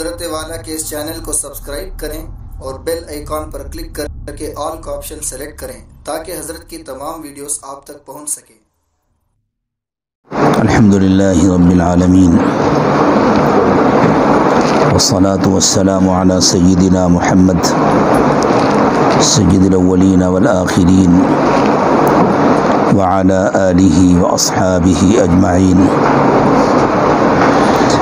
حضرت والا کے اس چینل کو سبسکرائب کریں اور بیل آئیکن پر کلک کر کے آل کا آپشن سلیکٹ کریں تاکہ حضرت کی تمام ویڈیوز آپ تک پہنچ سکیں۔ الحمدللہ رب العالمین والصلاة والسلام على سیدنا محمد سید الاولین والآخرین وعلى آلہ واصحابہ اجمعین،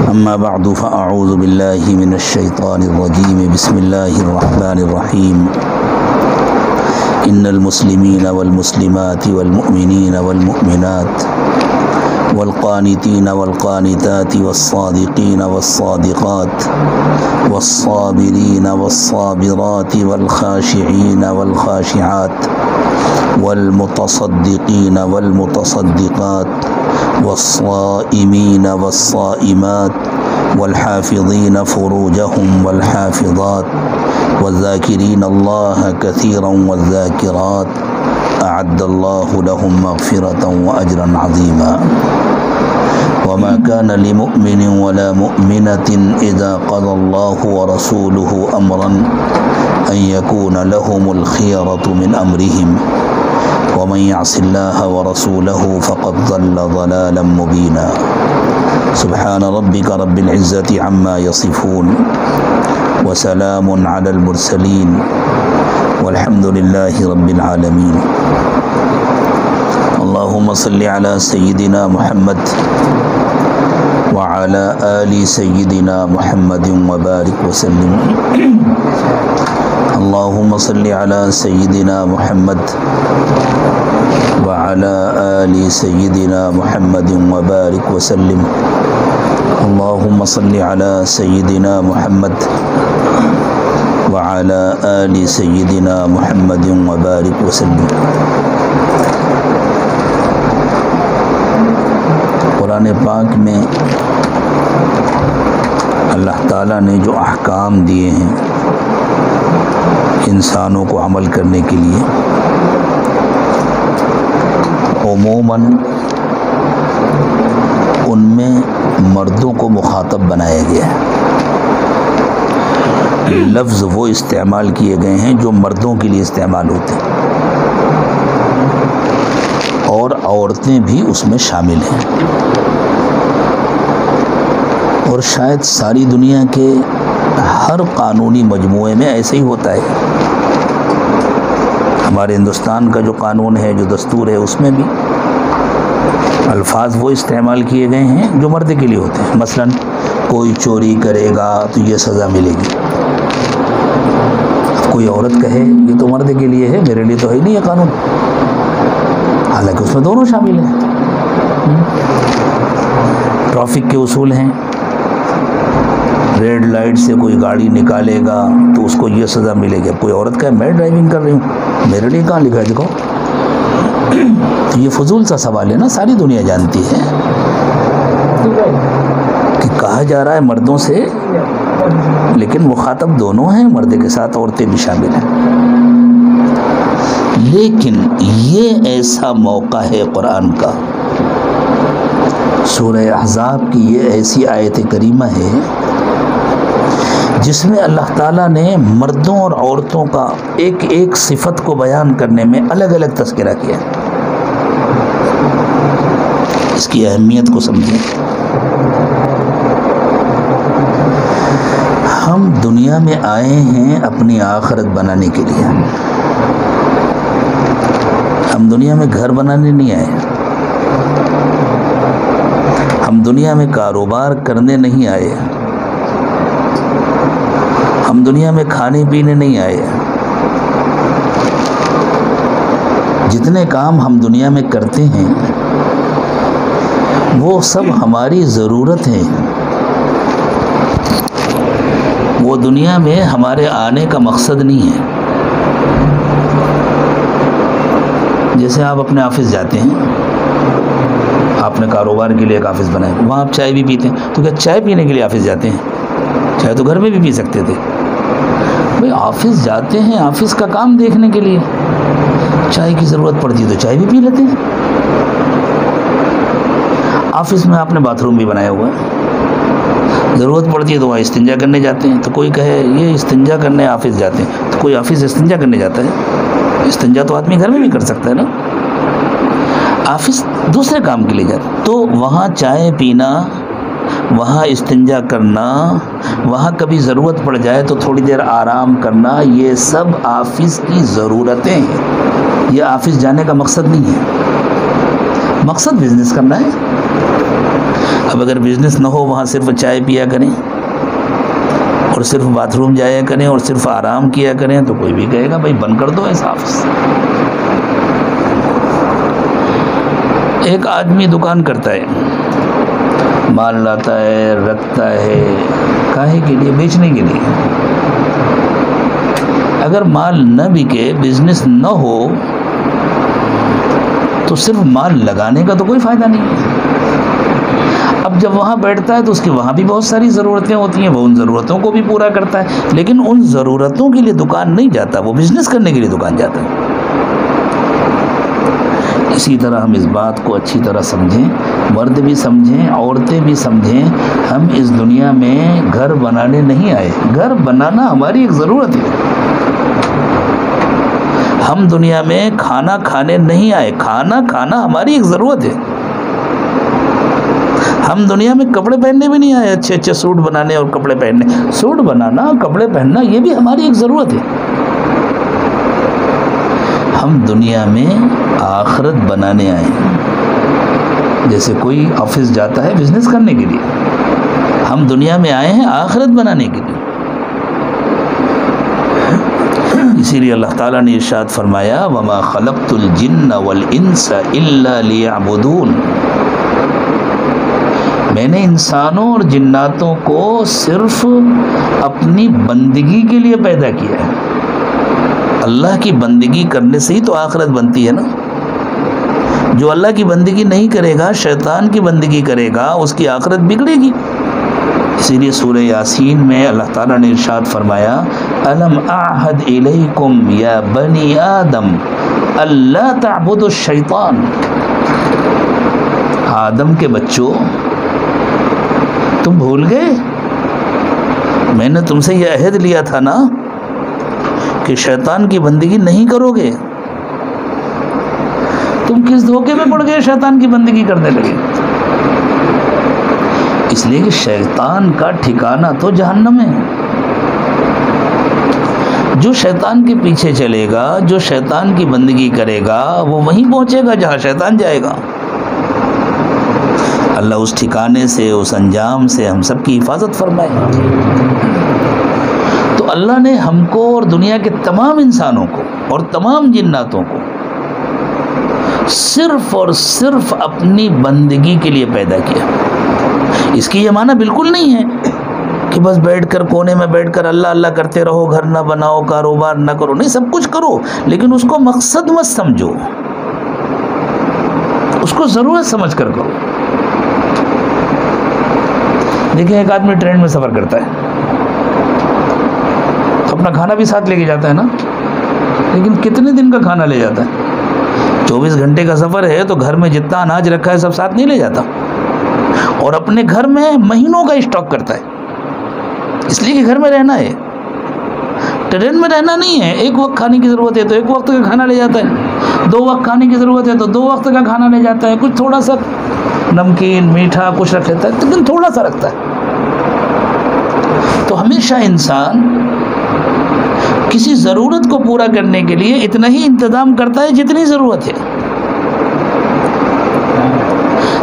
اما بعد فاعوذ باللہ من الشیطان الرجیم، بسم اللہ الرحمن الرحیم۔ ان المسلمین والمسلمات والمؤمنین والمؤمنات والقانتین والقانتات والصادقین والصادقات والصابرین والصابرات والخاشعین والخاشعات والمتصدقین والمتصدقات والصائمین والصائمات والحافظین فروجهم والحافظات والذاکرین اللہ کثیرا والذاکرات اعد اللہ لهم مغفرة واجرا عظیما۔ وما كان لمؤمن ولا مؤمنة اذا قضى الله ورسوله امرا ان يكون لهم الخيرة من امرهم ومن يعص الله ورسوله فقد ضل ضلالا مبينا۔ سبحان ربك رب العزة عما يصفون وسلام على المرسلين والحمد لله رب العالمين۔ اللهم صل على سيدنا محمد وعلى آل سيدنا محمد وبارك وسلم۔ اللهم صل على سيدنا محمد وعلى آل سيدنا محمد وبارك وسلم۔ اللهم صل على سيدنا محمد وعلى آل سيدنا محمد وبارك وسلم۔ قرآن پاک میں اللہ تعالیٰ نے جو احکام دیے ہیں انسانوں کو عمل کرنے کے لیے، عموماً ان میں مردوں کو مخاطب بنایا گیا ہے۔ لفظ وہ استعمال کیے گئے ہیں جو مردوں کے لیے استعمال ہوتے ہیں، اور عورتیں بھی اس میں شامل ہیں، اور شاید ساری دنیا کے ہر قانونی مجموعے میں ایسے ہی ہوتا ہے۔ ہمارے ہندوستان کا جو قانون ہے، جو دستور ہے، اس میں بھی الفاظ وہ استعمال کیے گئے ہیں جو مرد کے لیے ہوتے ہیں۔ مثلا کوئی چوری کرے گا تو یہ سزا ملے گی۔ کوئی عورت کہے یہ تو مرد کے لیے ہے، میرے لیے تو ہے نہیں یہ قانون، حالانکہ اس میں دونوں شامل ہیں۔ ٹریفک کے اصول ہیں، ریڈ لائٹ سے کوئی گاڑی نکالے گا تو اس کو یہ سزا ملے گی۔ کوئی عورت کہے میں ڈرائیونگ کر رہی ہوں، میرے لیے کہاں لکھا ہے دیکھو۔ تو یہ فضول سا سوال ہے نا، ساری دنیا جانتی ہے کہ کہا جا رہا ہے مردوں سے، لیکن مخاطب دونوں ہیں، مرد کے ساتھ عورتیں بھی شامل ہیں۔ لیکن یہ ایسا موقع ہے قرآن کا، سورہ احزاب کی یہ ایسی آیت کریمہ ہے جس میں اللہ تعالیٰ نے مردوں اور عورتوں کا ایک ایک صفت کو بیان کرنے میں الگ الگ تذکرہ کیا۔ اس کی اہمیت کو سمجھیں۔ ہم دنیا میں آئے ہیں اپنی آخرت بنانے کے لیے، ہم دنیا میں گھر بنانے نہیں آئے، ہم دنیا میں کاروبار کرنے نہیں آئے، ہم دنیا میں کھانے پینے نہیں آئے۔ جتنے کام ہم دنیا میں کرتے ہیں وہ سب ہماری ضرورت ہیں، وہ دنیا میں ہمارے آنے کا مقصد نہیں ہے۔ جیسے آپ اپنے آفس جاتے ہیں، آپ نے کاروبار کے لیے ایک آفس بنایا، وہاں آپ چائے بھی پیتے ہیں، تو کیا چائے پینے کے لیے آفس جاتے ہیں؟ چائے تو گھر میں بھی پی سکتے تھے۔ بھئی آفس جاتے ہیں آفس کا کام دیکھنے کے لیے، چائے کی ضرورت پڑتی تو چائے بھی پی لیتے ہیں۔ آفس میں آپ نے باتھ روم بھی بنایا ہوا ہے، ضرورت پڑتی ہے تو وہاں استنجا کرنے جاتے ہیں. تو کوئی کہے یہ استنجا کرنے آفس جاتے ہیں، تو کوئی آفس استنجا کرنے جاتا ہے؟ استنجا تو آدمی گھر میں بھی کر سکتا ہے نا. آفس دوسرے کام کے لیے جاتا. تو وہاں چائے پینا، وہاں استنجا کرنا، وہاں کبھی ضرورت پڑ جائے تو تھوڑی دیر آرام کرنا، یہ سب آفس کی ضرورتیں ہیں. یہ آفس جانے کا مقصد نہیں ہے، مقصد بزنس کرنا ہے. اب اگر بزنس نہ ہو، وہاں صرف چائے پیا کریں اور صرف باتھ روم جایا کریں اور صرف آرام کیا کریں، تو کوئی بھی کہے گا بھائی بند کر دو ایسا آفس. ایک آدمی دکان کرتا ہے، مال لاتا ہے، رکھتا ہے، کاہے کے لیے؟ بیچنے کے لیے. اگر مال نہ بکے، بزنس نہ ہو، تو صرف مال لگانے کا تو کوئی فائدہ نہیں ہے. اب جب وہاں بیٹھتا ہے تو اس کی وہاں بھی بہت ساری ضرورتیں ہوتی ہیں، وہ ان ضرورتوں کو بھی پورا کرتا ہے، لیکن ان ضرورتوں کے لیے دکان نہیں جاتا، وہ بزنس کرنے کے لیے دکان جاتا ہے. اسی طرح ہم اس بات کو اچھی طرح سمجھیں، مرد بھی سمجھیں، عورتیں بھی سمجھیں. ہم اس دنیا میں گھر بنانے نہیں آئے، گھر بنانا ہماری ایک ضرورت ہے. ہم دنیا میں کھانا کھانے نہیں آئے، کھانا کھانا ہماری ایک ضرورت ہے. ہم دنیا میں کپڑے پہننے بھی نہیں آئے، اچھے اچھے سوٹ بنانے اور کپڑے پہننے. سوٹ بنانا، کپڑے پہننا، یہ بھی ہماری ایک ضرورت ہے. ہم دنیا میں آخرت بنانے آئے ہیں. جیسے کوئی آفس جاتا ہے بزنس کرنے کے لیے، ہم دنیا میں آئے ہیں آخرت بنانے کے لیے. اسی لیے اللہ تعالیٰ نے ارشاد فرمایا وَمَا خَلَقْتُ الْجِنَّ وَالْإِنسَ إِلَّا لِيَعْبُدُونَ. میں نے انسانوں اور جناتوں کو صرف اپنی بندگی کے لیے پیدا کیا ہے. اللہ کی بندگی کرنے سے ہی تو آخرت بنتی ہے نا. جو اللہ کی بندگی نہیں کرے گا، شیطان کی بندگی کرے گا، اس کی آخرت بگڑے گی. اسی لیے سورہ یاسین میں اللہ تعالیٰ نے ارشاد فرمایا الم اعہد الیکم یا بنی آدم اللہ تعبدوا الشیطان. آدم کے بچوں، تم بھول گئے؟ میں نے تم سے یہ عہد لیا تھا نا کہ شیطان کی بندگی نہیں کرو گے. تم کس دھوکے میں پڑ گئے شیطان کی بندگی کرنے لگے؟ اس لیے کہ شیطان کا ٹھکانہ تو جہنم ہے. جو شیطان کے پیچھے چلے گا، جو شیطان کی بندگی کرے گا، وہ وہیں پہنچے گا جہاں شیطان جائے گا. اللہ اس ٹھکانے سے، اس انجام سے ہم سب کی حفاظت فرمائے. تو اللہ نے ہم کو اور دنیا کے تمام انسانوں کو اور تمام جناتوں کو صرف اور صرف اپنی بندگی کے لیے پیدا کیا. اس کی یہ معنی بالکل نہیں ہے کہ بس بیٹھ کر کونے میں بیٹھ کر اللہ اللہ کرتے رہو، گھر نہ بناؤ، کاروبار نہ کرو. نہیں، سب کچھ کرو، لیکن اس کو مقصد مت سمجھو، اس کو ضرورت سمجھ کر کرو. دیکھیں، ایک آدمی ٹرین میں سفر کرتا ہے تو اپنا کھانا بھی ساتھ لے کے جاتا ہے نا، لیکن کتنے دن کا کھانا لے جاتا ہے؟ 24 گھنٹے کا سفر ہے تو گھر میں جتنا اناج رکھا ہے سب ساتھ نہیں لے جاتا، اور اپنے گھر میں مہینوں کا اسٹاک کرتا ہے، اس لیے کہ گھر میں رہنا ہے. ٹرین میں رہنا نہیں ہے. ایک وقت کھانے کی ضرورت ہے تو ایک وقت کا کھانا لے جاتا ہے، 2 وقت کھانے کی ضرورت ہے تو 2 وقت کا کھانا لے جاتا ہے. کچھ تھوڑا سا نمکین میٹھا کچھ رکھ لیتا ہے، لیکن تھوڑا سا رکھتا ہے. تو ہمیشہ انسان کسی ضرورت کو پورا کرنے کے لیے اتنا ہی انتظام کرتا ہے جتنی ضرورت ہے.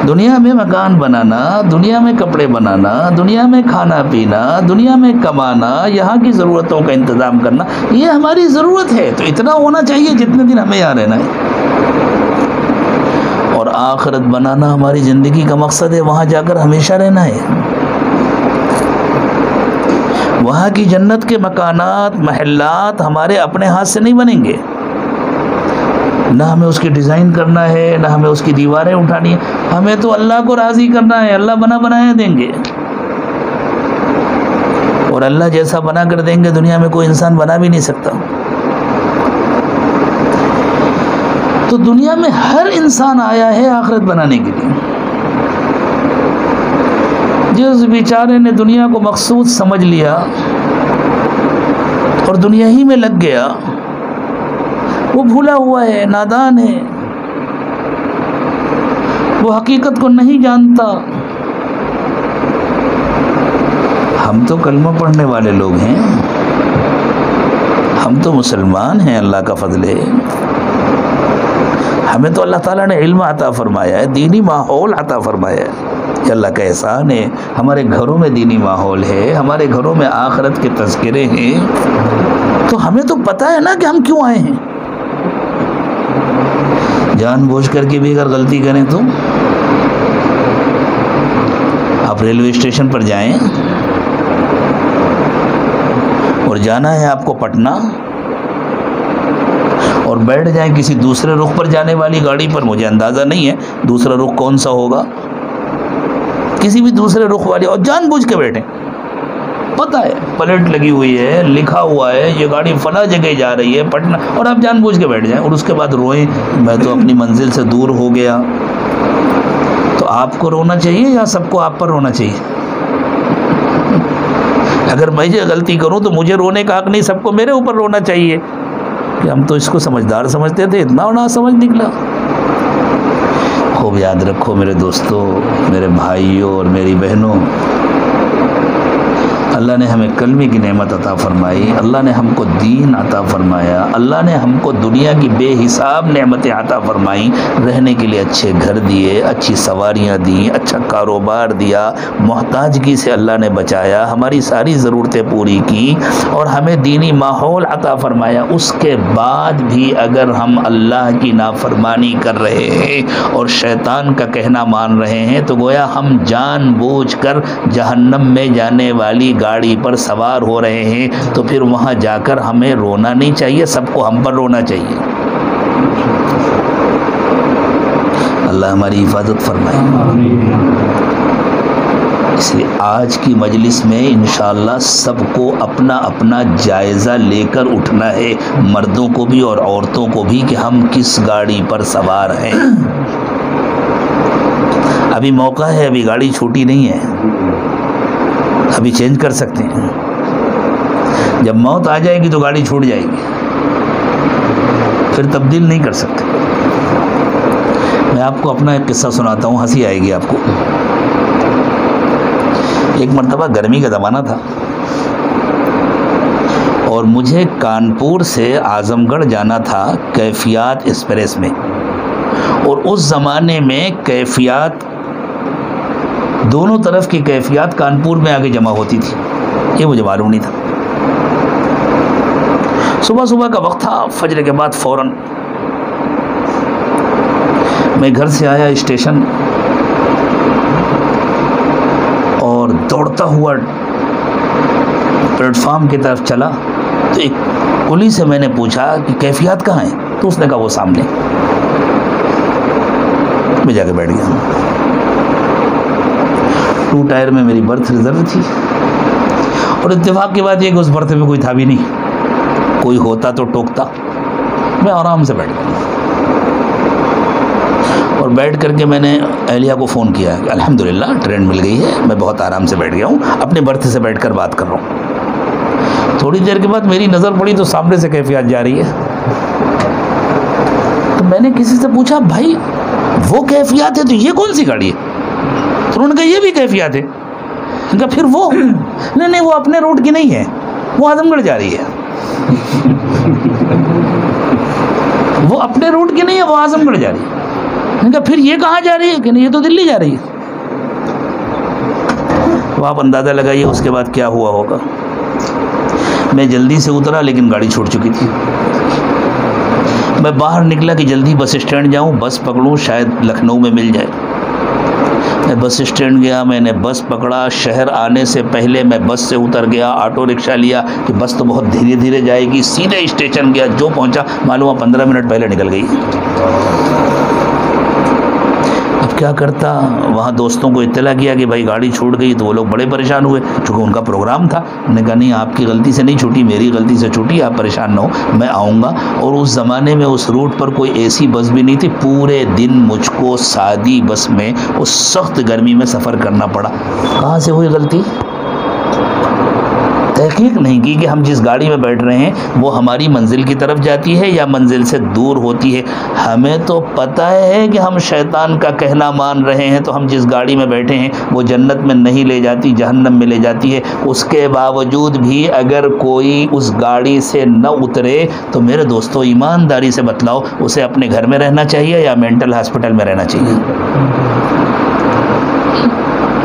دنیا میں مکان بنانا، دنیا میں کپڑے بنانا، دنیا میں کھانا پینا، دنیا میں کمانا، یہاں کی ضرورتوں کا انتظام کرنا، یہ ہماری ضرورت ہے. تو اتنا ہونا چاہیے جتنے دن ہمیں یہاں رہنا ہے. اور آخرت بنانا ہماری زندگی کا مقصد ہے، وہاں جا کر ہمیشہ رہنا ہے. وہاں کی جنت کے مکانات، محلات ہمارے اپنے ہاتھ سے نہیں بنیں گے. نہ ہمیں اس کی ڈیزائن کرنا ہے، نہ ہمیں اس کی دیواریں اٹھانی ہے. ہمیں تو اللہ کو راضی کرنا ہے. اللہ بنا بنایا دیں گے، اور اللہ جیسا بنا کر دیں گے دنیا میں کوئی انسان بنا بھی نہیں سکتا. تو دنیا میں ہر انسان آیا ہے آخرت بنانے کے لیے. جس بیچارے نے دنیا کو مقصود سمجھ لیا اور دنیا ہی میں لگ گیا، وہ بھولا ہوا ہے، نادان ہے، وہ حقیقت کو نہیں جانتا۔ ہم تو کلمہ پڑھنے والے لوگ ہیں، ہم تو مسلمان ہیں، اللہ کا فضل ہے، ہمیں تو اللہ تعالیٰ نے علم عطا فرمایا ہے، دینی ماحول عطا فرمایا ہے، یہ اللہ کا احسان ہے۔ ہمارے گھروں میں دینی ماحول ہے، ہمارے گھروں میں آخرت کے تذکرے ہیں، تو ہمیں تو پتہ ہے نا کہ ہم کیوں آئے ہیں۔ جان بوجھ کر کے بھی اگر غلطی کریں تو آپ ریلوے اسٹیشن پر جائیں اور جانا ہے آپ کو پٹنہ، اور بیٹھ جائیں کسی دوسرے رخ پر جانے والی گاڑی پر، مجھے اندازہ نہیں ہے دوسرا رخ کون سا ہوگا، کسی بھی دوسرے رخ والی، اور جان بوجھ کے بیٹھیں، پتہ ہے پلیٹ لگی ہوئی ہے، لکھا ہوا ہے یہ گاڑی فلاں جگہ جا رہی ہے پٹنہ، اور آپ جان بوجھ کے بیٹھ جائیں اور اس کے بعد روئیں میں تو اپنی منزل سے دور ہو گیا۔ تو آپ کو رونا چاہیے یا سب کو آپ پر رونا چاہیے؟ اگر میں یہ غلطی کروں تو مجھے رونے کا حق نہیں، سب کو میرے اوپر رونا چاہیے کہ ہم تو اس کو سمجھدار سمجھتے تھے، اتنا نہ سمجھ نکلا۔ خوب یاد رکھو میرے دوستوں، میرے بھائیوں اور میری بہنوں، اللہ نے ہمیں کلمے کی نعمت عطا فرمائی، اللہ نے ہم کو دین عطا فرمایا، اللہ نے ہم کو دنیا کی بے حساب نعمتیں عطا فرمائیں، رہنے کے لیے اچھے گھر دیے، اچھی سواریاں دیں، اچھا کاروبار دیا، محتاجگی سے اللہ نے بچایا، ہماری ساری ضرورتیں پوری کی اور ہمیں دینی ماحول عطا فرمایا۔ اس کے بعد بھی اگر ہم اللہ کی نافرمانی کر رہے ہیں اور شیطان کا کہنا مان رہے ہیں تو گویا ہم جان بوجھ کر جہنم میں جانے والی گاڑی پر سوار ہو رہے ہیں، تو پھر وہاں جا کر ہمیں رونا نہیں چاہیے، سب کو ہم پر رونا چاہیے۔ اللہ ہماری حفاظت فرمائے۔ اس لیے آج کی مجلس میں انشاءاللہ سب کو اپنا اپنا جائزہ لے کر اٹھنا ہے، مردوں کو بھی اور عورتوں کو بھی، کہ ہم کس گاڑی پر سوار ہیں۔ ابھی موقع ہے، ابھی گاڑی چھوٹی نہیں ہے، ابھی چینج کر سکتے ہیں۔ جب موت آ جائے گی تو گاڑی چھوٹ جائے گی، پھر تبدیل نہیں کر سکتے۔ میں آپ کو اپنا ایک قصہ سناتا ہوں، ہنسی آئے گی آپ کو۔ ایک مرتبہ گرمی کا زمانہ تھا اور مجھے کانپور سے اعظم گڑھ جانا تھا کیفیات ایکسپریس میں، اور اس زمانے میں کیفیات دونوں طرف کی کیفیات کانپور میں آگے جمع ہوتی تھی، یہ مجھے معلوم نہیں تھا۔ صبح صبح کا وقت تھا، فجر کے بعد فوراً میں گھر سے آیا اسٹیشن اور دوڑتا ہوا پلیٹ فارم کی طرف چلا، تو ایک کلی سے میں نے پوچھا کہ کیفیات کہاں ہیں، تو اس نے کہا وہ سامنے۔ میں جا کے بیٹھ گیا۔ 2 ٹائر میں میری برتھ ریزرو تھی، اور اتفاق کی بات یہ کہ اس برتھ میں کوئی تھا بھی نہیں، کوئی ہوتا تو ٹوکتا۔ میں آرام سے بیٹھ گیا اور بیٹھ کر کے میں نے اہلیہ کو فون کیا کہ الحمدللہ ٹرین مل گئی ہے، میں بہت آرام سے بیٹھ گیا ہوں، اپنے برتھ سے بیٹھ کر بات کر رہا ہوں۔ تھوڑی دیر کے بعد میری نظر پڑی تو سامنے سے کیفیات جا رہی ہے، تو میں نے کسی سے پوچھا بھائی وہ کیفیات ہے تو یہ کون سی گاڑی ہے؟ تو انہوں نے کہا یہ بھی کیفیات ہے۔ میں نے کہا پھر وہ نہیں، وہ اپنے روٹ کی نہیں ہے، وہ اعظم گڑھ جا رہی ہے۔ وہ اپنے روٹ کی نہیں ہے، وہ اعظم گڑھ جا رہی ہے۔ میں نے کہا پھر یہ کہاں جا رہی ہے؟ کہ نہیں یہ تو دلی جا رہی ہے۔ تو آپ اندازہ لگائیے اس کے بعد کیا ہوا ہوگا۔ میں جلدی سے اترا لیکن گاڑی چھوٹ چکی تھی۔ میں باہر نکلا کہ جلدی بس اسٹینڈ جاؤں، بس پکڑوں، شاید لکھنؤ میں مل جائے۔ میں بس اسٹینڈ گیا، میں نے بس پکڑا، شہر آنے سے پہلے میں بس سے اتر گیا، آٹو رکشہ لیا کہ بس تو بہت دھیرے دھیرے جائے گی، سیدھے اسٹیشن گیا، جو پہنچا معلوم 15 منٹ پہلے نکل گئی۔ اب کیا کرتا، وہاں دوستوں کو اطلاع کیا کہ بھائی گاڑی چھوٹ گئی، تو وہ لوگ بڑے پریشان ہوئے، چونکہ ان کا پروگرام تھا۔ انہوں نے کہا نہیں، آپ کی غلطی سے نہیں چھوٹی، میری غلطی سے چھوٹی، آپ پریشان نہ ہو، میں آؤں گا۔ اور اس زمانے میں اس روٹ پر کوئی ایسی بس بھی نہیں تھی، پورے دن مجھ کو سادی بس میں اس سخت گرمی میں سفر کرنا پڑا۔ کہاں سے ہوئی غلطی؟ تحقیق نہیں کی کہ ہم جس گاڑی میں بیٹھ رہے ہیں وہ ہماری منزل کی طرف جاتی ہے یا منزل سے دور ہوتی ہے۔ ہمیں تو پتہ ہے کہ ہم شیطان کا کہنا مان رہے ہیں، تو ہم جس گاڑی میں بیٹھے ہیں وہ جنت میں نہیں لے جاتی، جہنم میں لے جاتی ہے۔ اس کے باوجود بھی اگر کوئی اس گاڑی سے نہ اترے تو میرے دوستو ایمانداری سے بتلاؤ، اسے اپنے گھر میں رہنا چاہیے یا مینٹل ہاسپٹل میں رہنا چاہیے؟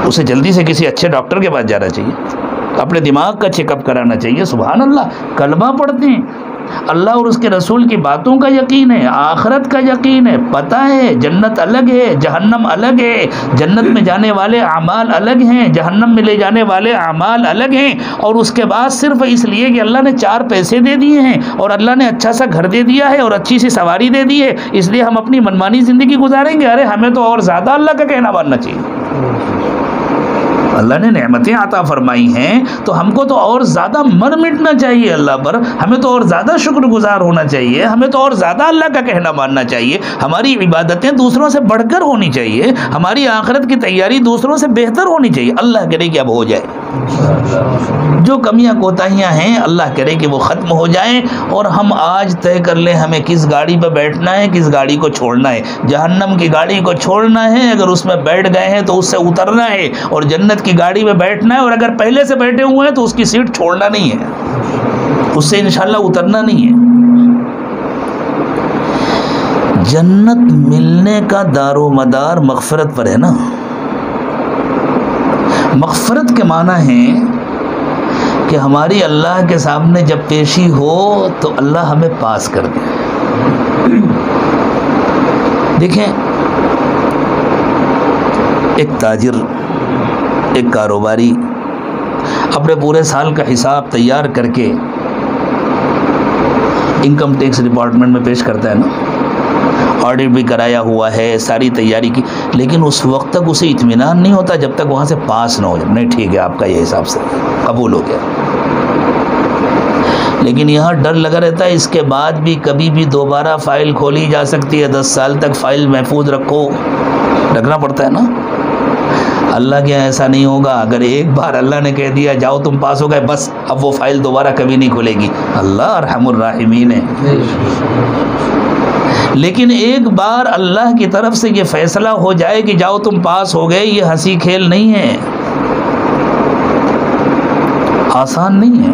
اسے جلدی سے کسی اچھے ڈاکٹر کے پاس جانا چاہیے، اپنے دماغ کا چیک اپ کرانا چاہیے۔ سبحان اللہ، کلمہ پڑھتے ہیں، اللہ اور اس کے رسول کی باتوں کا یقین ہے، آخرت کا یقین ہے، پتہ ہے جنت الگ ہے، جہنم الگ ہے، جنت میں جانے والے اعمال الگ ہیں، جہنم میں لے جانے والے اعمال الگ ہیں، اور اس کے بعد صرف اس لیے کہ اللہ نے 4 پیسے دے دیے ہیں اور اللہ نے اچھا سا گھر دے دیا ہے اور اچھی سی سواری دے دی ہے، اس لیے ہم اپنی منمانی زندگی گزاریں گے؟ ارے ہمیں تو اور زیادہ اللہ کا کہنا ماننا چاہیے۔ اللہ نے نعمتیں عطا فرمائی ہیں تو ہم کو تو اور زیادہ مر مٹنا چاہیے اللہ پر، ہمیں تو اور زیادہ شکر گزار ہونا چاہیے، ہمیں تو اور زیادہ اللہ کا کہنا ماننا چاہیے، ہماری عبادتیں دوسروں سے بڑھ کر ہونی چاہیے، ہماری آخرت کی تیاری دوسروں سے بہتر ہونی چاہیے۔ اللہ کرے کہ اب ہو جائے، جو کمیاں کوتاہیاں ہیں اللہ کرے کہ وہ ختم ہو جائیں، اور ہم آج طے کر لیں ہمیں کس گاڑی پہ بیٹھنا ہے، کس گاڑی کو چھوڑنا ہے۔ جہنم کی گاڑی کو چھوڑنا ہے، اگر اس میں بیٹھ گئے ہیں تو اس سے اترنا ہے، اور جنت کی گاڑی میں بیٹھنا ہے، اور اگر پہلے سے بیٹھے ہوئے ہیں تو اس کی سیٹ چھوڑنا نہیں ہے، اس سے انشاءاللہ اترنا نہیں ہے۔ جنت ملنے کا دار و مدار مغفرت پر ہے نا۔ مغفرت کے معنی ہے کہ ہماری اللہ کے سامنے جب پیشی ہو تو اللہ ہمیں پاس کر دے۔ دیکھیں، ایک تاجر، ایک کاروباری اپنے پورے سال کا حساب تیار کر کے انکم ٹیکس ڈپارٹمنٹ میں پیش کرتا ہے نا، آڈٹ بھی کرایا ہوا ہے، ساری تیاری کی، لیکن اس وقت تک اسے اطمینان نہیں ہوتا جب تک وہاں سے پاس نہ ہو جائے۔ نہیں ٹھیک ہے، آپ کا یہ حساب سے قبول ہو گیا، لیکن یہاں ڈر لگا رہتا ہے اس کے بعد بھی کبھی بھی دوبارہ فائل کھولی جا سکتی ہے، 10 سال تک فائل محفوظ رکھو، رکھنا پڑتا ہے نا۔ اللہ کے یہاں ایسا نہیں ہوگا، اگر ایک بار اللہ نے کہہ دیا جاؤ تم پاس ہو گئے، بس اب وہ فائل دوبارہ کبھی نہیں کھلے گی۔ اللہ ارحم الراحمین ہے۔ لیکن ایک بار اللہ کی طرف سے یہ فیصلہ ہو جائے کہ جاؤ تم پاس ہو گئے، یہ ہنسی کھیل نہیں ہے، آسان نہیں ہے۔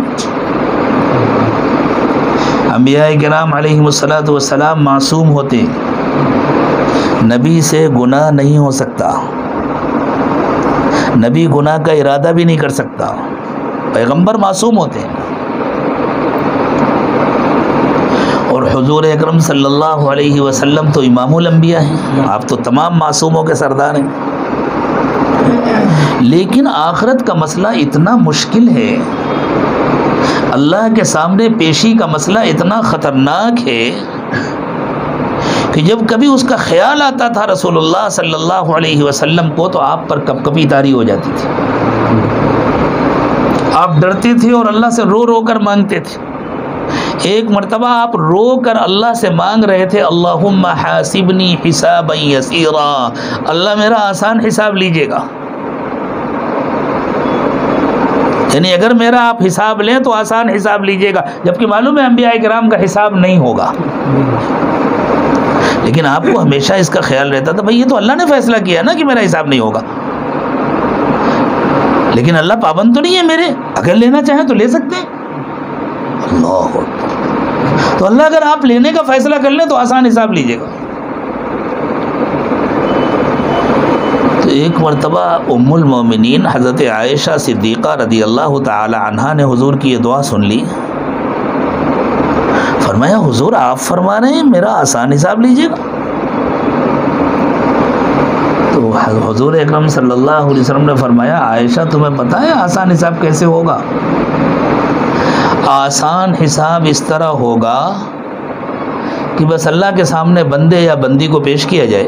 انبیاء کرام علیہم الصلاۃ والسلام معصوم ہوتے، نبی سے گناہ نہیں ہو سکتا، نبی گناہ کا ارادہ بھی نہیں کر سکتا، پیغمبر معصوم ہوتے ہیں، اور حضور اکرم صلی اللہ علیہ وسلم تو امام الانبیاء ہیں، آپ تو تمام معصوموں کے سردار ہیں۔ لیکن آخرت کا مسئلہ اتنا مشکل ہے، اللہ کے سامنے پیشی کا مسئلہ اتنا خطرناک ہے کہ جب کبھی اس کا خیال آتا تھا رسول اللہ صلی اللہ علیہ وسلم کو تو آپ پر کپ کپی طاری ہو جاتی تھی، آپ ڈرتے تھے اور اللہ سے رو رو کر مانگتے تھے۔ ایک مرتبہ آپ رو کر اللہ سے مانگ رہے تھے، اللہم حاسبنی حسابا یسیرا، اللہ میرا آسان حساب لیجئے گا، یعنی اگر میرا آپ حساب لیں تو آسان حساب لیجئے گا، جبکہ معلوم ہے انبیاء کرام کا حساب نہیں ہوگا، لیکن آپ کو ہمیشہ اس کا خیال رہتا تھا بھئی یہ تو اللہ نے فیصلہ کیا نا کہ میرا حساب نہیں ہوگا، لیکن اللہ پابند تو نہیں ہے میرے، اگر لینا چاہیں تو لے سکتے ہیں۔ اللہ تو اللہ اگر آپ لینے کا فیصلہ کر لیں تو آسان حساب لیجئے گا۔ تو ایک مرتبہ ام المومنین حضرت عائشہ صدیقہ رضی اللہ تعالی عنہا نے حضور کی یہ دعا سن لی، فرمایا حضور آپ فرما رہے ہیں میرا آسان حساب لیجئے گا؟ تو حضور اکرم صلی اللہ علیہ وسلم نے فرمایا عائشہ تمہیں پتہ ہے آسان حساب کیسے ہوگا؟ آسان حساب اس طرح ہوگا کہ بس اللہ کے سامنے بندے یا بندی کو پیش کیا جائے،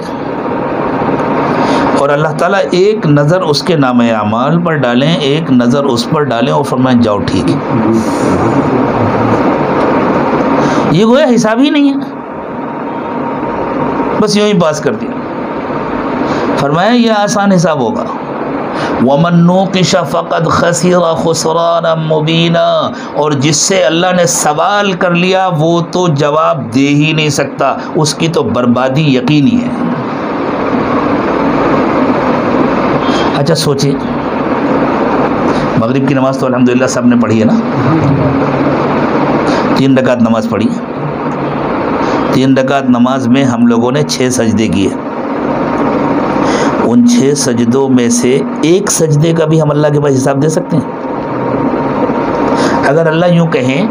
اور اللہ تعالیٰ ایک نظر اس کے نام اعمال پر ڈالیں، ایک نظر اس پر ڈالیں اور فرمائیں جاؤ ٹھیک ہے. یہ گویا حساب ہی نہیں ہے، بس یوں ہی پاس کر دیا. فرمایا یہ آسان حساب ہوگا. وَمَن نُوقِشَ فَقَدْ خَسِرَ خُسْرَانًا مُبِينًا، اور جس سے اللہ نے سوال کر لیا وہ تو جواب دے ہی نہیں سکتا، اس کی تو بربادی یقینی ہے. اچھا سوچیں، مغرب کی نماز تو الحمدللہ سب نے پڑھی ہے نا، 3 رکعت نماز پڑھی. 3 رکعت نماز میں ہم لوگوں نے 6 سجدے کیے. ان 6 سجدوں میں سے ایک سجدے کا بھی ہم اللہ کے پاس حساب دے سکتے ہیں؟ اگر اللہ یوں کہیں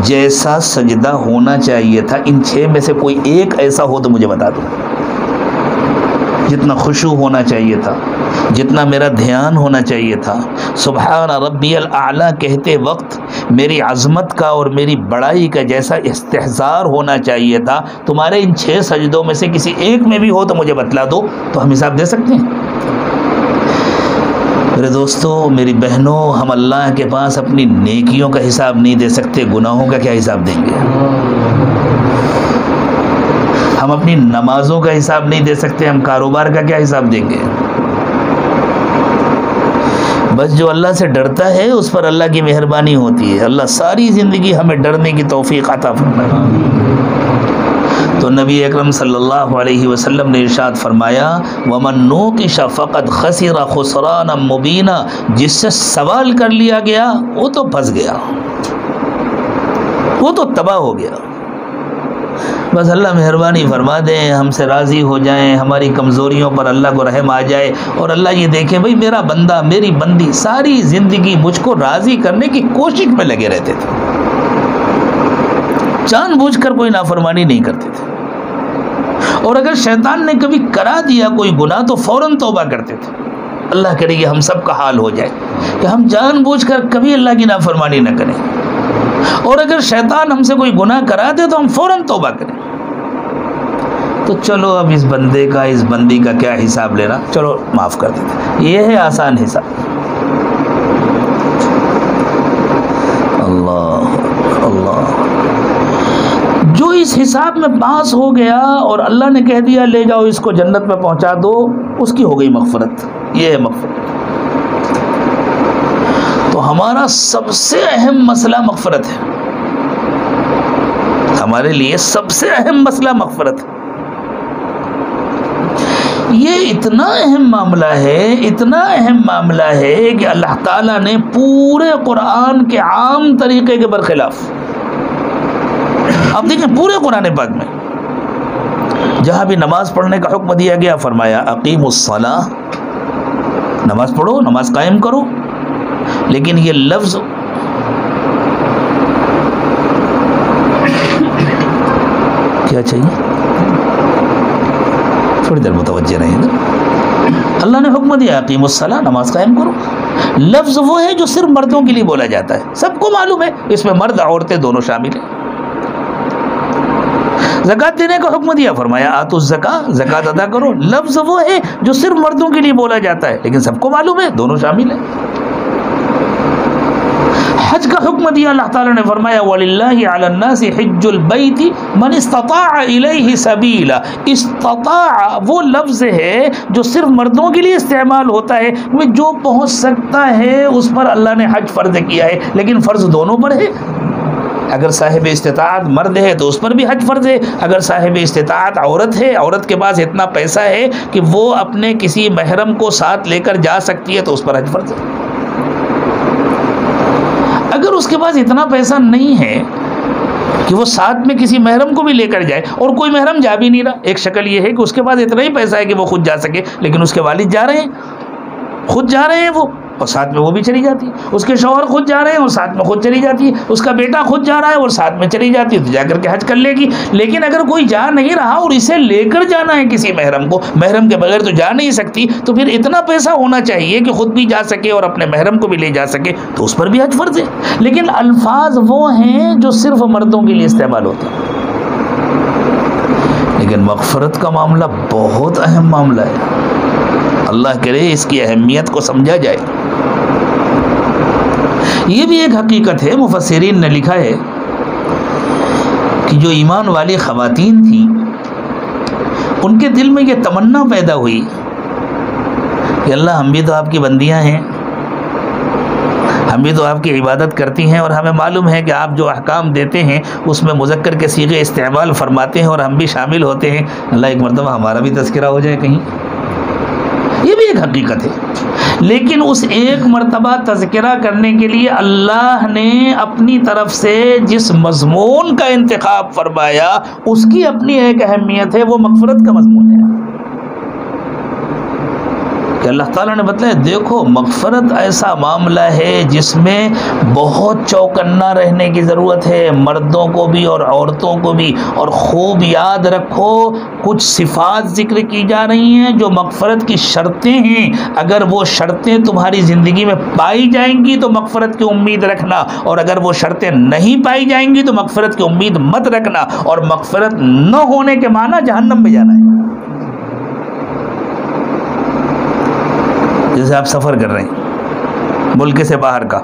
جیسا سجدہ ہونا چاہیے تھا ان 6 میں سے کوئی ایک ایسا ہو تو مجھے بتا دو. جتنا خشوع ہونا چاہیے تھا، جتنا میرا دھیان ہونا چاہیے تھا، سبحان ربی الاعلیٰ کہتے وقت میری عظمت کا اور میری بڑائی کا جیسا استحضار ہونا چاہیے تھا، تمہارے ان 6 سجدوں میں سے کسی ایک میں بھی ہو تو مجھے بتلا دو، تو ہم حساب دے سکتے ہیں. میرے دوستوں، میری بہنوں، ہم اللہ کے پاس اپنی نیکیوں کا حساب نہیں دے سکتے، گناہوں کا کیا حساب دیں گے؟ ہم اپنی نمازوں کا حساب نہیں دے سکتے، ہم کاروبار کا کیا حساب دیں گے؟ بس جو اللہ سے ڈرتا ہے اس پر اللہ کی مہربانی ہوتی ہے. اللہ ساری زندگی ہمیں ڈرنے کی توفیق عطا فرمائے. تو نبی اکرم صلی اللہ علیہ وسلم نے ارشاد فرمایا وَمَن نُوقِشَ فَقَدْ خَسِرَ خُسْرَانًا مُبِينًا، جس سے سوال کر لیا گیا وہ تو پھنس گیا، وہ تو تباہ ہو گیا. بس اللہ مہربانی فرما دیں، ہم سے راضی ہو جائیں، ہماری کمزوریوں پر اللہ کو رحم آ جائے اور اللہ یہ دیکھے بھئی میرا بندہ میری بندی ساری زندگی مجھ کو راضی کرنے کی کوشش میں لگے رہتے تھے، جان بوجھ کر کوئی نافرمانی نہیں کرتے تھے، اور اگر شیطان نے کبھی کرا دیا کوئی گناہ تو فوراً توبہ کرتے تھے. اللہ کرے کہ ہم سب کا حال ہو جائے کہ ہم جان بوجھ کر کبھی اللہ کی نافرمانی نہ کریں، اور اگر شیطان ہم سے کوئی گناہ کرا دے تو ہم فوراً توبہ کریں. تو چلو اب اس بندے کا اس بندی کا کیا حساب لینا، چلو معاف کر دیتے. یہ ہے آسان حساب. اللہ اللہ، جو اس حساب میں پاس ہو گیا اور اللہ نے کہہ دیا لے جاؤ اس کو جنت میں پہنچا دو، اس کی ہو گئی مغفرت. یہ ہے مغفرت. تو ہمارا سب سے اہم مسئلہ مغفرت ہے، ہمارے لیے سب سے اہم مسئلہ مغفرت ہے. یہ اتنا اہم معاملہ ہے، اتنا اہم معاملہ ہے کہ اللہ تعالیٰ نے پورے قرآن کے عام طریقے کے برخلاف، اب دیکھیں پورے قرآن پاک میں جہاں بھی نماز پڑھنے کا حکم دیا گیا فرمایا اقیموا الصلاۃ، نماز پڑھو، نماز قائم کرو. لیکن یہ لفظ کیا چاہیے، تھوڑی دیر متوجہ رہیں نا. اللہ نے حکم دیا اقیموا الصلاۃ، نماز قائم کرو. لفظ وہ ہے جو صرف مردوں کے لیے بولا جاتا ہے، سب کو معلوم ہے اس میں مرد عورتیں دونوں شامل ہیں. زکوٰۃ دینے کا حکم دیا فرمایا آتوا الزکاۃ، زکوٰۃ ادا کرو. لفظ وہ ہے جو صرف مردوں کے لیے بولا جاتا ہے لیکن سب کو معلوم ہے دونوں شامل ہیں. حج کا حکم دیا اللہ تعالیٰ نے فرمایا وَلِلَّهِ عَلَى النَّاسِ حِجُّ الْبَيْتِ مَنِ اسْتَطَاعَ إِلَيْهِ سَبِيلًا. استطاع وہ لفظ ہے جو صرف مردوں کے لیے استعمال ہوتا ہے، وہ جو پہنچ سکتا ہے اس پر اللہ نے حج فرض کیا ہے، لیکن فرض دونوں پر ہے. اگر صاحب استطاعت مرد ہے تو اس پر بھی حج فرض ہے، اگر صاحب استطاعت عورت ہے، عورت کے پاس اتنا پیسہ ہے کہ وہ اپنے کسی محرم کو ساتھ لے کر جا سکتی ہے تو اس پر حج فرض ہے. اگر اس کے پاس اتنا پیسہ نہیں ہے کہ وہ ساتھ میں کسی محرم کو بھی لے کر جائے اور کوئی محرم جا بھی نہیں رہا، ایک شکل یہ ہے کہ اس کے پاس اتنا ہی پیسہ ہے کہ وہ خود جا سکے لیکن اس کے والد جا رہے ہیں، خود جا رہے ہیں وہ، اور ساتھ میں وہ بھی چلی جاتی ہے. اس کے شوہر خود جا رہے ہیں اور ساتھ میں خود چلی جاتی ہے. اس کا بیٹا خود جا رہا ہے اور ساتھ میں چلی جاتی ہے، تو جا کر کے حج کر لے گی. لیکن اگر کوئی جا نہیں رہا اور اسے لے کر جانا ہے کسی محرم کو، محرم کے بغیر تو جا نہیں سکتی، تو پھر اتنا پیسہ ہونا چاہیے کہ خود بھی جا سکے اور اپنے محرم کو بھی لے جا سکے، تو اس پر بھی حج فرض ہے. لیکن الفاظ وہ ہیں جو صرف مردوں کے لیے استعمال ہوتے ہیں. لیکن مغفرت کا معاملہ بہت اہم معاملہ ہے. اللہ کرے اس کی اہمیت کو سمجھا جائے۔ یہ بھی ایک حقیقت ہے، مفسرین نے لکھا ہے کہ جو ایمان والی خواتین تھیں ان کے دل میں یہ تمنا پیدا ہوئی کہ اللہ ہم بھی تو آپ کی بندیاں ہیں، ہم بھی تو آپ کی عبادت کرتی ہیں، اور ہمیں معلوم ہے کہ آپ جو احکام دیتے ہیں اس میں مذکر کے صیغے استعمال فرماتے ہیں اور ہم بھی شامل ہوتے ہیں، اللہ ایک مرتبہ ہمارا بھی تذکرہ ہو جائے کہیں۔ یہ بھی ایک حقیقت ہے، لیکن اس ایک مرتبہ تذکرہ کرنے کے لیے اللہ نے اپنی طرف سے جس مضمون کا انتخاب فرمایا اس کی اپنی ایک اہمیت ہے، وہ مغفرت کا مضمون ہے کہ اللہ تعالیٰ نے بتلایا دیکھو مغفرت ایسا معاملہ ہے جس میں بہت چوکنا رہنے کی ضرورت ہے، مردوں کو بھی اور عورتوں کو بھی، اور خوب یاد رکھو کچھ صفات ذکر کی جا رہی ہیں جو مغفرت کی شرطیں ہیں، اگر وہ شرطیں تمہاری زندگی میں پائی جائیں گی تو مغفرت کی امید رکھنا، اور اگر وہ شرطیں نہیں پائی جائیں گی تو مغفرت کی امید مت رکھنا، اور مغفرت نہ ہونے کے معنی جہنم میں جانا ہے۔ جیسے آپ سفر کر رہے ہیں ملک سے باہر کا،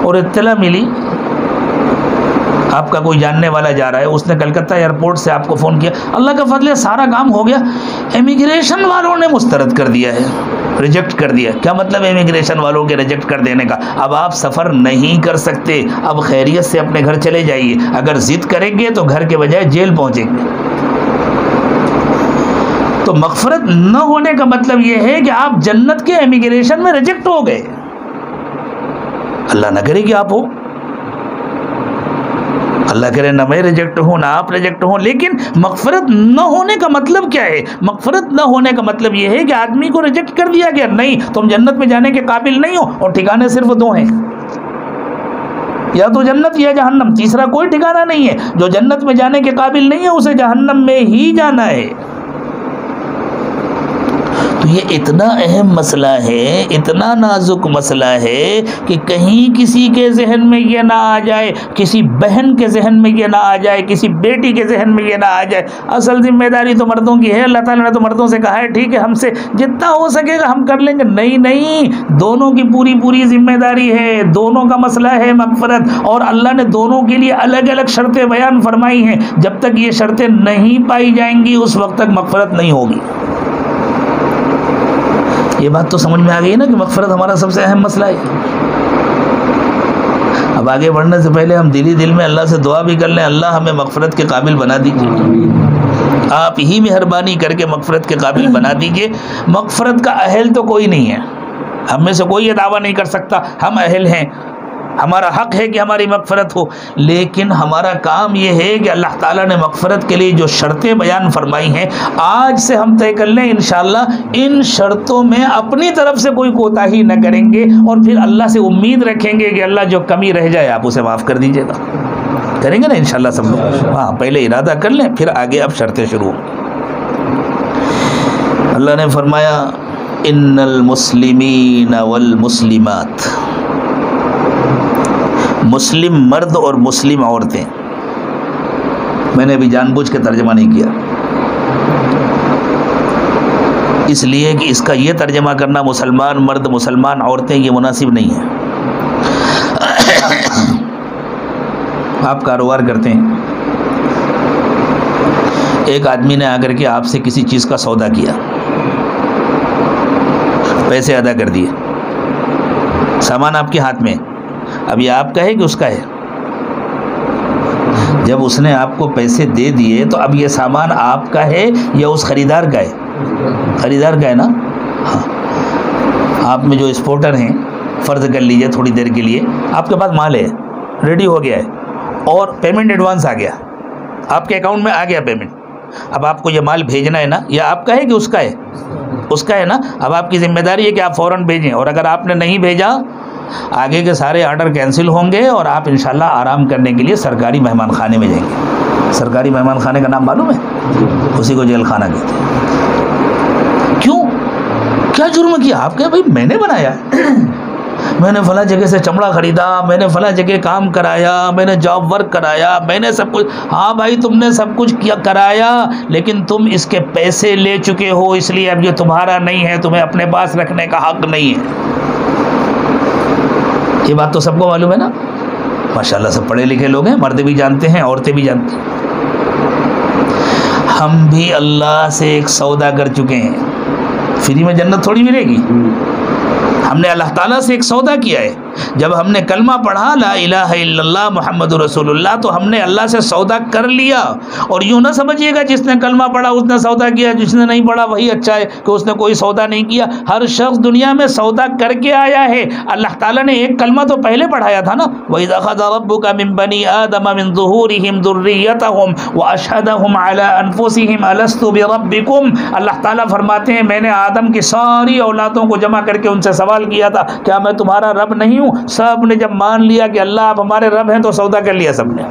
اور اطلاع ملی آپ کا کوئی جاننے والا جا رہا ہے، اس نے کلکتہ ایئرپورٹ سے آپ کو فون کیا، اللہ کا فضل ہے سارا کام ہو گیا، امیگریشن والوں نے مسترد کر دیا ہے، ریجیکٹ کر دیا۔ کیا مطلب امیگریشن والوں کے ریجیکٹ کر دینے کا؟ اب آپ سفر نہیں کر سکتے، اب خیریت سے اپنے گھر چلے جائیے، اگر ضد کریں گے تو گھر کے بجائے جیل پہنچیں گے۔ تو مغفرت نہ ہونے کا مطلب یہ ہے کہ آپ جنت کے امیگریشن میں ریجیکٹ ہو گئے، اللہ نہ کرے کہ آپ ہو، اللہ کرے نہ میں ریجیکٹ ہوں نہ آپ ریجیکٹ ہوں، لیکن مغفرت نہ ہونے کا مطلب کیا ہے؟ مغفرت نہ ہونے کا مطلب یہ ہے کہ آدمی کو ریجیکٹ کر دیا گیا، نہیں تم جنت میں جانے کے قابل نہیں ہو، اور ٹھکانے صرف دو ہیں، یا تو جنت یا جہنم، تیسرا کوئی ٹھکانہ نہیں ہے۔ جو جنت میں جانے کے قابل نہیں ہے اسے جہنم میں ہی جانا ہے۔ تو یہ اتنا اہم مسئلہ ہے، اتنا نازک مسئلہ ہے کہ کہیں کسی کے ذہن میں یہ نہ آ جائے، کسی بہن کے ذہن میں یہ نہ آ جائے، کسی بیٹی کے ذہن میں یہ نہ آ جائے اصل ذمہ داری تو مردوں کی ہے، اللہ تعالیٰ نے تو مردوں سے کہا ہے ٹھیک ہے ہم سے جتنا ہو سکے گا ہم کر لیں گے، نہیں، دونوں کی پوری ذمہ داری ہے، دونوں کا مسئلہ ہے مغفرت، اور اللہ نے دونوں کے لیے الگ الگ شرطیں بیان فرمائی ہیں، جب تک یہ شرطیں نہیں پائی جائیں گی اس وقت تک مغفرت نہیں ہوگی۔ یہ بات تو سمجھ میں آ گئی نا کہ مغفرت ہمارا سب سے اہم مسئلہ ہے۔ اب آگے بڑھنے سے پہلے ہم دل میں اللہ سے دعا بھی کر لیں، اللہ ہمیں مغفرت کے قابل بنا دیجیے، آپ ہی مہربانی کر کے مغفرت کے قابل بنا دیجیے۔ مغفرت کا اہل تو کوئی نہیں ہے، ہم میں سے کوئی یہ دعویٰ نہیں کر سکتا ہم اہل ہیں، ہمارا حق ہے کہ ہماری مغفرت ہو، لیکن ہمارا کام یہ ہے کہ اللہ تعالیٰ نے مغفرت کے لیے جو شرطیں بیان فرمائی ہیں آج سے ہم طے کر لیں انشاءاللہ ان شرطوں میں اپنی طرف سے کوئی کوتاہی نہ کریں گے، اور پھر اللہ سے امید رکھیں گے کہ اللہ جو کمی رہ جائے آپ اسے معاف کر دیجیے گا، کریں گے نا انشاءاللہ سب لوگ؟ ہاں پہلے ارادہ کر لیں پھر آگے اب شرطیں شروع ہوں۔ اللہ نے فرمایا ان المسلمین والمسلمات، مسلم مرد اور مسلم عورتیں، میں نے ابھی جان بوجھ کے ترجمہ نہیں کیا اس لیے کہ اس کا یہ ترجمہ کرنا مسلمان مرد مسلمان عورتیں یہ مناسب نہیں ہے۔ آپ کاروبار کرتے ہیں، ایک آدمی نے آ کر کے آپ سے کسی چیز کا سودا کیا، پیسے ادا کر دیے، سامان آپ کے ہاتھ میں، اب یہ آپ کا ہے کہ اس کا ہے؟ جب اس نے آپ کو پیسے دے دیے تو اب یہ سامان آپ کا ہے یا اس خریدار کا ہے؟ خریدار کا ہے نا۔ ہاں آپ میں جو اسپورٹر ہیں فرض کر لیجئے تھوڑی دیر کے لیے آپ کے پاس مال ہے، ریڈی ہو گیا ہے اور پیمنٹ ایڈوانس آ گیا، آپ کے اکاؤنٹ میں آ گیا پیمنٹ، اب آپ کو یہ مال بھیجنا ہے نا، یہ آپ کا ہے کہ اس کا ہے؟ اس کا ہے نا۔ اب آپ کی ذمہ داری ہے کہ آپ فوراً بھیجیں، اور اگر آپ نے نہیں بھیجا آگے کے سارے آرڈر کینسل ہوں گے اور آپ انشاءاللہ آرام کرنے کے لیے سرکاری مہمان خانے میں جائیں گے۔ سرکاری مہمان خانے کا نام معلوم ہے؟ اسی کو جیل خانہ کہتے ہیں۔ کیوں؟ کیا جرم کیا آپ؟ کہ بھائی میں نے بنایا، میں نے فلاں جگہ سے چمڑا خریدا، میں نے فلاں جگہ کام کرایا، میں نے جاب ورک کرایا، میں نے سب کچھ. ہاں بھائی تم نے سب کچھ کیا کرایا، لیکن تم اس کے پیسے لے چکے ہو، اس لیے اب یہ تمہارا نہیں ہے، تمہیں اپنے پاس رکھنے کا حق نہیں ہے. یہ بات تو سب کو معلوم ہے نا. ماشاءاللہ سب پڑھے لکھے لوگ ہیں، مرد بھی جانتے ہیں، عورتیں بھی جانتی ہیں. ہم بھی اللہ سے ایک سودا کر چکے ہیں. فری میں جنت تھوڑی ملے گی. ہم نے اللہ تعالیٰ سے ایک سودا کیا ہے. جب ہم نے کلمہ پڑھا لا الہ الا اللہ محمد رسول اللہ، تو ہم نے اللہ سے سودا کر لیا. اور یوں نہ سمجھیے گا جس نے کلمہ پڑھا اس نے سودا کیا، جس نے نہیں پڑھا وہی اچھا ہے کہ اس نے کوئی سودا نہیں کیا. ہر شخص دنیا میں سودا کر کے آیا ہے. اللہ تعالیٰ نے ایک کلمہ تو پہلے پڑھایا تھا نا، وَإِذْ أَخَذَ رَبُّكَ مِن بَنِي آدَمَ مِن ظُهُورِهِمْ ذُرِّيَّتَهُمْ وَأَشْهَدَهُمْ عَلَىٰ أَنفُسِهِمْ أَلَسْتُ بِرَبِّكُمْ. اللہ تعالیٰ فرماتے ہیں میں نے آدم کی ساری اولادوں کو جمع کر کے ان سے سوال کیا تھا کیا میں تمہارا رب نہیں ہوں؟ سب نے جب مان لیا کہ اللہ آپ ہمارے رب ہیں تو سودا کر لیا سب نے.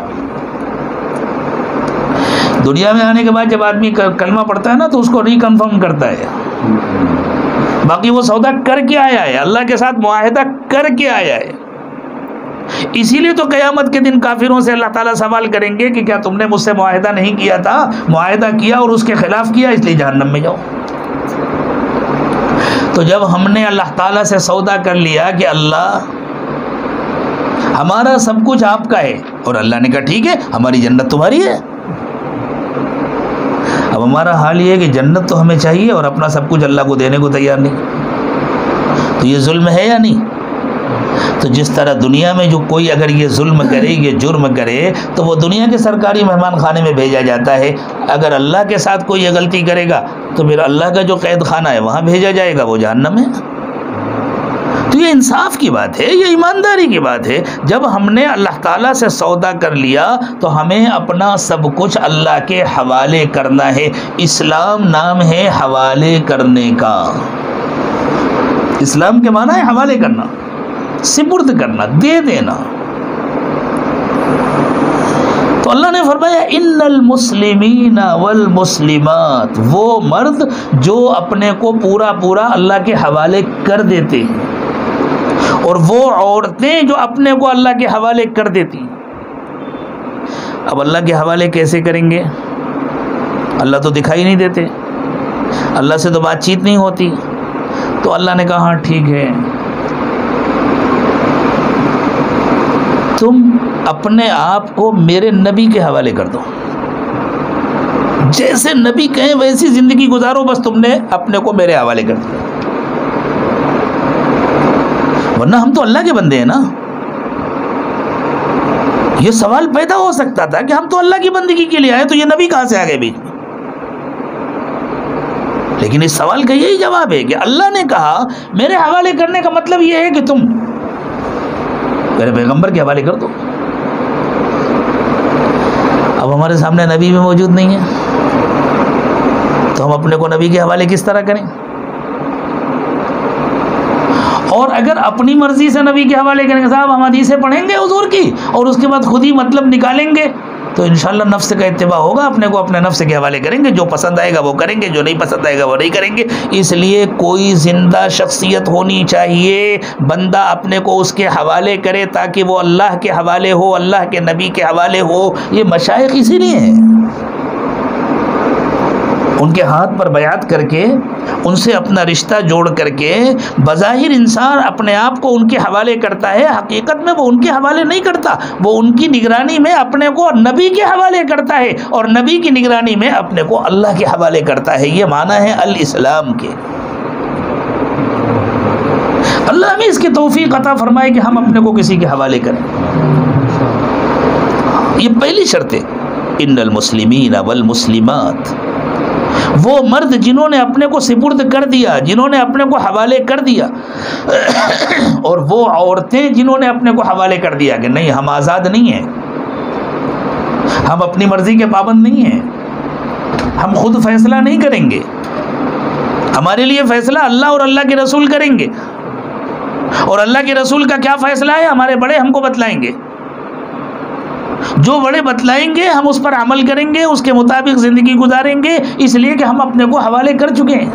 دنیا میں آنے کے بعد جب آدمی کلمہ پڑھتا ہے نا تو اس کو ریکنفرم کرتا ہے. باقی وہ سودا کر کے آیا ہے، اللہ کے ساتھ معاہدہ کر کے آیا ہے. اسی لیے تو قیامت کے دن کافروں سے اللہ تعالیٰ سوال کریں گے کہ کیا تم نے مجھ سے معاہدہ نہیں کیا تھا؟ معاہدہ کیا اور اس کے خلاف کیا، اس لیے جہنم میں جاؤ. تو جب ہم نے اللہ تعالیٰ سے سودا کر لیا کہ اللہ ہمارا سب کچھ آپ کا ہے، اور اللہ نے کہا ٹھیک ہے ہماری جنت تمہاری ہے. اب ہمارا حال یہ ہے کہ جنت تو ہمیں چاہیے اور اپنا سب کچھ اللہ کو دینے کو تیار نہیں. تو یہ ظلم ہے یا نہیں؟ تو جس طرح دنیا میں جو کوئی اگر یہ ظلم کرے، یہ جرم کرے، تو وہ دنیا کے سرکاری مہمان خانے میں بھیجا جاتا ہے. اگر اللہ کے ساتھ کوئی یہ غلطی کرے گا تو پھر اللہ کا جو قید خانہ ہے وہاں بھیجا جائے گا، وہ جہنم ہے. تو یہ انصاف کی بات ہے، یہ ایمانداری کی بات ہے. جب ہم نے اللہ تعالیٰ سے سودا کر لیا تو ہمیں اپنا سب کچھ اللہ کے حوالے کرنا ہے. اسلام نام ہے حوالے کرنے کا. اسلام کے معنی ہے حوالے کرنا، سپرد کرنا، دے دینا. تو اللہ نے فرمایا ان المسلمین والمسلمات، وہ مرد جو اپنے کو پورا پورا اللہ کے حوالے کر دیتے ہیں، اور وہ عورتیں جو اپنے کو اللہ کے حوالے کر دیتی ہیں. اب اللہ کے حوالے کیسے کریں گے؟ اللہ تو دکھائی نہیں دیتے، اللہ سے تو بات چیت نہیں ہوتی. تو اللہ نے کہا ہاں ٹھیک ہے، تم اپنے آپ کو میرے نبی کے حوالے کر دو. جیسے نبی کہیں ویسی زندگی گزارو، بس تم نے اپنے کو میرے حوالے کر دیا. ورنہ ہم تو اللہ کے بندے ہیں نا. یہ سوال پیدا ہو سکتا تھا کہ ہم تو اللہ کی بندگی کے لیے آئے، تو یہ نبی کہاں سے آ گئے بیچ میں؟ لیکن اس سوال کا یہی جواب ہے کہ اللہ نے کہا میرے حوالے کرنے کا مطلب یہ ہے کہ تم میرے پیغمبر کے حوالے کر دو. اب ہمارے سامنے نبی بھی موجود نہیں ہے تو ہم اپنے کو نبی کے حوالے کس طرح کریں؟ اور اگر اپنی مرضی سے نبی کے حوالے کریں گے، صاحب ہم حدیثیں پڑھیں گے حضور کی اور اس کے بعد خود ہی مطلب نکالیں گے، تو انشاءاللہ نفس کا اتباع ہوگا. اپنے کو اپنے نفس کے حوالے کریں گے، جو پسند آئے گا وہ کریں گے، جو نہیں پسند آئے گا وہ نہیں کریں گے. اس لیے کوئی زندہ شخصیت ہونی چاہیے، بندہ اپنے کو اس کے حوالے کرے تاکہ وہ اللہ کے حوالے ہو، اللہ کے نبی کے حوالے ہو. یہ مشائخ اسی لیے ہیں، ان کے ہاتھ پر بیعت کر کے، ان سے اپنا رشتہ جوڑ کر کے بظاہر انسان اپنے آپ کو ان کے حوالے کرتا ہے، حقیقت میں وہ ان کے حوالے نہیں کرتا، وہ ان کی نگرانی میں اپنے کو نبی کے حوالے کرتا ہے، اور نبی کی نگرانی میں اپنے کو اللہ کے حوالے کرتا ہے. یہ معنی ہے الاسلام کے. اللہ ہمیں اس کی توفیق عطا فرمائے کہ ہم اپنے کو کسی کے حوالے کریں. یہ پہلی شرط ہے. ان المسلمین والمسلمات، وہ مرد جنہوں نے اپنے کو سپرد کر دیا، جنہوں نے اپنے کو حوالے کر دیا، اور وہ عورتیں جنہوں نے اپنے کو حوالے کر دیا کہ نہیں ہم آزاد نہیں ہیں، ہم اپنی مرضی کے پابند نہیں ہیں، ہم خود فیصلہ نہیں کریں گے، ہمارے لیے فیصلہ اللہ اور اللہ کے رسول کریں گے، اور اللہ کے رسول کا کیا فیصلہ ہے ہمارے بڑے ہم کو بتلائیں گے. جو بڑے بتلائیں گے ہم اس پر عمل کریں گے، اس کے مطابق زندگی گزاریں گے، اس لیے کہ ہم اپنے کو حوالے کر چکے ہیں.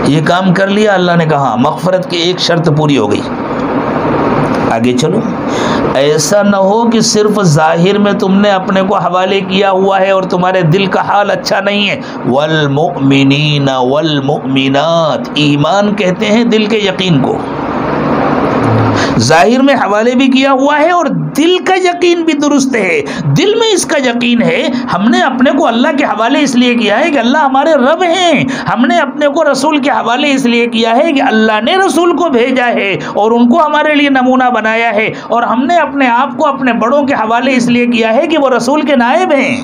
یہ کام کر لیا، اللہ نے کہا مغفرت کی ایک شرط پوری ہو گئی، آگے چلو۔ ایسا نہ ہو کہ صرف ظاہر میں تم نے اپنے کو حوالے کیا ہوا ہے اور تمہارے دل کا حال اچھا نہیں ہے۔ والمؤمنین والمؤمنات، ایمان کہتے ہیں دل کے یقین کو، ظاہر میں حوالے بھی کیا ہوا ہے اور دل کا یقین بھی درست ہے، دل میں اس کا یقین ہے۔ ہم نے اپنے کو اللہ کے حوالے اس لیے کیا ہے کہ اللہ ہمارے رب ہیں، ہم نے اپنے کو رسول کے حوالے اس لیے کیا ہے کہ اللہ نے رسول کو بھیجا ہے اور ان کو ہمارے لیے نمونہ بنایا ہے، اور ہم نے اپنے آپ کو اپنے بڑوں کے حوالے اس لیے کیا ہے کہ وہ رسول کے نائب ہیں،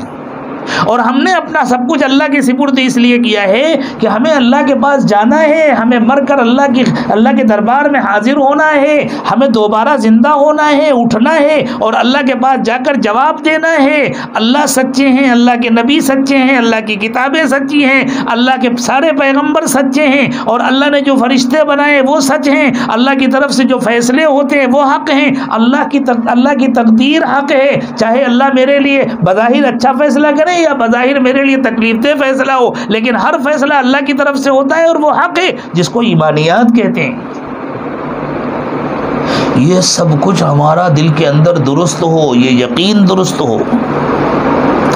اور ہم نے اپنا سب کچھ اللہ کے سپرد اس لیے کیا ہے کہ ہمیں اللہ کے پاس جانا ہے، ہمیں مر کر اللہ کے دربار میں حاضر ہونا ہے، ہمیں دوبارہ زندہ ہونا ہے، اٹھنا ہے اور اللہ کے پاس جا کر جواب دینا ہے۔ اللہ سچے ہیں، اللہ کے نبی سچے ہیں، اللہ کی کتابیں سچی ہیں، اللہ کے سارے پیغمبر سچے ہیں، اور اللہ نے جو فرشتے بنائے وہ سچ ہیں، اللہ کی طرف سے جو فیصلے ہوتے ہیں وہ حق ہیں، اللہ کی تقدیر حق ہے، چاہے اللہ میرے لیے بظاہر اچھا فیصلہ کرے یا بظاہر میرے لیے تکلیف دہ فیصلہ ہو، لیکن ہر فیصلہ اللہ کی طرف سے ہوتا ہے اور وہ حق ہے، جس کو ایمانیات کہتے ہیں۔ یہ سب کچھ ہمارا دل کے اندر درست ہو، یہ یقین درست ہو،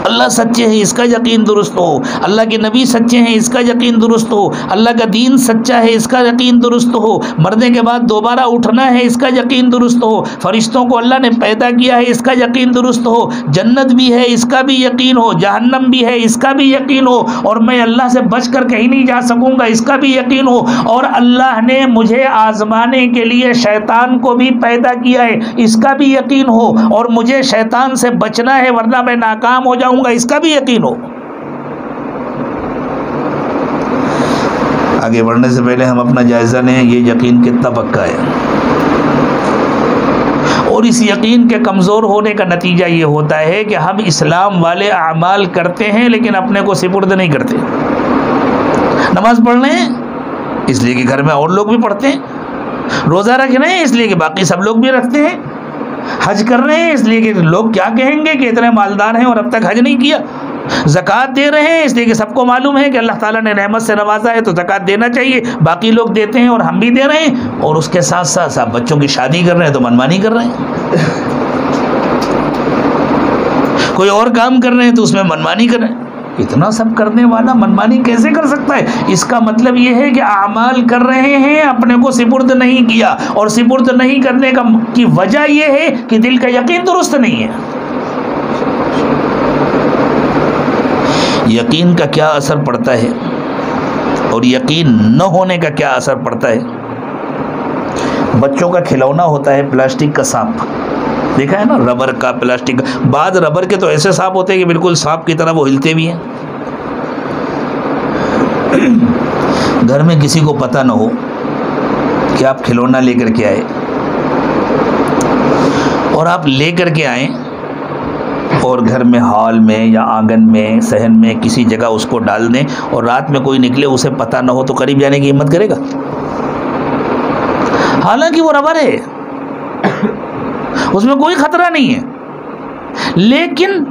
اللہ سچے ہیں اس کا یقین درست ہو، اللہ کے نبی سچے ہیں اس کا یقین درست ہو، اللہ کا دین سچا ہے اس کا یقین درست ہو، مرنے کے بعد دوبارہ اٹھنا ہے اس کا یقین درست ہو، فرشتوں کو اللہ نے پیدا کیا ہے اس کا یقین درست ہو، جنت بھی ہے اس کا بھی یقین ہو، جہنم بھی ہے اس کا بھی یقین ہو، اور میں اللہ سے بچ کر کہیں نہیں جا سکوں گا اس کا بھی یقین ہو، اور اللہ نے مجھے آزمانے کے لیے شیطان کو بھی پیدا کیا ہے اس کا بھی یقین ہو، اور مجھے شیطان سے بچنا ہے ورنہ میں ناکام ہو جاؤں گا اس کا بھی یقین ہو۔ آگے بڑھنے سے پہلے ہم اپنا جائزہ لیں، یہ یقین کتنا پکا ہے، اور اس یقین کے کمزور ہونے کا نتیجہ یہ ہوتا ہے کہ ہم اسلام والے اعمال کرتے ہیں لیکن اپنے کو سپرد نہیں کرتے۔ نماز پڑھ رہے ہیں اس لیے کہ گھر میں اور لوگ بھی پڑھتے ہیں، روزہ رکھ رہے ہیں اس لیے کہ باقی سب لوگ بھی رکھتے ہیں، حج کر رہے ہیں اس لیے کہ لوگ کیا کہیں گے کہ اتنے مالدار ہیں اور اب تک حج نہیں کیا، زکوٰۃ دے رہے ہیں اس لیے کہ سب کو معلوم ہے کہ اللہ تعالیٰ نے رحمت سے نوازا ہے تو زکوٰۃ دینا چاہیے، باقی لوگ دیتے ہیں اور ہم بھی دے رہے ہیں، اور اس کے ساتھ ساتھ بچوں کی شادی کر رہے ہیں تو منمانی کر رہے ہیں، کوئی اور کام کر رہے ہیں تو اس میں منمانی کر رہے ہیں۔ اتنا سب کرنے والا منمانی کیسے کر سکتا ہے؟ اس کا مطلب یہ ہے کہ اعمال کر رہے ہیں، اپنے کو سپرد نہیں کیا، اور سپرد نہیں کرنے کی وجہ یہ ہے کہ دل کا یقین درست نہیں ہے۔ یقین کا کیا اثر پڑتا ہے اور یقین نہ ہونے کا کیا اثر پڑتا ہے؟ بچوں کا کھلونا ہوتا ہے پلاسٹک کا سانپ، دیکھا ہے نا، ربر کا، پلاسٹک کا، بعض ربر کے تو ایسے سانپ ہوتے ہیں کہ بالکل سانپ کی طرح وہ ہلتے بھی ہیں۔ گھر میں کسی کو پتہ نہ ہو کہ آپ کھلونا لے کر کے آئے، اور آپ لے کر کے آئیں اور گھر میں ہال میں یا آنگن میں صحن میں کسی جگہ اس کو ڈال دیں، اور رات میں کوئی نکلے اسے پتہ نہ ہو تو قریب جانے کی ہمت کرے گا؟ حالانکہ وہ ربر ہے، اس میں کوئی خطرہ نہیں ہے، لیکن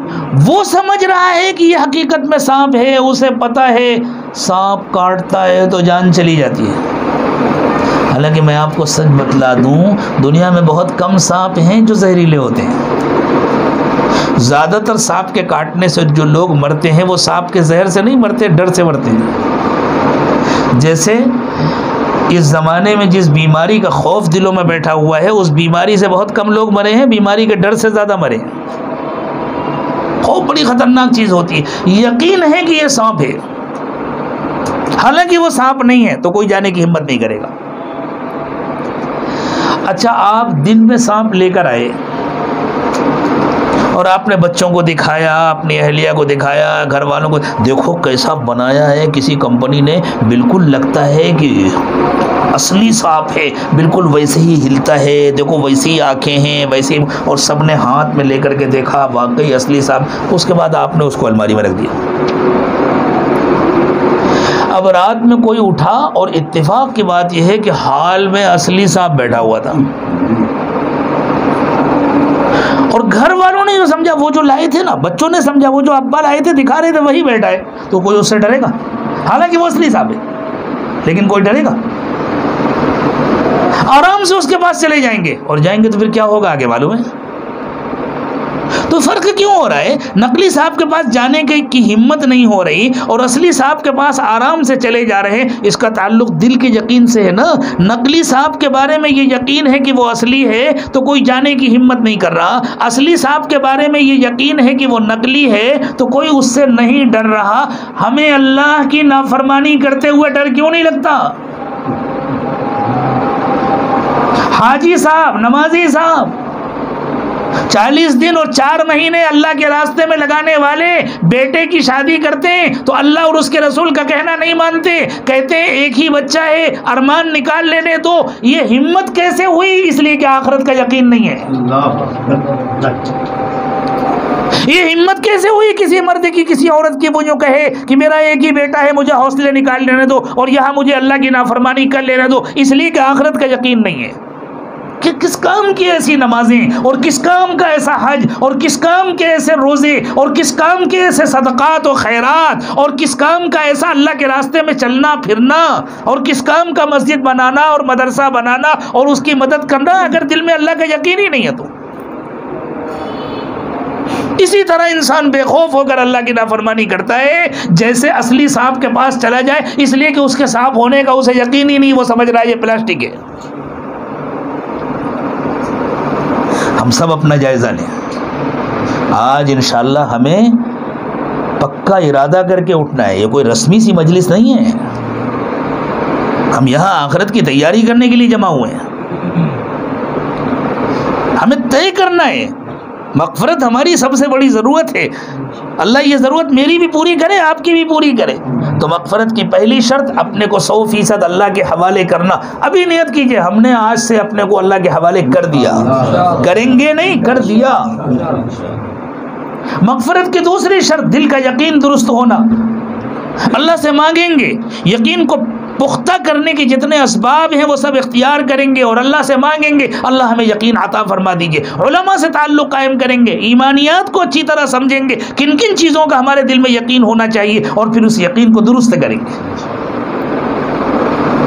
وہ سمجھ رہا ہے کہ یہ حقیقت میں سانپ ہے، اسے پتہ ہے سانپ کاٹتا ہے تو جان چلی جاتی ہے۔ حالانکہ میں آپ کو سچ بتلا دوں، دنیا میں بہت کم سانپ ہیں جو زہریلے ہوتے ہیں، زیادہ تر سانپ کے کاٹنے سے جو لوگ مرتے ہیں وہ سانپ کے زہر سے نہیں مرتے، ڈر سے مرتے ہیں۔ جیسے اس زمانے میں جس بیماری کا خوف دلوں میں بیٹھا ہوا ہے، اس بیماری سے بہت کم لوگ مرے ہیں، بیماری کے ڈر سے زیادہ مرے ہیں۔ خوف بڑی خطرناک چیز ہوتی ہے، یقین ہے کہ یہ سانپ ہے، حالانکہ وہ سانپ نہیں ہے تو کوئی جانے کی ہمت نہیں کرے گا۔ اچھا، آپ دن میں سانپ لے کر آئے اور آپ نے بچوں کو دکھایا، اپنی اہلیہ کو دکھایا، گھر والوں کو، دیکھو کیسا بنایا ہے کسی کمپنی نے، بالکل لگتا ہے کہ اصلی سانپ ہے، بالکل ویسے ہی ہلتا ہے، دیکھو ویسی ہی آنکھیں ہیں، ویسے ہی، اور سب نے ہاتھ میں لے کر کے دیکھا واقعی اصلی سانپ۔ اس کے بعد آپ نے اس کو الماری میں رکھ دیا۔ اب رات میں کوئی اٹھا اور اتفاق کی بات یہ ہے کہ حال میں اصلی سانپ بیٹھا ہوا تھا، اور گھر والوں نے جو سمجھا، وہ جو لائے تھے نا، بچوں نے سمجھا وہ جو ابا لائے تھے دکھا رہے تھے وہی بیٹھا ہے، تو کوئی اس سے ڈرے گا؟ حالانکہ وہ اصلی سانپ ہے۔ لیکن کوئی ڈرے گا؟ آرام سے اس کے پاس چلے جائیں گے، اور جائیں گے تو پھر کیا ہوگا آگے معلوم ہے؟ تو فرق کیوں ہو رہا ہے؟ نقلی صاحب کے پاس جانے کی ہمت نہیں ہو رہی اور اصلی صاحب کے پاس آرام سے چلے جا رہے ہیں۔ اس کا تعلق دل کے یقین سے ہے نا۔ نقلی صاحب کے بارے میں یہ یقین ہے کہ وہ اصلی ہے تو کوئی جانے کی ہمت نہیں کر رہا، اصلی صاحب کے بارے میں یہ یقین ہے کہ وہ نقلی ہے تو کوئی اس سے نہیں ڈر رہا۔ ہمیں اللہ کی نافرمانی کرتے ہوئے ڈر کیوں نہیں لگتا؟ حاجی صاحب، نمازی صاحب 40 دن اور 4 مہینے اللہ کے راستے میں لگانے والے بیٹے کی شادی کرتے ہیں تو اللہ اور اس کے رسول کا کہنا نہیں مانتے، کہتے ہیں ایک ہی بچہ ہے، ارمان نکال لینے دو۔ یہ ہمت کیسے ہوئی؟ اس لیے کہ آخرت کا یقین نہیں ہے۔ یہ ہمت کیسے ہوئی کسی مرد کی، کسی عورت کی، وہ جو کہے کہ میرا ایک ہی بیٹا ہے، مجھے حوصلے نکال لینے دو اور یہاں مجھے اللہ کی نافرمانی کر لینے دو، اس لیے کہ آخرت کا یقین نہیں ہے۔ کہ کس کام کی ایسی نمازیں اور کس کام کا ایسا حج اور کس کام کے ایسے روزے اور کس کام کے ایسے صدقات و خیرات اور کس کام کا ایسا اللہ کے راستے میں چلنا پھرنا اور کس کام کا مسجد بنانا اور مدرسہ بنانا اور اس کی مدد کرنا اگر دل میں اللہ کا یقین ہی نہیں ہے تو۔ اسی طرح انسان بے خوف ہو کر اللہ کی نافرمانی کرتا ہے جیسے اصلی سانپ کے پاس چلا جائے، اس لیے کہ اس کے سانپ ہونے کا اسے یقین ہی نہیں، وہ سمجھ رہا ہے یہ پلاسٹک ہے۔ ہم سب اپنا جائزہ لیں۔ آج انشاءاللہ ہمیں پکا ارادہ کر کے اٹھنا ہے، یہ کوئی رسمی سی مجلس نہیں ہے، ہم یہاں آخرت کی تیاری کرنے کے لیے جمع ہوئے ہیں۔ ہمیں طے کرنا ہے، مغفرت ہماری سب سے بڑی ضرورت ہے، اللہ یہ ضرورت میری بھی پوری کرے، آپ کی بھی پوری کرے۔ تو مغفرت کی پہلی شرط اپنے کو 100% اللہ کے حوالے کرنا۔ ابھی نیت کیجئے ہم نے آج سے اپنے کو اللہ کے حوالے کر دیا، کریں گے نہیں، کر دیا۔ مغفرت کی دوسری شرط دل کا یقین درست ہونا۔ اللہ سے مانگیں گے، یقین کو پختہ کرنے کے جتنے اسباب ہیں وہ سب اختیار کریں گے اور اللہ سے مانگیں گے اللہ ہمیں یقین عطا فرما دیجئے۔ علماء سے تعلق قائم کریں گے، ایمانیات کو اچھی طرح سمجھیں گے، کن کن چیزوں کا ہمارے دل میں یقین ہونا چاہیے اور پھر اس یقین کو درست کریں گے۔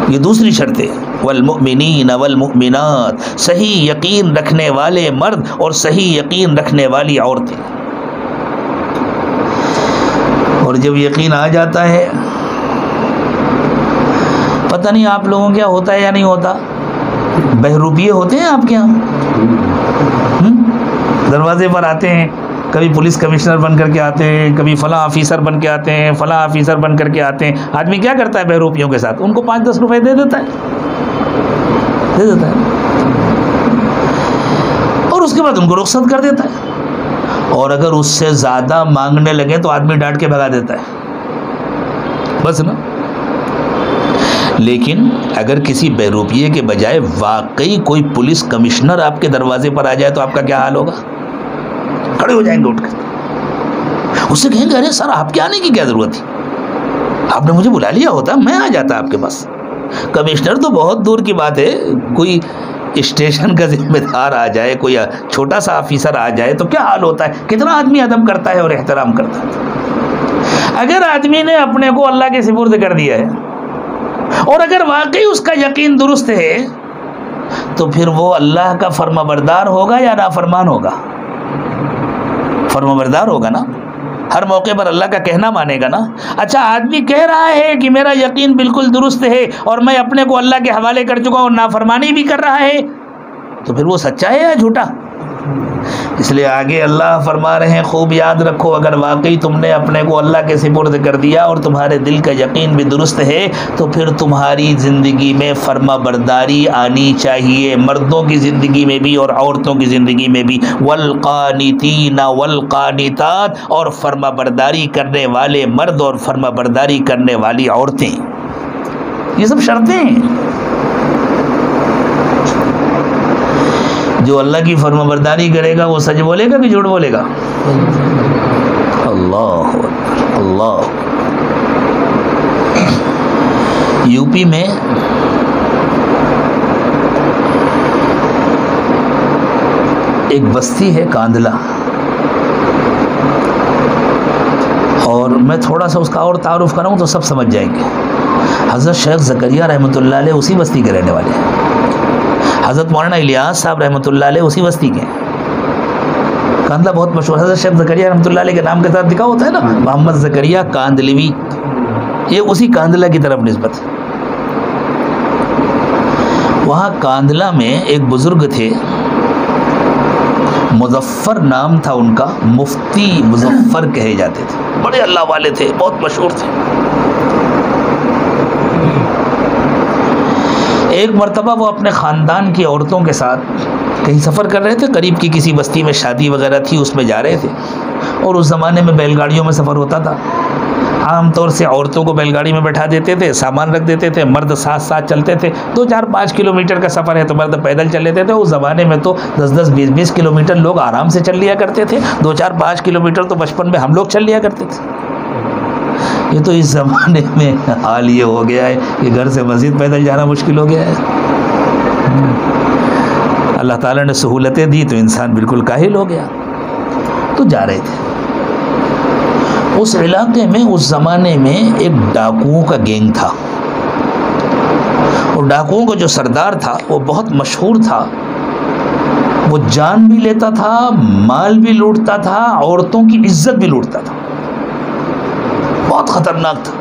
یہ دوسری شرط ہے، والمؤمنین والمؤمنات، صحیح یقین رکھنے والے مرد اور صحیح یقین رکھنے والی عورتیں۔ اور جب یقین آ جاتا ہے، پتہ نہیں آپ لوگوں کے یہاں ہوتا ہے یا نہیں ہوتا، بہروپیے ہوتے ہیں آپ کے یہاں، دروازے پر آتے ہیں، کبھی پولیس کمشنر بن کر کے آتے ہیں، کبھی فلاں آفیسر بن کے آتے ہیں، فلاں آفیسر بن کر کے آتے ہیں۔ آدمی کیا کرتا ہے بہروپیوں کے ساتھ؟ ان کو 5-10 روپے دے دیتا ہے اور اس کے بعد ان کو رخصت کر دیتا ہے، اور اگر اس سے زیادہ مانگنے لگے تو آدمی ڈانٹ کے بھگا دیتا ہے، بس نا۔ لیکن اگر کسی بہروپیے کے بجائے واقعی کوئی پولیس کمشنر آپ کے دروازے پر آ جائے تو آپ کا کیا حال ہوگا؟ کھڑے ہو جائیں گے اٹھ کر، اس سے کہیں گے ارے سر آپ کے آنے کی کیا ضرورت تھی، آپ نے مجھے بلا لیا ہوتا میں آ جاتا آپ کے پاس۔ کمشنر تو بہت دور کی بات ہے، کوئی اسٹیشن کا ذمہ دار آ جائے، کوئی چھوٹا سا آفیسر آ جائے تو کیا حال ہوتا ہے، کتنا آدمی ادب کرتا ہے اور احترام کرتا ہے۔ اگر آدمی نے اپنے کو اللہ کے سپرد کر دیا ہے اور اگر واقعی اس کا یقین درست ہے تو پھر وہ اللہ کا فرما بردار ہوگا یا نافرمان ہوگا؟ فرما بردار ہوگا نا، ہر موقع پر اللہ کا کہنا مانے گا نا۔ اچھا آدمی کہہ رہا ہے کہ میرا یقین بالکل درست ہے اور میں اپنے کو اللہ کے حوالے کر چکا ہوں اور نافرمانی بھی کر رہا ہے، تو پھر وہ سچا ہے یا جھوٹا؟ اس لیے آگے اللہ فرما رہے ہیں خوب یاد رکھو، اگر واقعی تم نے اپنے کو اللہ کے سپرد کر دیا اور تمہارے دل کا یقین بھی درست ہے تو پھر تمہاری زندگی میں فرما برداری آنی چاہیے، مردوں کی زندگی میں بھی اور عورتوں کی زندگی میں بھی۔ والقانتین والقانتات، اور فرما برداری کرنے والے مرد اور فرما برداری کرنے والی عورتیں، یہ سب شرطیں ہیں۔ جو اللہ کی فرما برداری کرے گا وہ سچ بولے گا کہ جھوٹ بولے گا؟ اللہ اللہ۔ یو پی میں ایک بستی ہے کاندلا، اور میں تھوڑا سا اس کا اور تعارف کراؤں تو سب سمجھ جائیں گے۔ حضرت شیخ زکریا رحمۃ اللہ علیہ اسی بستی کے رہنے والے ہیں، حضرت مولانا الیاس صاحب رحمۃ اللہ علیہ اسی بستی کے ہیں۔ کاندھلا بہت مشہور، حضرت شیخ زکریا رحمۃ اللہ علیہ کے نام کے ساتھ لکھا ہوتا ہے نا محمد زکریا کاندھلوی، یہ اسی کاندھلا کی طرف نسبت ہے۔ وہاں کاندھلا میں ایک بزرگ تھے، مظفر نام تھا ان کا، مفتی مظفر کہے جاتے تھے، بڑے اللہ والے تھے، بہت مشہور تھے۔ ایک مرتبہ وہ اپنے خاندان کی عورتوں کے ساتھ کہیں سفر کر رہے تھے، قریب کی کسی بستی میں شادی وغیرہ تھی، اس میں جا رہے تھے، اور اس زمانے میں بیل گاڑیوں میں سفر ہوتا تھا۔ عام طور سے عورتوں کو بیل گاڑی میں بیٹھا دیتے تھے، سامان رکھ دیتے تھے، مرد ساتھ ساتھ چلتے تھے۔ 2-4-5 کلومیٹر کا سفر ہے تو مرد پیدل چل لیتے تھے، اس زمانے میں تو 10-10 20-20 کلومیٹر لوگ آرام سے چل لیا کرتے تھے، 2-4-5 کلومیٹر تو بچپن میں ہم لوگ چل لیا کرتے تھے۔ یہ تو اس زمانے میں حال یہ ہو گیا ہے کہ گھر سے مسجد پیدل جانا مشکل ہو گیا ہے۔ اللہ تعالیٰ نے سہولتیں دی تو انسان بالکل کاہل ہو گیا، تو جا رہے تھے۔ اس علاقے میں اس زمانے میں ایک ڈاکوؤں کا گینگ تھا، اور ڈاکوؤں کا جو سردار تھا وہ بہت مشہور تھا، وہ جان بھی لیتا تھا، مال بھی لوٹتا تھا، عورتوں کی عزت بھی لوٹتا تھا، بہت خطرناک تھا۔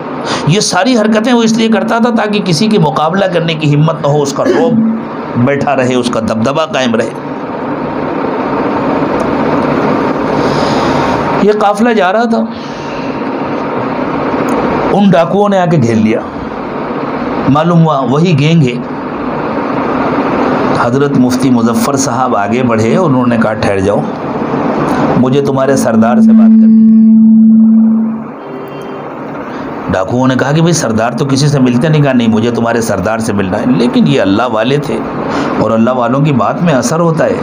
یہ ساری حرکتیں وہ اس لیے کرتا تھا تاکہ کسی کی مقابلہ کرنے کی ہمت نہ ہو، اس کا رعب بیٹھا رہے، اس کا دبدبہ قائم رہے۔ یہ قافلہ جا رہا تھا، ان ڈاکوؤں نے آ کے گھیر لیا، معلوم ہوا وہی گینگ ہے۔ حضرت مفتی مظفر صاحب آگے بڑھے، انہوں نے کہا ٹھہر جاؤ، مجھے تمہارے سردار سے بات کرنی۔ ڈاکوؤں نے کہا کہ بھئی سردار تو کسی سے ملتے نہیں، کہا نہیں مجھے تمہارے سردار سے ملنا ہے۔ لیکن یہ اللہ والے تھے، اور اللہ والوں کی بات میں اثر ہوتا ہے،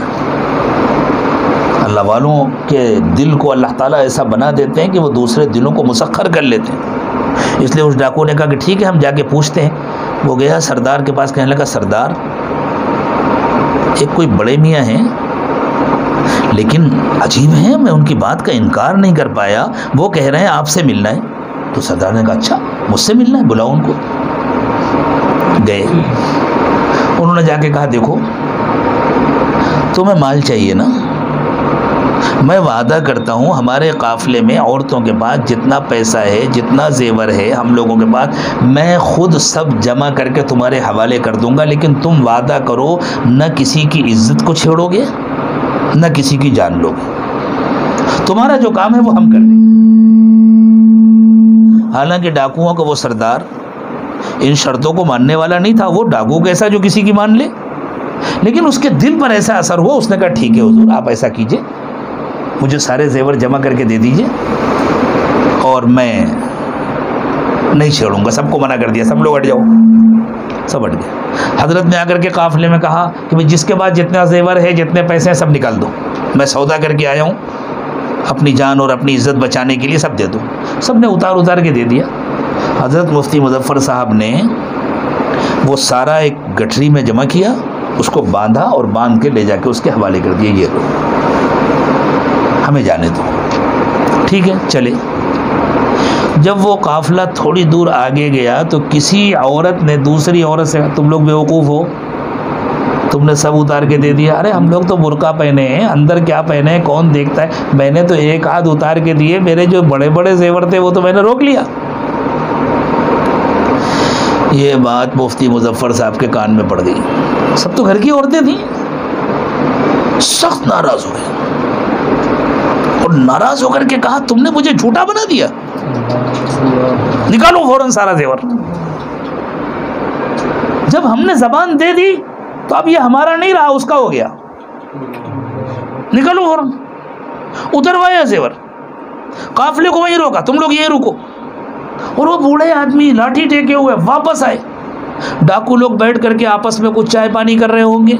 اللہ والوں کے دل کو اللہ تعالیٰ ایسا بنا دیتے ہیں کہ وہ دوسرے دلوں کو مسخر کر لیتے ہیں۔ اس لیے اس ڈاکو نے کہا کہ ٹھیک ہے ہم جا کے پوچھتے ہیں۔ وہ گیا سردار کے پاس، کہنے لگا سردار ایک کوئی بڑے میاں ہیں لیکن عجیب ہیں، میں ان کی بات کا انکار نہیں کر پایا، وہ کہہ رہے ہیں آپ سے ملنا ہے۔ تو سردار نے کہا اچھا مجھ سے ملنا ہے، بلاؤ ان کو۔ گئے، انہوں نے جا کے کہا دیکھو تمہیں مال چاہیے نا، میں وعدہ کرتا ہوں ہمارے قافلے میں عورتوں کے پاس جتنا پیسہ ہے، جتنا زیور ہے ہم لوگوں کے پاس، میں خود سب جمع کر کے تمہارے حوالے کر دوں گا، لیکن تم وعدہ کرو نہ کسی کی عزت کو چھیڑو گے نہ کسی کی جان لو گے، تمہارا جو کام ہے وہ ہم کر دیں گے۔ حالانکہ ڈاکوؤں کا وہ سردار ان شرطوں کو ماننے والا نہیں تھا، وہ ڈاکو کیسا جو کسی کی مان لے، لیکن اس کے دل پر ایسا اثر ہوا، اس نے کہا ٹھیک ہے حضور آپ ایسا کیجئے، مجھے سارے زیور جمع کر کے دے دیجئے اور میں نہیں چھیڑوں گا، سب کو منع کر دیا، سب لوگ ہٹ جاؤ، سب ہٹ گئے۔ حضرت نے آ کر کے قافلے میں کہا کہ بھئی جس کے بعد جتنا زیور ہے جتنے پیسے ہیں سب نکال دو، میں سودا کر کے آیا ہوں، اپنی جان اور اپنی عزت بچانے کے لیے سب دے دو۔ سب نے اتار کے دے دیا۔ حضرت مفتی مظفر صاحب نے وہ سارا ایک گٹھری میں جمع کیا، اس کو باندھا اور باندھ کے لے جا کے اس کے حوالے کر دیا، یہ لو ہمیں جانے دو، ٹھیک ہے چلے۔ جب وہ قافلہ تھوڑی دور آگے گیا تو کسی عورت نے دوسری عورت سے، تم لوگ بیوقوف ہو، تم نے سب اتار کے دے دیا۔ ارے ہم لوگ تو برقع پہنے ہیں، اندر کیا پہنے ہیں کون دیکھتا ہے، میں نے تو ایک ہاتھ اتار کے دیے، میرے جو بڑے بڑے زیور تھے وہ تو میں نے روک لیا۔ یہ بات مفتی مظفر صاحب کے کان میں پڑ گئی، سب تو گھر کی عورتیں تھیں، سخت ناراض ہوئے اور ناراض ہو کر کے کہا تم نے مجھے جھوٹا بنا دیا، نکالو فوراً سارا زیور۔ جب ہم نے زبان دے دی تو اب یہ ہمارا نہیں رہا، اس کا ہو گیا، نکالو فوراً۔ اتروایا زیور، قافلے کو وہیں روکا، تم لوگ یہ رکو، اور وہ بوڑھے آدمی لاٹھی ٹیکے ہوئے واپس آئے۔ ڈاکو لوگ بیٹھ کر کے آپس میں کچھ چائے پانی کر رہے ہوں گے،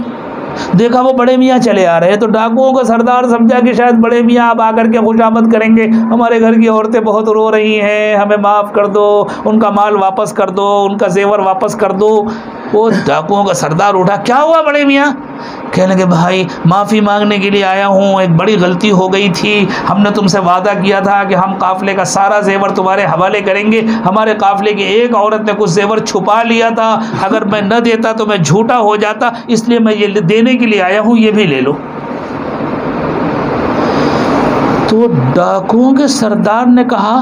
دیکھا وہ بڑے میاں چلے آ رہے ہیں تو ڈاکوؤں کا سردار سمجھا کہ شاید بڑے میاں اب آ کر کے خوشامد کریں گے، ہمارے گھر کی عورتیں بہت رو رہی ہیں، ہمیں معاف کر دو، ان کا مال واپس کر دو، ان کا زیور واپس کر دو۔ وہ ڈاکوؤں کا سردار اٹھا، کیا ہوا بڑے میاں؟ کہنے لگے بھائی معافی مانگنے کے لیے آیا ہوں، ایک بڑی غلطی ہو گئی تھی، ہم نے تم سے وعدہ کیا تھا کہ ہم قافلے کا سارا زیور تمہارے حوالے کریں گے، ہمارے قافلے کی ایک عورت نے کچھ زیور چھپا لیا تھا، اگر میں نہ دیتا تو میں جھوٹا ہو جاتا، اس لیے میں یہ دینے کے لیے آیا ہوں، یہ بھی لے لو۔ تو ڈاکوؤں کے سردار نے کہا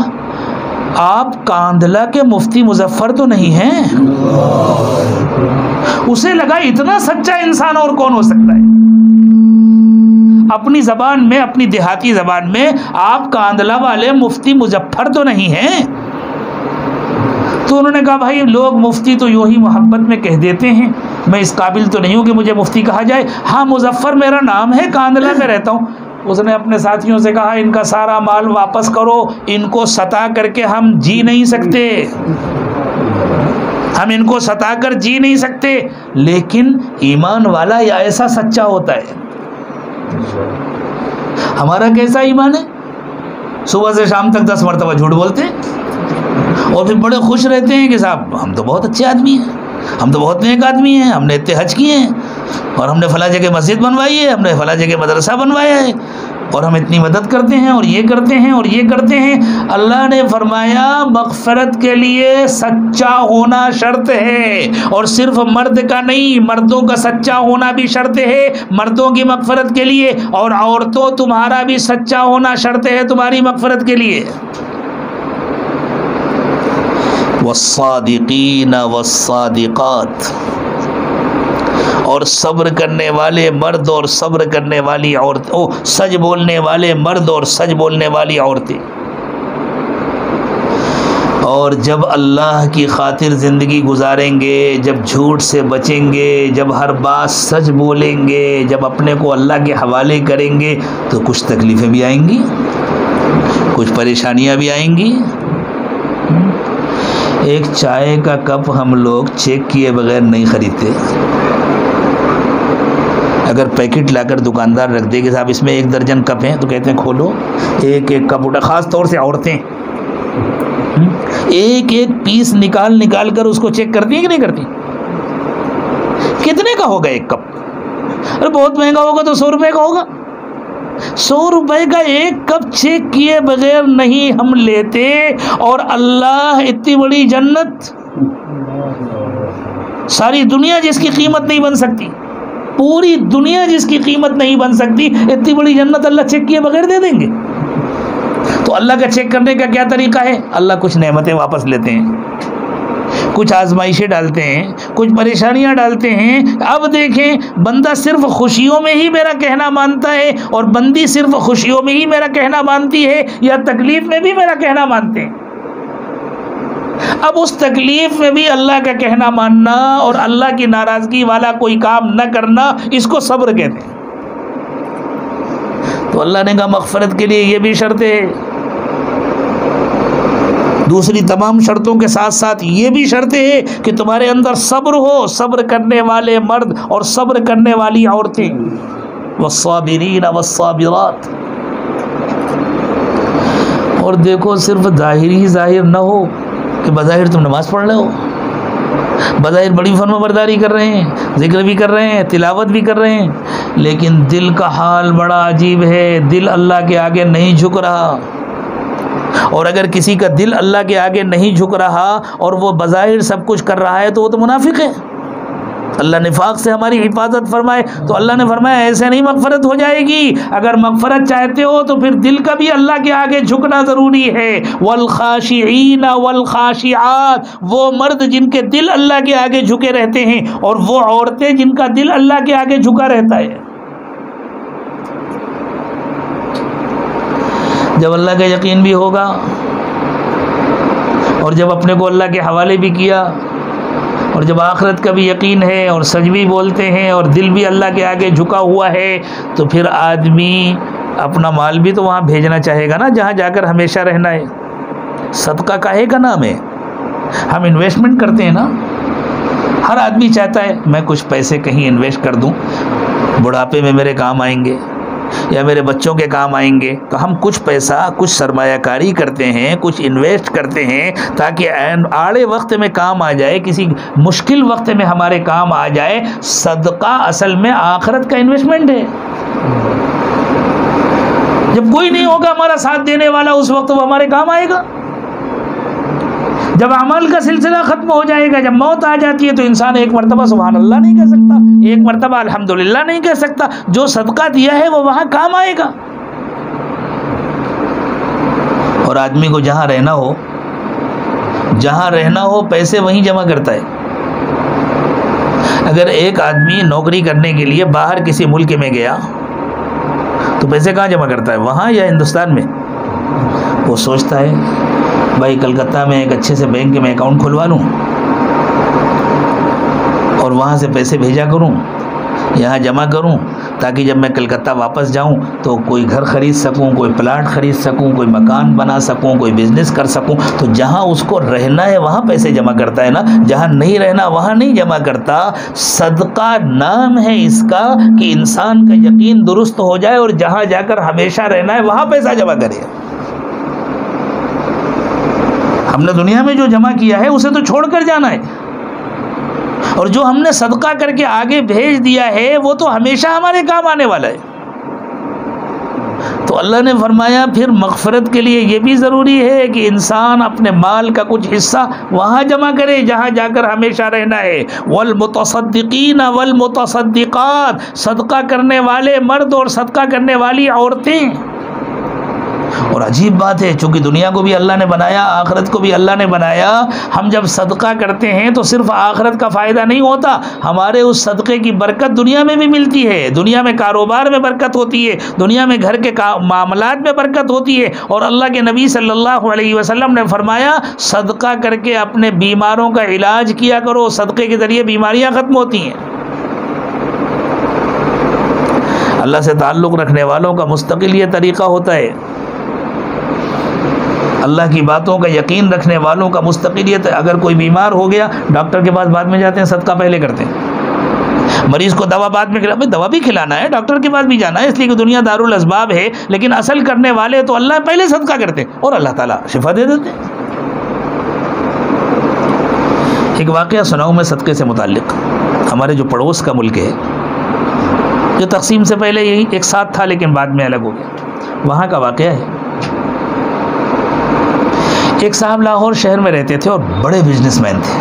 آپ کاندھلا کے مفتی مظفر تو نہیں ہیں؟ اسے لگا اتنا سچا انسان اور کون ہو سکتا ہے، اپنی زبان میں، اپنی دیہاتی زبان میں آپ کاندھلا والے مفتی مظفر تو نہیں ہیں؟ تو انہوں نے کہا بھائی لوگ مفتی تو یوں ہی محبت میں کہہ دیتے ہیں، میں اس قابل تو نہیں ہوں کہ مجھے مفتی کہا جائے، ہاں مظفر میرا نام ہے، کاندھلا میں رہتا ہوں۔ اس نے اپنے ساتھیوں سے کہا ان کا سارا مال واپس کرو، ان کو ستا کر کے ہم جی نہیں سکتے، ہم ان کو ستا کر جی نہیں سکتے، لیکن ایمان والا یا ایسا سچا ہوتا ہے۔ ہمارا کیسا ایمان ہے؟ صبح سے شام تک 10 مرتبہ جھوٹ بولتے ہیں اور پھر بڑے خوش رہتے ہیں کہ صاحب ہم تو بہت اچھے آدمی ہیں، ہم تو بہت نیک آدمی ہیں، ہم نے اتنے حج کیے ہیں اور ہم نے فلاں جگہ مسجد بنوائی ہے، ہم نے فلاں جگہ مدرسہ بنوایا ہے اور ہم اتنی مدد کرتے ہیں اور یہ کرتے ہیں اور یہ کرتے ہیں۔ اللہ نے فرمایا مغفرت کے لیے سچا ہونا شرط ہے، اور صرف مرد کا نہیں، مردوں کا سچا ہونا بھی شرط ہے مردوں کی مغفرت کے لیے، اور عورتوں تمہارا بھی سچا ہونا شرط ہے تمہاری مغفرت کے لیے۔ والصادقین والصادقات، اور صبر کرنے والے مرد اور صبر کرنے والی عورتیں، سچ بولنے والے مرد اور سچ بولنے والی عورتیں۔ اور جب اللہ کی خاطر زندگی گزاریں گے، جب جھوٹ سے بچیں گے، جب ہر بات سچ بولیں گے، جب اپنے کو اللہ کے حوالے کریں گے، تو کچھ تکلیفیں بھی آئیں گی، کچھ پریشانیاں بھی آئیں گی۔ ایک چائے کا کپ ہم لوگ چیک کیے بغیر نہیں خریدتے، اگر پیکٹ لا کر دکاندار رکھ دے کہ صاحب اس میں 1 درجن کپ ہیں، تو کہتے ہیں کھولو، ایک ایک کپ اٹھا، خاص طور سے عورتیں ایک ایک پیس نکال کر اس کو چیک کرتی ہیں کہ نہیں کرتی؟ کتنے کا ہوگا ایک کپ؟ ارے بہت مہنگا ہوگا تو 100 روپے کا ہوگا، 100 روپے کا ایک کپ چیک کیے بغیر نہیں ہم لیتے، اور اللہ اتنی بڑی جنت، ساری دنیا جس کی قیمت نہیں بن سکتی، پوری دنیا جس کی قیمت نہیں بن سکتی، اتنی بڑی جنت اللہ چیک کیے بغیر دے دیں گے۔ تو اللہ کا چیک کرنے کا کیا طریقہ ہے؟ اللہ کچھ نعمتیں واپس لیتے ہیں، کچھ آزمائشیں ڈالتے ہیں، کچھ پریشانیاں ڈالتے ہیں۔ اب دیکھیں بندہ صرف خوشیوں میں ہی میرا کہنا مانتا ہے، اور بندی صرف خوشیوں میں ہی میرا کہنا مانتی ہے، یا تکلیف میں بھی میرا کہنا مانتے ہیں؟ اب اس تکلیف میں بھی اللہ کا کہنا ماننا اور اللہ کی ناراضگی والا کوئی کام نہ کرنا، اس کو صبر کہتے ہیں۔ تو اللہ نے کہا مغفرت کے لیے یہ بھی شرط ہے، دوسری تمام شرطوں کے ساتھ ساتھ یہ بھی شرط ہے کہ تمہارے اندر صبر ہو، صبر کرنے والے مرد اور صبر کرنے والی عورتیں۔ والصابرین والصابرات، اور دیکھو صرف ظاہر نہ ہو کہ بظاہر تم نماز پڑھ رہے ہو، بظاہر بڑی فرما برداری کر رہے ہیں، ذکر بھی کر رہے ہیں، تلاوت بھی کر رہے ہیں، لیکن دل کا حال بڑا عجیب ہے، دل اللہ کے آگے نہیں جھک رہا۔ اور اگر کسی کا دل اللہ کے آگے نہیں جھک رہا اور وہ بظاہر سب کچھ کر رہا ہے تو وہ تو منافق ہے۔ اللہ نفاق سے ہماری حفاظت فرمائے۔ تو اللہ نے فرمایا ایسے نہیں مغفرت ہو جائے گی، اگر مغفرت چاہتے ہو تو پھر دل کا بھی اللہ کے آگے جھکنا ضروری ہے۔ والخاشعین والخاشعات، وہ مرد جن کے دل اللہ کے آگے جھکے رہتے ہیں، اور وہ عورتیں جن کا دل اللہ کے آگے جھکا رہتا ہے۔ جب اللہ کا یقین بھی ہوگا اور جب اپنے کو اللہ کے حوالے بھی کیا، اور جب آخرت کا بھی یقین ہے اور سچ بھی بولتے ہیں اور دل بھی اللہ کے آگے جھکا ہوا ہے، تو پھر آدمی اپنا مال بھی تو وہاں بھیجنا چاہے گا نا جہاں جا کر ہمیشہ رہنا ہے۔ صدقہ کاہے کا نام ہے؟ ہم انویسٹمنٹ کرتے ہیں نا، ہر آدمی چاہتا ہے میں کچھ پیسے کہیں انویسٹ کر دوں بڑھاپے میں میرے کام آئیں گے یا میرے بچوں کے کام آئیں گے، تو ہم کچھ پیسہ، کچھ سرمایہ کاری کرتے ہیں، کچھ انویسٹ کرتے ہیں تاکہ آڑے وقت میں کام آ جائے، کسی مشکل وقت میں ہمارے کام آ جائے۔ صدقہ اصل میں آخرت کا انویسٹمنٹ ہے۔ جب کوئی نہیں ہوگا ہمارا ساتھ دینے والا، اس وقت وہ ہمارے کام آئے گا۔ جب عمل کا سلسلہ ختم ہو جائے گا، جب موت آ جاتی ہے، تو انسان ایک مرتبہ سبحان اللہ نہیں کہہ سکتا، ایک مرتبہ الحمدللہ نہیں کہہ سکتا۔ جو صدقہ دیا ہے وہ وہاں کام آئے گا۔ اور آدمی کو جہاں رہنا ہو پیسے وہیں جمع کرتا ہے۔ اگر ایک آدمی نوکری کرنے کے لیے باہر کسی ملک میں گیا تو پیسے کہاں جمع کرتا ہے؟ وہاں یا ہندوستان میں؟ وہ سوچتا ہے بھائی کلکتہ میں ایک اچھے سے بینک میں اکاؤنٹ کھلوا لوں اور وہاں سے پیسے بھیجا کروں، یہاں جمع کروں، تاکہ جب میں کلکتہ واپس جاؤں تو کوئی گھر خرید سکوں، کوئی پلاٹ خرید سکوں، کوئی مکان بنا سکوں، کوئی بزنس کر سکوں۔ تو جہاں اس کو رہنا ہے وہاں پیسے جمع کرتا ہے نا، جہاں نہیں رہنا وہاں نہیں جمع کرتا۔ صدقہ نام ہے اس کا کہ انسان کا یقین درست ہو جائے اور جہاں جا کر ہمیشہ رہنا ہے وہاں پیسہ جمع کرے۔ ہم نے دنیا میں جو جمع کیا ہے اسے تو چھوڑ کر جانا ہے، اور جو ہم نے صدقہ کر کے آگے بھیج دیا ہے وہ تو ہمیشہ ہمارے کام آنے والا ہے۔ تو اللہ نے فرمایا پھر مغفرت کے لیے یہ بھی ضروری ہے کہ انسان اپنے مال کا کچھ حصہ وہاں جمع کرے جہاں جا کر ہمیشہ رہنا ہے۔ والمتصدقین والمتصدقات، صدقہ کرنے والے مرد اور صدقہ کرنے والی عورتیں۔ اور عجیب بات ہے، چونکہ دنیا کو بھی اللہ نے بنایا، آخرت کو بھی اللہ نے بنایا، ہم جب صدقہ کرتے ہیں تو صرف آخرت کا فائدہ نہیں ہوتا، ہمارے اس صدقے کی برکت دنیا میں بھی ملتی ہے۔ دنیا میں کاروبار میں برکت ہوتی ہے، دنیا میں گھر کے معاملات میں برکت ہوتی ہے۔ اور اللہ کے نبی صلی اللہ علیہ وسلم نے فرمایا صدقہ کر کے اپنے بیماروں کا علاج کیا کرو، صدقے کے ذریعے بیماریاں ختم ہوتی ہیں۔ اللہ سے تعلق رکھنے والوں کا مستقل یہ طریقہ ہوتا ہے، اللہ کی باتوں کا یقین رکھنے والوں کا مستقلیت۔ اگر کوئی بیمار ہو گیا ڈاکٹر کے پاس بعد میں جاتے ہیں، صدقہ پہلے کرتے ہیں۔ مریض کو دوا بعد میں دوا بھی کھلانا ہے، ڈاکٹر کے پاس بھی جانا ہے، اس لیے کہ دنیا دارالاسباب ہے، لیکن اصل کرنے والے تو اللہ پہلے صدقہ کرتے ہیں اور اللہ تعالیٰ شفا دے دیتے ہیں۔ ایک واقعہ سناؤں میں صدقے سے متعلق۔ ہمارے جو پڑوس کا ملک ہے، جو تقسیم سے پہلے یہی ایک ساتھ تھا لیکن بعد میں الگ ہو گیا، وہاں کا واقعہ ہے۔ ایک صاحب لاہور شہر میں رہتے تھے اور بڑے بزنس مین تھے،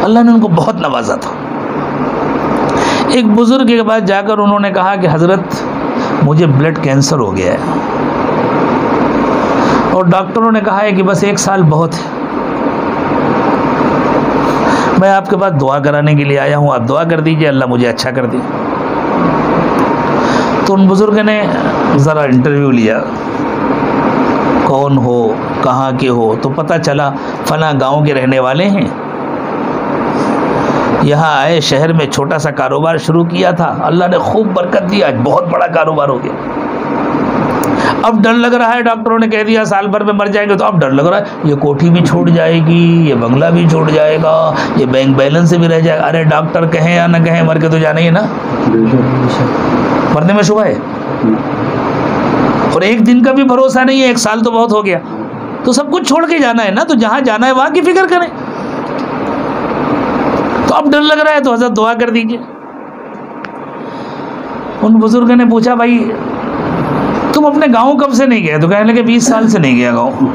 اللہ نے ان کو بہت نوازا تھا۔ ایک بزرگ کے پاس جا کر انہوں نے کہا کہ حضرت مجھے بلڈ کینسر ہو گیا ہے، اور ڈاکٹروں نے کہا ہے کہ بس 1 سال بہت ہے، میں آپ کے پاس دعا کرانے کے لیے آیا ہوں، آپ دعا کر دیجئے اللہ مجھے اچھا کر دے۔ تو ان بزرگ نے ذرا انٹرویو لیا، کون ہو، کہاں کے ہو، تو پتہ چلا فلاں گاؤں کے رہنے والے ہیں، یہاں آئے، شہر میں چھوٹا سا کاروبار شروع کیا تھا، اللہ نے خوب برکت دی، آج بہت بڑا کاروبار ہو گیا۔ اب ڈر لگ رہا ہے، ڈاکٹروں نے کہہ دیا سال بھر میں مر جائیں گے، تو اب ڈر لگ رہا ہے یہ کوٹھی بھی چھوٹ جائے گی، یہ بنگلہ بھی چھوٹ جائے گا، یہ بینک بیلنس سے بھی رہ جائے گا۔ ارے ڈاکٹر کہیں یا نہ کہیں، مر کے تو جانا ہی ہے نا، مرنے میں شبہ ہے، اور 1 دن کا بھی بھروسہ نہیں ہے، 1 سال تو بہت ہو گیا، تو سب کچھ چھوڑ کے جانا ہے نا، تو جہاں جانا ہے وہاں کی فکر کریں۔ تو اب ڈر لگ رہا ہے تو حضرت دعا کر دیجئے۔ ان بزرگ نے پوچھا بھائی تم اپنے گاؤں کب سے نہیں گئے؟ تو کہنے لگے 20 سال سے نہیں گیا گاؤں،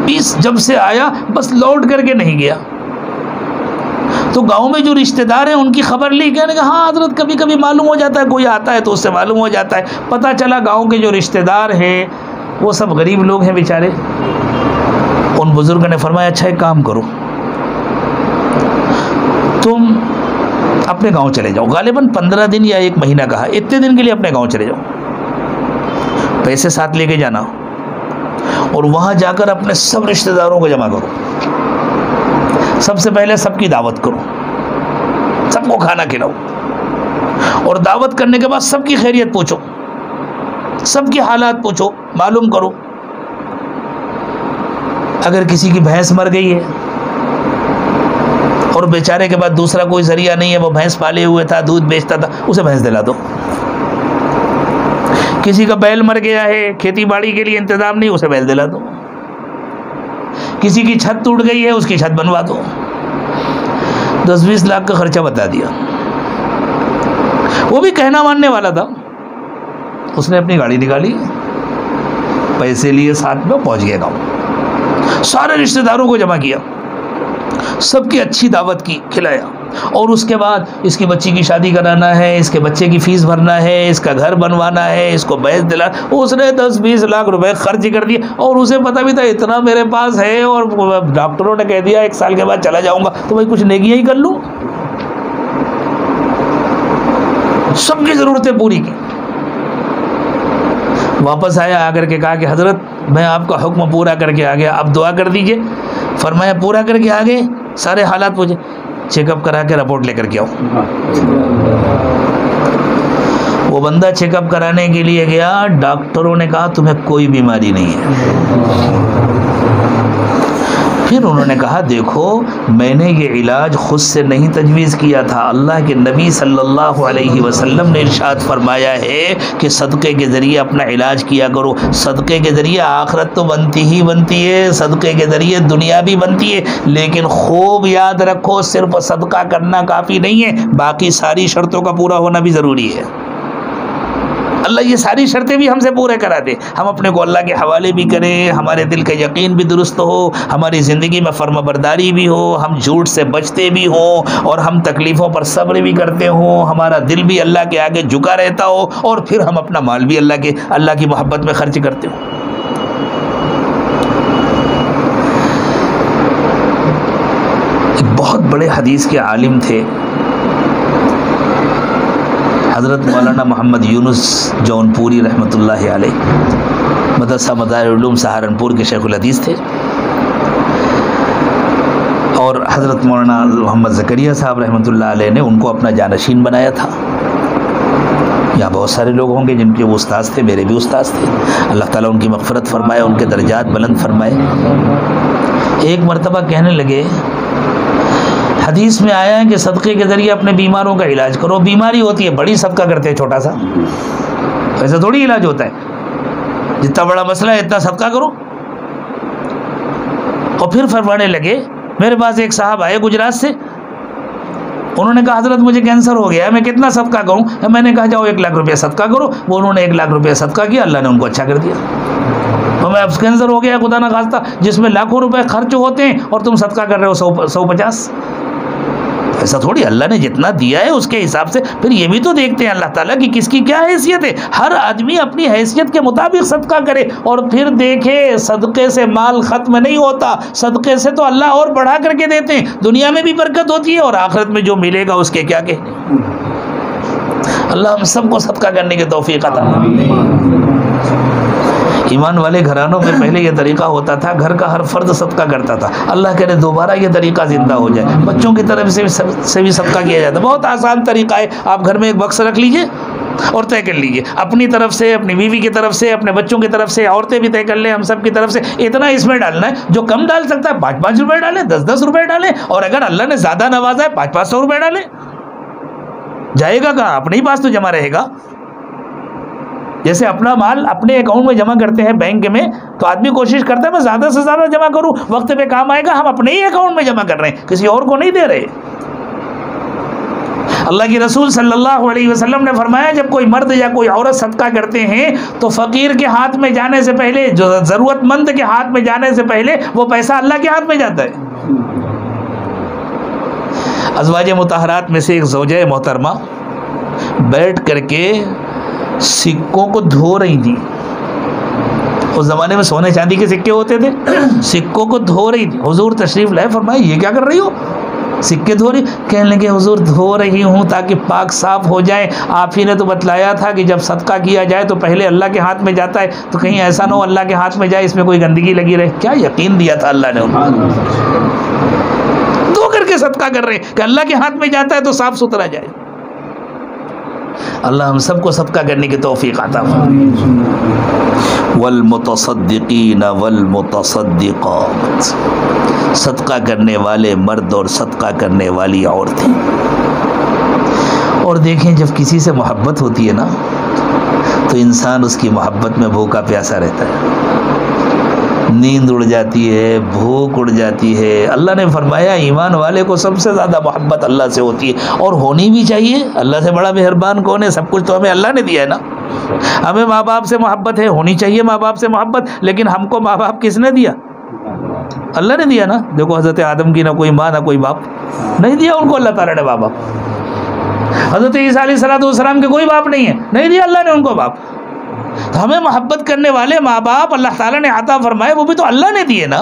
20 جب سے آیا بس لوٹ کر کے نہیں گیا۔ تو گاؤں میں جو رشتہ دار ہیں ان کی خبر لی، کہنے لگا ہاں حضرت کبھی کبھی معلوم ہو جاتا ہے، کوئی آتا ہے تو اس سے معلوم ہو جاتا ہے۔ پتہ چلا گاؤں کے جو رشتہ دار ہیں وہ سب غریب لوگ ہیں بیچارے۔ ان بزرگ نے فرمایا اچھا ایک کام کرو، تم اپنے گاؤں چلے جاؤ، غالباً 15 دن یا 1 مہینہ کہا، اتنے دن کے لیے اپنے گاؤں چلے جاؤ، پیسے ساتھ لے کے جانا، اور وہاں جا کر اپنے سب رشتہ داروں کو جمع کرو، سب سے پہلے سب کی دعوت کرو، سب کو کھانا کھلاؤ، اور دعوت کرنے کے بعد سب کی خیریت پوچھو، سب کی حالات پوچھو، معلوم کرو۔ اگر کسی کی بھینس مر گئی ہے اور بیچارے کے بعد دوسرا کوئی ذریعہ نہیں ہے، وہ بھینس پالے ہوئے تھا، دودھ بیچتا تھا، اسے بھینس دلا دو۔ کسی کا بیل مر گیا ہے، کھیتی باڑی کے لیے انتظام نہیں، اسے بیل دلا دو۔ کسی کی چھت ٹوٹ گئی ہے، اس کی چھت بنوا دو۔ 10-20 لاکھ کا خرچہ بتا دیا۔ وہ بھی کہنا ماننے والا تھا، اس نے اپنی گاڑی نکالی، پیسے لیے ساتھ میں، پہنچ گیا گاؤں، سارے رشتہ داروں کو جمع کیا، سب کی اچھی دعوت کی، کھلایا، اور اس کے بعد اس کی بچی کی شادی کرانا ہے، اس کے بچے کی فیس بھرنا ہے، اس کا گھر بنوانا ہے، اس کو بیچ دلانا، اس نے 10-20 لاکھ روپے خرچ کر دیے، اور اسے پتہ بھی تھا اتنا میرے پاس ہے، اور ڈاکٹروں نے کہہ دیا 1 سال کے بعد چلا جاؤں گا، تو بھائی کچھ نیکیاں ہی کر لوں۔ سب کی ضرورتیں پوری کی، واپس آیا، آ کر کے کہا کہ حضرت میں آپ کا حکم پورا کر کے آ گیا، اب دعا کر دیجئے۔ فرمایا پورا کر کے آ گئے، سارے حالات پوچھے، چیک اپ کرا کے رپورٹ لے کر کے آؤ۔ وہ بندہ چیک اپ کرانے کے لیے گیا، ڈاکٹروں نے کہا تمہیں کوئی بیماری نہیں ہے۔ پھر انہوں نے کہا دیکھو میں نے یہ علاج خود سے نہیں تجویز کیا تھا، اللہ کے نبی صلی اللہ علیہ وسلم نے ارشاد فرمایا ہے کہ صدقے کے ذریعے اپنا علاج کیا کرو، صدقے کے ذریعے آخرت تو بنتی ہی بنتی ہے، صدقے کے ذریعے دنیا بھی بنتی ہے، لیکن خوب یاد رکھو صرف صدقہ کرنا کافی نہیں ہے، باقی ساری شرطوں کا پورا ہونا بھی ضروری ہے۔ اللہ یہ ساری شرطیں بھی ہم سے پورے کرا دے، ہم اپنے کو اللہ کے حوالے بھی کریں، ہمارے دل کا یقین بھی درست ہو، ہماری زندگی میں فرما برداری بھی ہو، ہم جھوٹ سے بچتے بھی ہوں، اور ہم تکلیفوں پر صبر بھی کرتے ہوں، ہمارا دل بھی اللہ کے آگے جھکا رہتا ہو، اور پھر ہم اپنا مال بھی اللہ کی محبت میں خرچ کرتے ہوں۔ ایک بہت بڑے حدیث کے عالم تھے حضرت مولانا محمد یونس جونپوری رحمۃ اللہ علیہ، مدرسہ مدارس العلوم سہارنپور کے شیخ الحدیث تھے، اور حضرت مولانا محمد زکریا صاحب رحمۃ اللہ علیہ نے ان کو اپنا جانشین بنایا تھا۔ یہاں بہت سارے لوگ ہوں گے جن کے وہ استاذ تھے، میرے بھی استاذ تھے، اللہ تعالیٰ ان کی مغفرت فرمائے، ان کے درجات بلند فرمائے۔ ایک مرتبہ کہنے لگے حدیث میں آیا ہے کہ صدقے کے ذریعے اپنے بیماروں کا علاج کرو، بیماری ہوتی ہے بڑی صدقہ کرتے ہیں چھوٹا سا، ایسا تھوڑی علاج ہوتا ہے، جتنا بڑا مسئلہ ہے اتنا صدقہ کرو۔ اور پھر فرمانے لگے، میرے پاس ایک صاحب آئے گجرات سے، انہوں نے کہا حضرت مجھے کینسر ہو گیا ہے، میں کتنا صدقہ کروں؟ میں نے کہا جاؤ 1 لاکھ روپیہ صدقہ کرو۔ وہ انہوں نے 1 لاکھ روپیہ صدقہ کیا، اللہ نے ان کو اچھا کر دیا۔ تو میں اب کینسر ہو گیا خدا نہ خواستہ، جس میں لاکھوں روپے خرچ ہوتے ہیں اور تم صدقہ کر رہے ہو 150۔ ایسا تھوڑی، اللہ نے جتنا دیا ہے اس کے حساب سے، پھر یہ بھی تو دیکھتے ہیں اللہ تعالیٰ کی کس کی کیا حیثیت ہے، ہر آدمی اپنی حیثیت کے مطابق صدقہ کرے، اور پھر دیکھے صدقے سے مال ختم نہیں ہوتا، صدقے سے تو اللہ اور بڑھا کر کے دیتے ہیں، دنیا میں بھی برکت ہوتی ہے اور آخرت میں جو ملے گا اس کے کیا کہنے۔ اللہ ہم سب کو صدقہ کرنے کی توفیق عطا فرمائے۔ ایمان والے گھرانوں میں پہلے یہ طریقہ ہوتا تھا، گھر کا ہر فرد صدقہ کرتا تھا، اللہ کرے دوبارہ یہ طریقہ زندہ ہو جائے، بچوں کی طرف سے بھی صدقہ کیا جاتا ہے، بہت آسان طریقہ ہے، آپ گھر میں ایک بکس رکھ لیجئے اور طے کر لیجئے، اپنی طرف سے، اپنی بیوی کی طرف سے، اپنے بچوں کی طرف سے، عورتیں بھی طے کر لیں، ہم سب کی طرف سے اتنا اس میں ڈالنا ہے، جو کم ڈال سکتا ہے 5-5 روپے ڈالیں، 10-10 روپے ڈالیں، اور اگر اللہ نے زیادہ نوازا ہے 500-500 روپے ڈالیں، جائے گا کہاں، اپنے ہی پاس تو جمع رہے گا۔ جیسے اپنا مال اپنے اکاؤنٹ میں جمع کرتے ہیں بینک میں، تو آدمی کوشش کرتا ہے میں زیادہ سے زیادہ جمع کروں، وقت پہ کام آئے گا، ہم اپنے ہی اکاؤنٹ میں جمع کر رہے ہیں، کسی اور کو نہیں دے رہے۔ اللہ کی رسول صلی اللہ علیہ وسلم نے فرمایا جب کوئی مرد یا کوئی عورت صدقہ کرتے ہیں تو فقیر کے ہاتھ میں جانے سے پہلے، جو ضرورت مند کے ہاتھ میں جانے سے پہلے، وہ پیسہ اللہ کے ہاتھ میں جاتا ہے۔ ازواج مطہرات میں سے ایک زوجہ محترمہ بیٹھ کر کے سکوں کو دھو رہی تھی، اس زمانے میں سونے چاندی کے سکے ہوتے تھے، سکوں کو دھو رہی تھی، حضور تشریف لائے، فرمایا یہ کیا کر رہی ہو؟ سکے دھو رہی؟ کہنے لگے حضور دھو رہی ہوں تاکہ پاک صاف ہو جائے، آپ ہی نے تو بتلایا تھا کہ جب صدقہ کیا جائے تو پہلے اللہ کے ہاتھ میں جاتا ہے، تو کہیں ایسا نہ ہو اللہ کے ہاتھ میں جائے اس میں کوئی گندگی لگی رہے۔ کیا یقین دیا تھا اللہ نے ان کو، دھو کر کے صدقہ کر رہے کہ اللہ کے ہاتھ میں جاتا ہے تو صاف ستھرا جائے۔ اللہ ہم سب کو صدقہ کرنے کی توفیق عطا فرمائے۔ والمتصدقین والمتصدقات، صدقہ کرنے والے مرد اور صدقہ کرنے والی عورتیں۔ اور دیکھیں جب کسی سے محبت ہوتی ہے نا تو انسان اس کی محبت میں بھوکا پیاسا رہتا ہے، نیند اڑ جاتی ہے، بھوک اڑ جاتی ہے۔ اللہ نے فرمایا ایمان والے کو سب سے زیادہ محبت اللہ سے ہوتی ہے، اور ہونی بھی چاہیے۔ اللہ سے بڑا مہربان کون ہے؟ سب کچھ تو ہمیں اللہ نے دیا ہے نا۔ ہمیں ماں باپ سے محبت ہے، ہونی چاہیے ماں باپ سے محبت، لیکن ہم کو ماں باپ کس نے دیا؟ اللہ نے دیا نا۔ دیکھو حضرت آدم کی نہ کوئی ماں نہ کوئی باپ، نہیں دیا ان کو اللہ تعالیٰ نے ماں باپ۔ حضرت عیسیٰ علیہ السلام کے کوئی باپ نہیں ہے، نہیں دیا اللہ نے ان کو باپ۔ تو ہمیں محبت کرنے والے ماں باپ اللہ تعالیٰ نے عطا فرمائے، وہ بھی تو اللہ نے دیے نا۔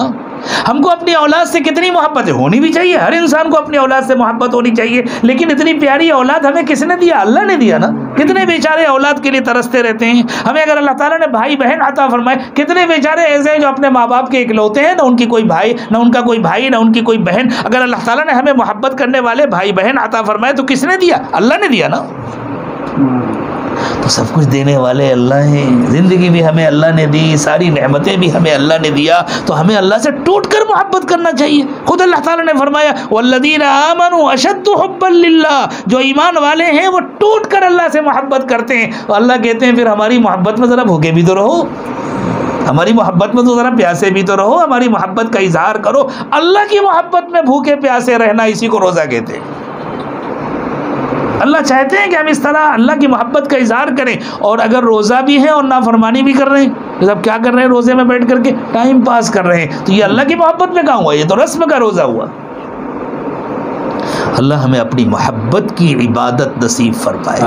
ہم کو اپنی اولاد سے کتنی محبت ہے، ہونی بھی چاہیے، ہر انسان کو اپنی اولاد سے محبت ہونی چاہیے، لیکن اتنی پیاری اولاد ہمیں کس نے دیا؟ اللہ نے دیا نا۔ کتنے بیچارے اولاد کے لیے ترستے رہتے ہیں۔ ہمیں اگر اللہ تعالیٰ نے بھائی بہن عطا فرمائے، کتنے بیچارے ایسے ہیں جو اپنے ماں باپ کے اکلوتے ہیں، نہ ان کی کوئی بھائی، نہ ان کا کوئی بھائی، نہ ان کی کوئی بہن۔ اگر اللہ تعالیٰ نے ہمیں محبت کرنے والے بھائی بہن عطا فرمائے تو کس نے دیا؟ اللہ نے دیا نا۔ تو سب کچھ دینے والے اللہ ہیں، زندگی بھی ہمیں اللہ نے دی، ساری نعمتیں بھی ہمیں اللہ نے دیا، تو ہمیں اللہ سے ٹوٹ کر محبت کرنا چاہیے۔ خود اللہ تعالیٰ نے فرمایا والذین آمنوا اشد حبا للہ، جو ایمان والے ہیں وہ ٹوٹ کر اللہ سے محبت کرتے ہیں۔ تو اللہ کہتے ہیں پھر ہماری محبت میں ذرا بھوکے بھی تو رہو، ہماری محبت میں تو ذرا پیاسے بھی تو رہو، ہماری محبت کا اظہار کرو۔ اللہ کی محبت میں بھوکے پیاسے رہنا، اسی کو روزہ کہتے ہیں۔ اللہ چاہتے ہیں کہ ہم اس طرح اللہ کی محبت کا اظہار کریں، اور اگر روزہ بھی ہے اور نافرمانی بھی کر رہے ہیں، تو اب کیا کر رہے ہیں؟ روزے میں بیٹھ کر کے ٹائم پاس کر رہے ہیں، تو یہ اللہ کی محبت میں کہاں ہوا؟ یہ تو رسم کا روزہ ہوا۔ اللہ ہمیں اپنی محبت کی عبادت نصیب فرمائے۔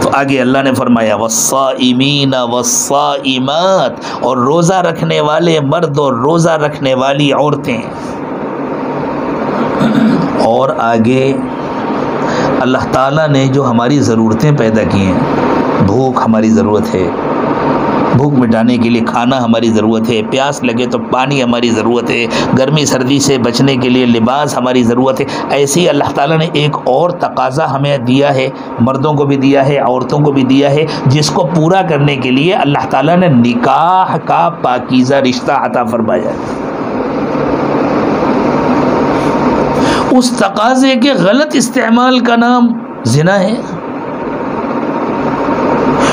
تو آگے اللہ نے فرمایا والصائمین والصائمات، اور روزہ رکھنے والے مرد اور روزہ رکھنے والی عورتیں۔ اور آگے اللہ تعالیٰ نے جو ہماری ضرورتیں پیدا کی ہیں، بھوک ہماری ضرورت ہے، بھوک مٹانے کے لیے کھانا ہماری ضرورت ہے، پیاس لگے تو پانی ہماری ضرورت ہے، گرمی سردی سے بچنے کے لیے لباس ہماری ضرورت ہے، ایسے ہی اللہ تعالیٰ نے ایک اور تقاضا ہمیں دیا ہے، مردوں کو بھی دیا ہے، عورتوں کو بھی دیا ہے، جس کو پورا کرنے کے لیے اللہ تعالیٰ نے نکاح کا پاکیزہ رشتہ عطا فرمایا ہے۔ اس تقاضے کے غلط استعمال کا نام زنا ہے،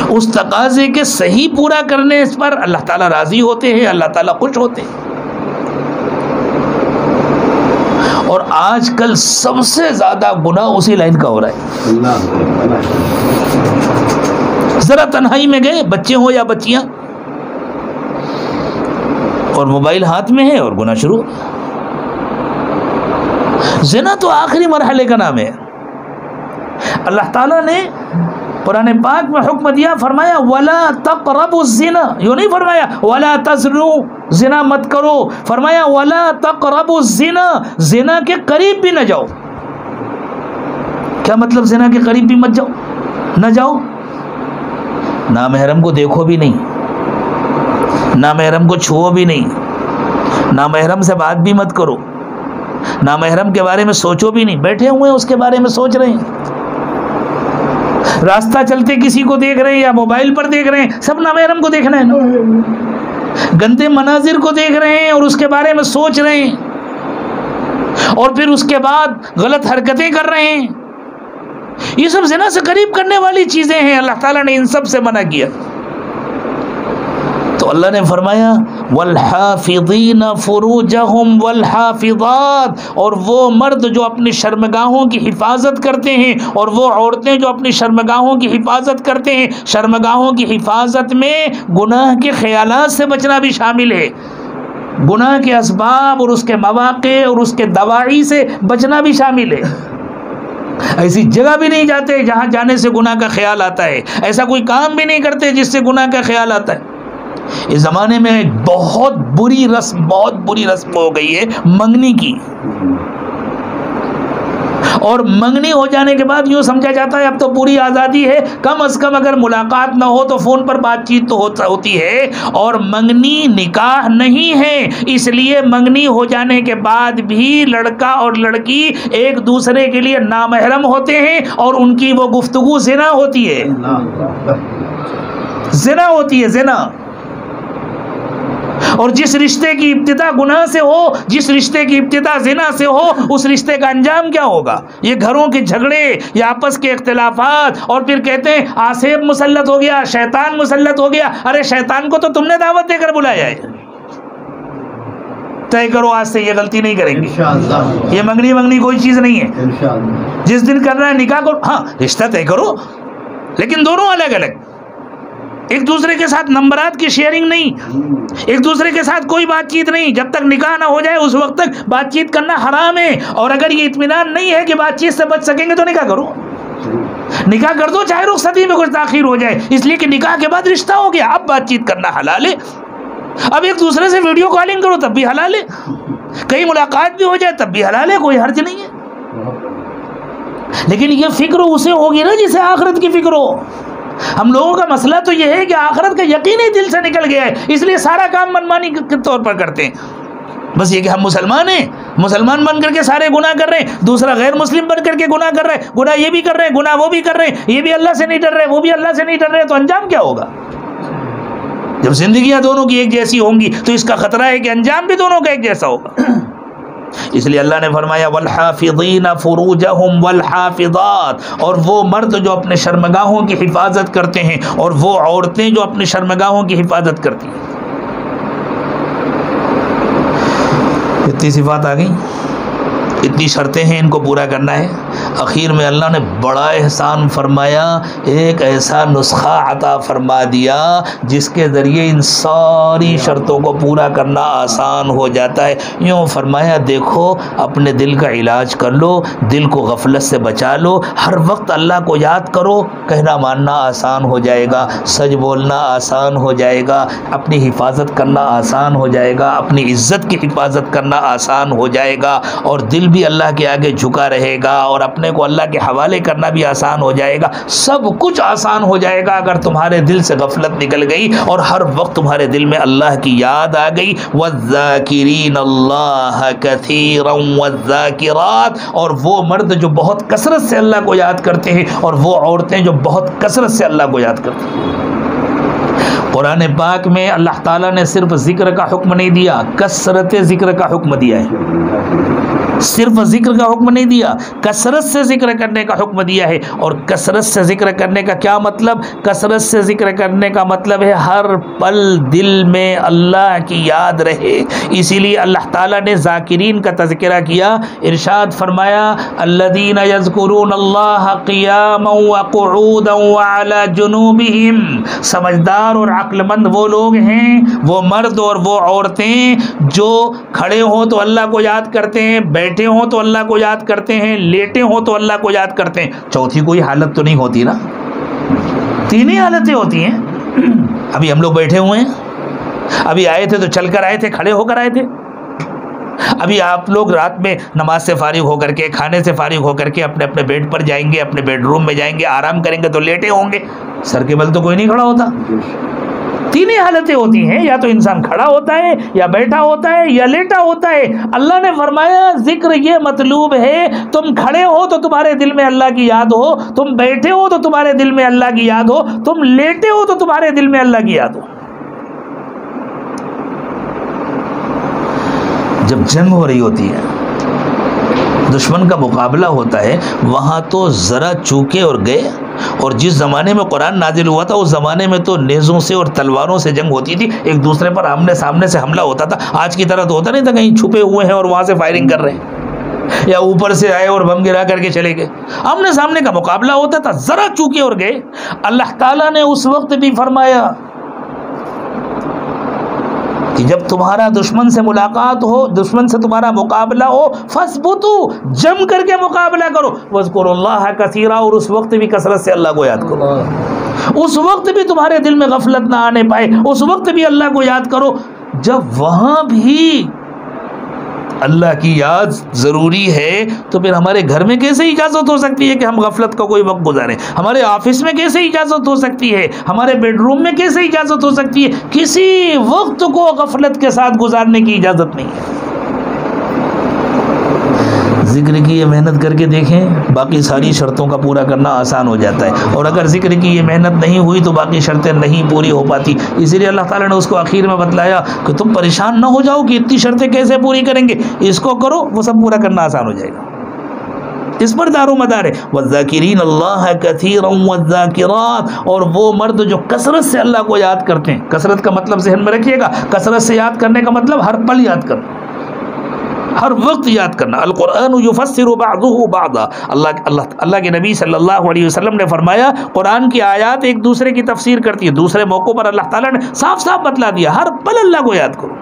اس تقاضے کے صحیح پورا کرنے پر اللہ تعالیٰ راضی ہوتے ہیں، اللہ تعالیٰ خوش ہوتے ہیں۔ اور آج کل سب سے زیادہ گناہ اسی لائن کا ہو رہا ہے۔ ذرا تنہائی میں گئے، بچے ہوں یا بچیاں، اور موبائل ہاتھ میں ہے اور گناہ شروع۔ زنا تو آخری مرحلے کا نام ہے۔ اللہ تعالیٰ نے قرآن پاک میں حکم دیا، فرمایا وَلَا تَقْرَبُوا الزِّنَا، یوں نہیں فرمایا وَلَا تَزْنُوا، زنا مت کرو، فرمایا وَلَا تَقْرَبُوا الزِّنَا، زنا کے قریب بھی نہ جاؤ۔ کیا مطلب زنا کے قریب بھی مت جاؤ، نہ جاؤ؟ نامحرم کو دیکھو بھی نہیں، نامحرم کو چھوؤ بھی نہیں، نامحرم سے بات بھی مت کرو، نامحرم کے بارے میں سوچو بھی نہیں، بیٹھے ہوئے ہیں اس کے بارے میں سوچ رہے ہیں، راستہ چلتے کسی کو دیکھ رہے ہیں یا موبائل پر دیکھ رہے ہیں، سب نامحرم کو دیکھنا ہے نا، گندے مناظر کو دیکھ رہے ہیں اور اس کے بارے میں سوچ رہے ہیں، اور پھر اس کے بعد غلط حرکتیں کر رہے ہیں۔ یہ سب زنا سے قریب کرنے والی چیزیں ہیں، اللہ تعالیٰ نے ان سب سے منع کیا۔ تو اللہ نے فرمایا والحافظین فروجہم والحافظات، اور وہ مرد جو اپنی شرمگاہوں کی حفاظت کرتے ہیں، اور وہ عورتیں جو اپنی شرمگاہوں کی حفاظت کرتے ہیں۔ شرمگاہوں کی حفاظت میں گناہ کے خیالات سے بچنا بھی شامل ہے، گناہ کے اسباب اور اس کے مواقع اور اس کے دواعی سے بچنا بھی شامل ہے۔ ایسی جگہ بھی نہیں جاتے جہاں جانے سے گناہ کا خیال آتا ہے، ایسا کوئی کام بھی نہیں کرتے جس سے گناہ کا خیال آتا ہے۔ اس زمانے میں ایک بہت بری رسم ہو گئی ہے منگنی کی، اور منگنی ہو جانے کے بعد یوں سمجھا جاتا ہے اب تو پوری آزادی ہے، کم از کم اگر ملاقات نہ ہو تو فون پر بات چیت تو ہوتی ہے، اور منگنی نکاح نہیں ہے، اس لیے منگنی ہو جانے کے بعد بھی لڑکا اور لڑکی ایک دوسرے کے لیے نامحرم ہوتے ہیں، اور ان کی وہ گفتگو زنا ہوتی ہے، زنا ہوتی ہے، زنا۔ اور جس رشتے کی ابتدا گناہ سے ہو، جس رشتے کی ابتدا زنا سے ہو، اس رشتے کا انجام کیا ہوگا؟ یہ گھروں کے جھگڑے یا آپس کے اختلافات، اور پھر کہتے ہیں آصیب مسلط ہو گیا، شیطان مسلط ہو گیا۔ ارے شیطان کو تو تم نے دعوت دے کر بلایا ہے۔ طے کرو آج سے یہ غلطی نہیں کریں گے، یہ منگنی کوئی چیز نہیں ہے۔ جس دن کرنا ہے نکاح کرو، ہاں رشتہ طے کرو، لیکن دونوں الگ الگ، ایک دوسرے کے ساتھ نمبرات کی شیئرنگ نہیں، ایک دوسرے کے ساتھ کوئی بات چیت نہیں۔ جب تک نکاح نہ ہو جائے اس وقت تک بات چیت کرنا حرام ہے، اور اگر یہ اطمینان نہیں ہے کہ بات چیت سے بچ سکیں گے تو نکاح کرو، نکاح کر دو چاہے رخصتی میں کچھ تاخیر ہو جائے، اس لیے کہ نکاح کے بعد رشتہ ہو گیا، اب بات چیت کرنا حلال ہے۔ اب ایک دوسرے سے ویڈیو کالنگ کرو تب بھی حلال ہے، کہیں ملاقات بھی ہو جائے تب بھی حلال ہے، کوئی حرج نہیں ہے۔ لیکن یہ فکر اسے ہوگی نا جسے آخرت کی فکر ہو۔ ہم لوگوں کا مسئلہ تو یہ ہے کہ آخرت کا یقین ہی دل سے نکل گیا ہے، اس لیے سارا کام منمانی کے طور پر کرتے ہیں۔ بس یہ کہ ہم مسلمان ہیں، مسلمان بن کر کے سارے گناہ کر رہے ہیں، دوسرا غیر مسلم بن کر کے گناہ کر رہے ہیں، گناہ یہ بھی کر رہے ہیں، گناہ وہ بھی کر رہے ہیں، یہ بھی اللہ سے نہیں ڈر رہے، وہ بھی اللہ سے نہیں ڈر رہے، تو انجام کیا ہوگا؟ جب زندگیاں دونوں کی ایک جیسی ہوں گی تو اس کا خطرہ ہے کہ انجام بھی دونوں کا ایک جیسا ہوگا۔ اس لیے اللہ نے فرمایا والحافظین فروجہم والحافظات، اور وہ مرد جو اپنے شرمگاہوں کی حفاظت کرتے ہیں اور وہ عورتیں جو اپنے شرمگاہوں کی حفاظت کرتی ہیں۔ اتنی صفات آ گئی، اتنی شرطیں ہیں، ان کو پورا کرنا ہے۔ اخیر میں اللہ نے بڑا احسان فرمایا، ایک ایسا نسخہ عطا فرما دیا جس کے ذریعے ان ساری شرطوں کو پورا کرنا آسان ہو جاتا ہے۔ یوں فرمایا دیکھو اپنے دل کا علاج کر لو، دل کو غفلت سے بچا لو، ہر وقت اللہ کو یاد کرو، کہنا ماننا آسان ہو جائے گا، سچ بولنا آسان ہو جائے گا، اپنی حفاظت کرنا آسان ہو جائے گا، اپنی عزت کی حفاظت کرنا آسان ہو جائے گا، اور دل بھی اللہ کے آگے جھکا رہے گا، اور اپنے کو اللہ کے حوالے کرنا بھی آسان ہو جائے گا۔ سب کچھ آسان ہو جائے گا اگر تمہارے دل سے غفلت نکل گئی اور ہر وقت تمہارے دل میں اللہ کی یاد آ گئی۔ وَالذَّاكِرِينَ اللَّهَ كَثِيرًا وَالذَّاكِرَاتِ، اور وہ مرد جو بہت کثرت سے اللہ کو یاد کرتے ہیں، اور وہ عورتیں جو بہت کثرت سے اللہ کو یاد کرتی ہیں۔ قرآن پاک میں اللہ تعالیٰ نے صرف ذکر کا حکم نہیں دیا، کثرت ذکر کا حکم دیا ہے۔ صرف ذکر کا حکم نہیں دیا، کثرت سے ذکر کرنے کا حکم دیا ہے۔ اور کثرت سے ذکر کرنے کا کیا مطلب؟ کثرت سے ذکر کرنے کا مطلب ہے ہر پل دل میں اللہ کی یاد رہے۔ اسی لیے اللہ تعالیٰ نے ذاکرین کا تذکرہ کیا، ارشاد فرمایا الذین یذکرون اللہ قیاما وقعودا وعلی جنوبہم، سمجھدار اور عقل مند وہ لوگ ہیں، وہ مرد اور وہ عورتیں جو کھڑے ہوں تو اللہ کو یاد کرتے ہیں، بیٹھے ہوں تو اللہ کو یاد کرتے ہیں، لیٹے ہوں تو اللہ کو یاد کرتے ہیں۔ چوتھی کوئی حالت تو نہیں ہوتی نا، تین ہی حالتیں ہوتی ہیں۔ ابھی ہم لوگ بیٹھے ہوئے ہیں، ابھی آئے تھے تو چل کر آئے تھے، کھڑے ہو کر آئے تھے۔ ابھی آپ لوگ رات میں نماز سے فارغ ہو کر کے، کھانے سے فارغ ہو کر کے اپنے اپنے بیڈ پر جائیں گے، اپنے بیڈ روم میں جائیں گے، آرام کریں گے تو لیٹے ہوں گے، سر کے بل تو کوئی نہیں کھڑا ہوتا۔ تین ہی حالتیں ہوتی ہیں، یا تو انسان کھڑا ہوتا ہے، یا بیٹھا ہوتا ہے، یا لیٹا ہوتا ہے۔ اللہ نے فرمایا ذکر یہ مطلوب ہے، تم کھڑے ہو تو تمہارے دل میں اللہ کی یاد ہو، تم بیٹھے ہو تو تمہارے دل میں اللہ کی یاد ہو، تم لیٹے ہو تو تمہارے دل میں اللہ کی یاد ہو۔ جب جنگ ہو رہی ہوتی ہے، دشمن کا مقابلہ ہوتا ہے، وہاں تو ذرا چوکے اور گئے، اور جس زمانے میں قرآن نازل ہوا تھا اس زمانے میں تو نیزوں سے اور تلواروں سے جنگ ہوتی تھی، ایک دوسرے پر آمنے سامنے سے حملہ ہوتا تھا۔ آج کی طرح تو ہوتا نہیں تھا کہیں چھپے ہوئے ہیں اور وہاں سے فائرنگ کر رہے ہیں، یا اوپر سے آئے اور بم گرا کر کے چلے گئے۔ آمنے سامنے کا مقابلہ ہوتا تھا، ذرا چوکے اور گئے۔ اللہ تعالیٰ نے اس وقت بھی فرمایا کہ جب تمہارا دشمن سے ملاقات ہو، دشمن سے تمہارا مقابلہ ہو، فَاثْبُتُوا، جم کر کے مقابلہ کرو، وَاذْكُرُوا اللَّهَ كَثِيرًا، اور اس وقت بھی کثرت سے اللہ کو یاد کرو، اس وقت بھی تمہارے دل میں غفلت نہ آنے پائے، اس وقت بھی اللہ کو یاد کرو۔ جب وہاں بھی اللہ کی یاد ضروری ہے تو پھر ہمارے گھر میں کیسے اجازت ہو سکتی ہے کہ ہم غفلت کا کوئی وقت گزاریں؟ ہمارے آفس میں کیسے اجازت ہو سکتی ہے؟ ہمارے بیڈ روم میں کیسے اجازت ہو سکتی ہے؟ کسی وقت کو غفلت کے ساتھ گزارنے کی اجازت نہیں ہے۔ ذکر کی یہ محنت کر کے دیکھیں، باقی ساری شرطوں کا پورا کرنا آسان ہو جاتا ہے، اور اگر ذکر کی یہ محنت نہیں ہوئی تو باقی شرطیں نہیں پوری ہو پاتی۔ اسی لیے اللہ تعالیٰ نے اس کو آخر میں بتلایا کہ تم پریشان نہ ہو جاؤ کہ اتنی شرطیں کیسے پوری کریں گے، اس کو کرو، وہ سب پورا کرنا آسان ہو جائے گا۔ اس پر دار و مدار ہے۔ وَالذَّاكِرِينَ اللَّهَ كَثِيرًا وَالذَّاكِرَاتِ، اور وہ مرد جو کثرت سے اللہ کو یاد کرتے ہیں۔ کثرت کا مطلب ذہن میں رکھیے گا، کثرت سے یاد کرنے کا مطلب ہر پل یاد کرنا، ہر وقت یاد کرنا۔ القرآن یفسر بعضہ بعضا، اللہ کے نبی صلی اللہ علیہ وسلم نے فرمایا قرآن کی آیات ایک دوسرے کی تفسیر کرتی ہے۔ دوسرے موقعوں پر اللہ تعالیٰ نے صاف صاف بتلا دیا، ہر پل اللہ کو یاد کرو،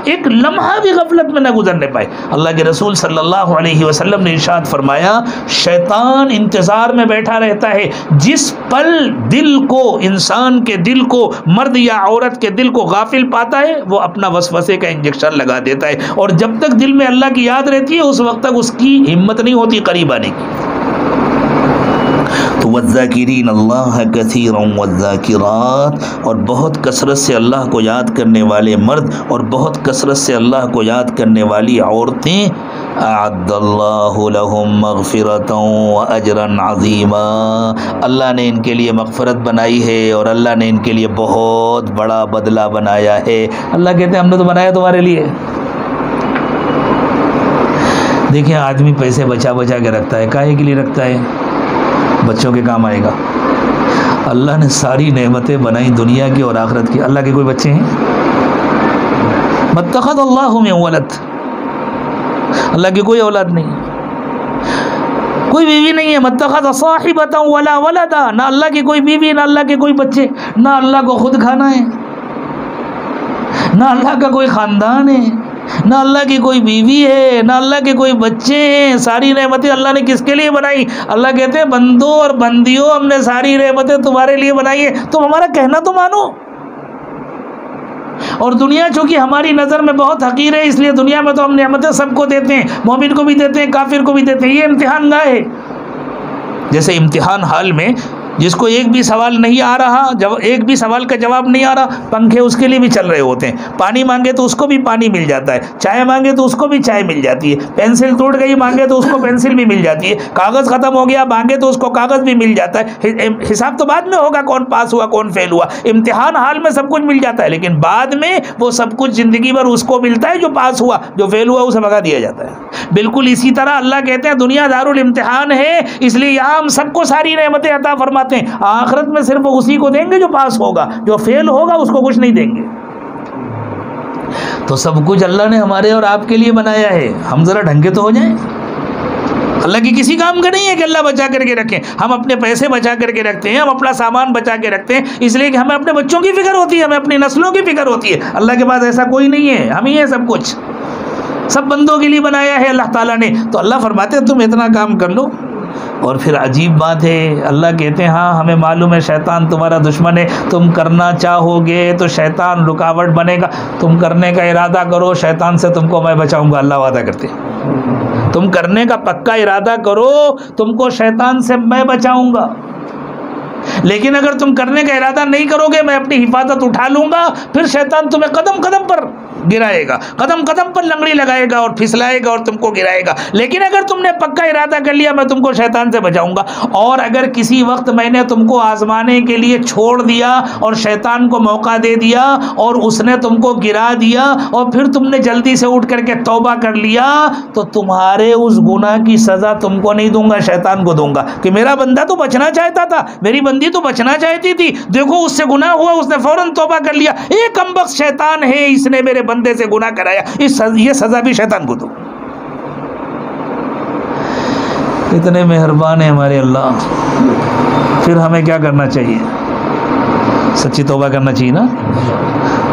ایک لمحہ بھی غفلت میں نہ گزرنے پائے۔ اللہ کے رسول صلی اللہ علیہ وسلم نے ارشاد فرمایا شیطان انتظار میں بیٹھا رہتا ہے، جس پل دل کو، انسان کے دل کو، مرد یا عورت کے دل کو غافل پاتا ہے وہ اپنا وسوسے کا انجیکشن لگا دیتا ہے، اور جب تک دل میں اللہ کی یاد رہتی ہے اس وقت تک اس کی ہمت نہیں ہوتی قریب آنے کی۔ تو والذاکرین اللہ کثیرا والذاکرات، اور بہت کثرت سے اللہ کو یاد کرنے والے مرد اور بہت کثرت سے اللہ کو یاد کرنے والی عورتیں، اعد اللہ لہم مغفرۃ واجرا عظیما، اللہ نے ان کے لیے مغفرت بنائی ہے اور اللہ نے ان کے لیے بہت بڑا بدلہ بنایا ہے۔ اللہ کہتے ہیں ہم نے تو بنایا تمہارے لیے۔ دیکھیں آدمی پیسے بچا بچا کے رکھتا ہے، کاہے کے لیے رکھتا ہے؟ بچوں کے کام آئے گا۔ اللہ نے ساری نعمتیں بنائی دنیا کی اور آخرت کی۔ اللہ کے کوئی بچے ہیں؟ متخذ اللہ من ولد، اللہ کی کوئی اولاد نہیں، کوئی بیوی نہیں ہے۔ متخذ صاحبۃ ولا ولدا، نہ اللہ کی کوئی بیوی، نہ اللہ کے کوئی بچے، نہ اللہ کو خود کھانا ہے، نہ اللہ کا کوئی خاندان ہے، نہ اللہ کی کوئی بیوی ہے، نہ اللہ کے کوئی بچے ہیں۔ ساری نعمتیں اللہ نے کس کے لیے بنائی؟ اللہ کہتے ہیں بندوں اور بندیوں ہم نے ساری نعمتیں تمہارے لیے بنائی ہیں، تم ہمارا کہنا تو مانو۔ اور دنیا چونکہ ہماری نظر میں بہت حقیر ہے، اس لیے دنیا میں تو ہم نعمتیں سب کو دیتے ہیں، مومن کو بھی دیتے ہیں، کافر کو بھی دیتے ہیں۔ یہ امتحان گاہ ہے، جیسے امتحان حال میں جس کو ایک بھی سوال نہیں آ رہا، ایک بھی سوال کا جواب نہیں آ رہا، پنکھے اس کے لیے بھی چل رہے ہوتے ہیں، پانی مانگے تو اس کو بھی پانی مل جاتا ہے، چائے مانگے تو اس کو بھی چائے مل جاتی ہے، پینسل ٹوٹ گئی مانگے تو اس کو پینسل بھی مل جاتی ہے، کاغذ ختم ہو گیا مانگے تو اس کو کاغذ بھی مل جاتا ہے۔ حساب تو بعد میں ہوگا کون پاس ہوا کون فیل ہوا، امتحان حال میں سب کچھ مل جاتا ہے، لیکن بعد میں وہ سب کچھ زندگی بھر اس کو ملتا ہے جو پاس ہوا، جو فیل ہوا اسے بھگا دیا جاتا ہے۔ بالکل اسی طرح اللہ کہتے ہیں دنیا دار الامتحان ہے، اس لیے یہاں ہم سب کو ساری نعمتیں عطا فرماتے ہیں، آخرت میں صرف اسی کو دیں گے جو پاس ہوگا، جو فیل ہوگا اس کو کچھ نہیں دیں گے۔ تو سب کچھ اللہ نے ہمارے اور آپ کے لیے بنایا ہے، ہم ذرا ڈھنگ کے تو ہو جائیں۔ اللہ کی کسی کام کا نہیں ہے کہ اللہ بچا کر کے رکھیں، ہم اپنے پیسے بچا کر کے رکھتے ہیں، ہم اپنا سامان بچا کے رکھتے ہیں، اس لیے کہ ہمیں اپنے بچوں کی فکر ہوتی ہے، ہمیں اپنی نسلوں کی فکر ہوتی ہے۔ اللہ کے پاس ایسا کوئی نہیں ہے، ہم ہی ہیں سب کچھ، سب بندوں کے لیے بنایا ہے اللہ تعالیٰ نے۔ تو اللہ فرماتے ہیں تم اتنا کام کر لو۔ اور پھر عجیب بات ہے، اللہ کہتے ہیں ہاں ہمیں معلوم ہے شیطان تمہارا دشمن ہے، تم کرنا چاہو گے تو شیطان رکاوٹ بنے گا، تم کرنے کا ارادہ کرو شیطان سے تم کو میں بچاؤں گا، اللہ وعدہ کرتے ہیں تم کرنے کا پکا ارادہ کرو تم کو شیطان سے میں بچاؤں گا، لیکن اگر تم کرنے کا ارادہ نہیں کرو گے میں اپنی حفاظت اٹھا لوں گا، پھر شیطان تمہیں قدم قدم پر گرائے گا، قدم قدم پر لنگڑی لگائے گا اور پھسلائے گا اور تم کو گرائے گا، لیکن اگر تم نے پکا ارادہ کر لیا میں تم کو شیطان سے بچاؤں گا۔ اور اگر کسی وقت میں نے تم کو آزمانے کے لیے چھوڑ دیا اور شیطان کو موقع دے دیا اور اس نے تم کو گرا دیا اور پھر تم نے جلدی سے اٹھ کر کے توبہ کر لیا تو تمہارے اس گناہ کی سزا تم کو نہیں دوں گا، شیطان کو دوں گا، کہ میرا بندہ تو بچنا چاہتا تھا، میری بندی تو بچنا چاہتی تھی، دیکھو اس سے گناہ ہوا، اس نے فوراً توبہ کر لیا، ایک کمبخت شیطان ہے اس نے میرے بندے سے گناہ کرایا، یہ سزا بھی شیطان کو دو۔ اتنے مہربان ہیں ہمارے اللہ۔ پھر ہمیں کیا کرنا چاہیے؟ سچی توبہ کرنا چاہیے نا۔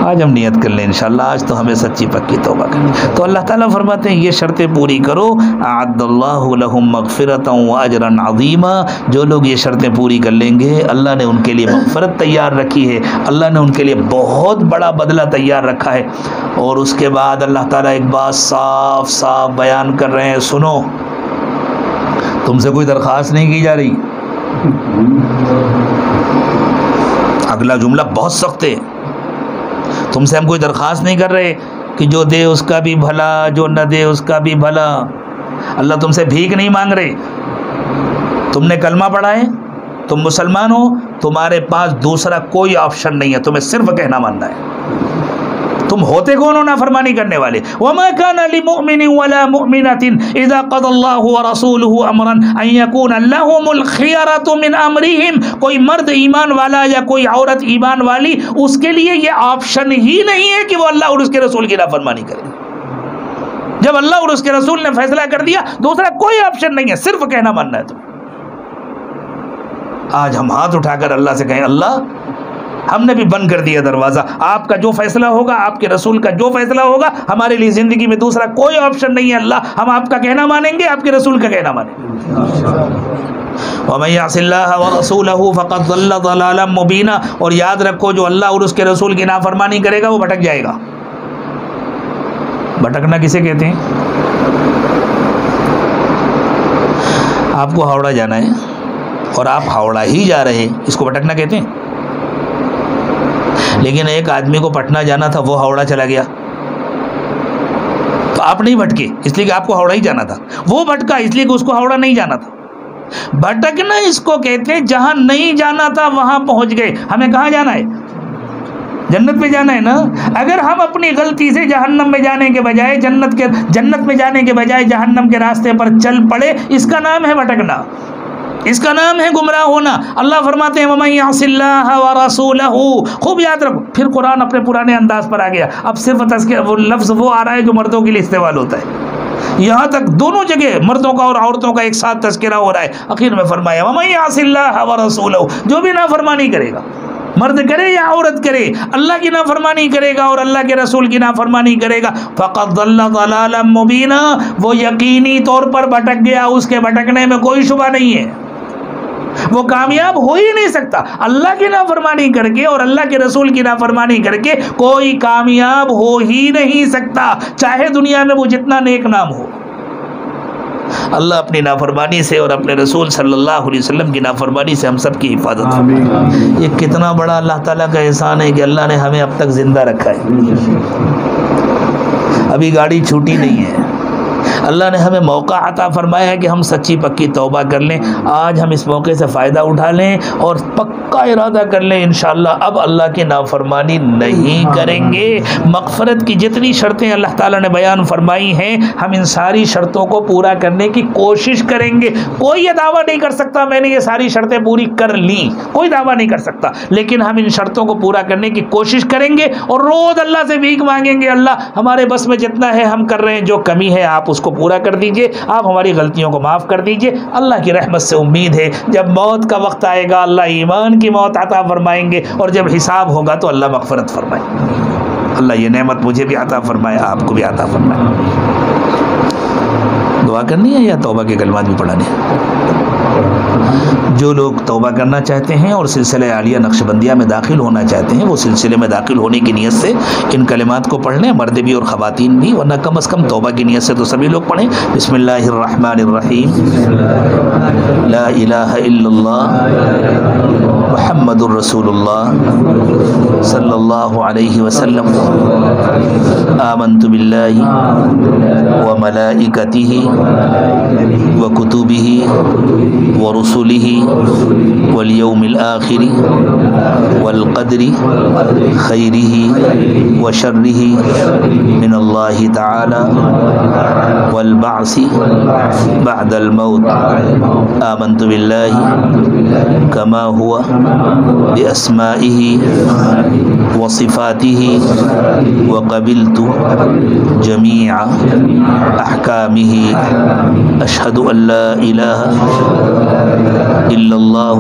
آج ہم نیت کر لیں انشاءاللہ، آج تو ہمیں سچی پکی توبہ کرنی۔ تو اللہ تعالیٰ فرماتے ہیں یہ شرطیں پوری کرو، اعد اللہ لہم مغفرۃ واجرا عظیما، جو لوگ یہ شرطیں پوری کر لیں گے اللہ نے ان کے لیے مغفرت تیار رکھی ہے، اللہ نے ان کے لیے بہت بڑا بدلہ تیار رکھا ہے۔ اور اس کے بعد اللہ تعالیٰ ایک بات صاف صاف بیان کر رہے ہیں، سنو، تم سے کوئی درخواست نہیں کی جا رہی۔ اگلا جملہ بہت سخت ہے، تم سے ہم کوئی درخواست نہیں کر رہے کہ جو دے اس کا بھی بھلا، جو نہ دے اس کا بھی بھلا، اللہ تم سے بھیک نہیں مانگ رہے. تم نے کلمہ پڑھا ہے, تم مسلمان ہو, تمہارے پاس دوسرا کوئی آپشن نہیں ہے, تمہیں صرف کہنا ماننا ہے. تم ہوتے کون ہو نافرمانی کرنے والے؟ وما كان لمؤمن ولا مؤمنة اذا قضى الله ورسوله امرا ان يكون لهم الخيرة من امرهم. کوئی مرد ایمان والا یا کوئی عورت ایمان والی, اس کے لیے یہ آپشن ہی نہیں ہے کہ وہ اللہ اور اس کے رسول کی نافرمانی کرے. جب اللہ اور اس کے رسول نے فیصلہ کر دیا, دوسرا کوئی آپشن نہیں ہے, صرف کہنا ماننا ہے تمہیں. آج ہم ہاتھ اٹھا کر اللہ سے کہیں, اللہ ہم نے بھی بند کر دیا دروازہ, آپ کا جو فیصلہ ہوگا, آپ کے رسول کا جو فیصلہ ہوگا, ہمارے لیے زندگی میں دوسرا کوئی آپشن نہیں ہے. اللہ ہم آپ کا کہنا مانیں گے, آپ کے رسول کا کہنا مانیں گے. وَمَن يَعْصِ اللَّهَ وَرَسُولَهُ فَقَدْ ضَلَّ ضَلَالًا مُبِينًا. اور یاد رکھو, جو اللہ اور اس کے رسول کی نافرمانی کرے گا وہ بھٹک جائے گا. بھٹکنا کسے کہتے ہیں؟ آپ کو ہاوڑا جانا ہے اور آپ ہاوڑا ہی جا رہے ہیں, اس کو بھٹکنا کہتے ہیں. لیکن ایک آدمی کو پٹنہ جانا تھا, وہ ہاوڑا چلا گیا, تو آپ نہیں بھٹکے اس لیے کہ آپ کو ہاوڑا ہی جانا تھا. وہ بھٹکا اس لیے کہ اس کو ہاوڑا نہیں جانا تھا. بھٹکنا اس کو کہتے ہیں, جہاں نہیں جانا تھا وہاں پہنچ گئے. ہمیں کہاں جانا ہے؟ جنت میں جانا ہے نا. اگر ہم اپنی غلطی سے جہنم میں جانے کے بجائے جنت میں جانے کے بجائے جہنم کے راستے پر چل پڑے, اس کا نام ہے بھٹکنا, اس کا نام ہے گمراہ ہونا. اللہ فرماتے ہیں وَمَن يَعْصِ اللَّهَ وَرَسُولَهُ. خوب یاد رکھو, پھر قرآن اپنے پرانے انداز پر آ گیا. اب صرف وہ لفظ وہ آ رہا ہے جو مردوں کے لیے استعمال ہوتا ہے. یہاں تک دونوں جگہ مردوں کا اور عورتوں کا ایک ساتھ تذکرہ ہو رہا ہے. اخیر میں فرمایا وَمَن يَعْصِ اللَّهَ وَرَسُولَهُ. جو بھی نافرمانی کرے گا, مرد کرے یا عورت کرے, اللہ کی نافرمانی کرے گا اور اللہ کے رسول کی نافرمانی کرے گا, فقد ضل ضلالا مبینا. وہ یقینی طور پر بھٹک گیا, اس کے بھٹکنے میں کوئی شبہ نہیں ہے. وہ کامیاب ہو ہی نہیں سکتا. اللہ کی نافرمانی کر کے اور اللہ کے رسول کی نافرمانی کر کے کوئی کامیاب ہو ہی نہیں سکتا, چاہے دنیا میں وہ جتنا نیک نام ہو. اللہ اپنی نافرمانی سے اور اپنے رسول صلی اللہ علیہ وسلم کی نافرمانی سے ہم سب کی حفاظت فرمائے. یہ کتنا بڑا اللہ تعالیٰ کا احسان ہے کہ اللہ نے ہمیں اب تک زندہ رکھا ہے. ابھی گاڑی چھوٹی نہیں ہے. اللہ نے ہمیں موقع عطا فرمایا ہے کہ ہم سچی پکی توبہ کر لیں. آج ہم اس موقع سے فائدہ اٹھا لیں اور پکا ارادہ کر لیں انشاءاللہ اب اللہ کی نافرمانی نہیں کریں گے. مغفرت کی جتنی شرطیں اللہ تعالیٰ نے بیان فرمائی ہیں, ہم ان ساری شرطوں کو پورا کرنے کی کوشش کریں گے. کوئی یہ دعویٰ نہیں کر سکتا میں نے یہ ساری شرطیں پوری کر لیں, کوئی دعویٰ نہیں کر سکتا, لیکن ہم ان شرطوں کو پورا کرنے کی کوشش کریں گے اور روز اللہ سے بھیک مانگیں گے. اللہ ہمارے بس میں جتنا ہے ہم کر رہے ہیں, جو کمی ہے آپ اس کو پورا کر دیجئے, آپ ہماری غلطیوں کو معاف کر دیجئے. اللہ کی رحمت سے امید ہے جب موت کا وقت آئے گا اللہ ایمان کی موت عطا فرمائیں گے, اور جب حساب ہوگا تو اللہ مغفرت فرمائے. اللہ یہ نعمت مجھے بھی عطا فرمائے, آپ کو بھی عطا فرمائے. دعا کرنی ہے یا توبہ کے کلمات بھی پڑھانے ہیں؟ جو لوگ توبہ کرنا چاہتے ہیں اور سلسلہ عالیہ نقشبندیہ میں داخل ہونا چاہتے ہیں, وہ سلسلے میں داخل ہونے کی نیت سے ان کلمات کو پڑھ لیں, مرد بھی اور خواتین بھی, ورنہ کم از کم توبہ کی نیت سے تو سبھی لوگ پڑھیں. بسم اللہ الرحمن الرحیم. لا الہ الا اللہ محمد الرسول اللہ صلی اللہ علیہ وسلم. آمنت باللہ وملائکتہ وکتبہ ورسله واليوم الآخر والقدر خيره وشره من الله تعالى والبعث بعد الموت. آمنت بالله كما هو بأسمائه وصفاته وقبلت جميع أحكامه. أشهد أن لا إله إلا الله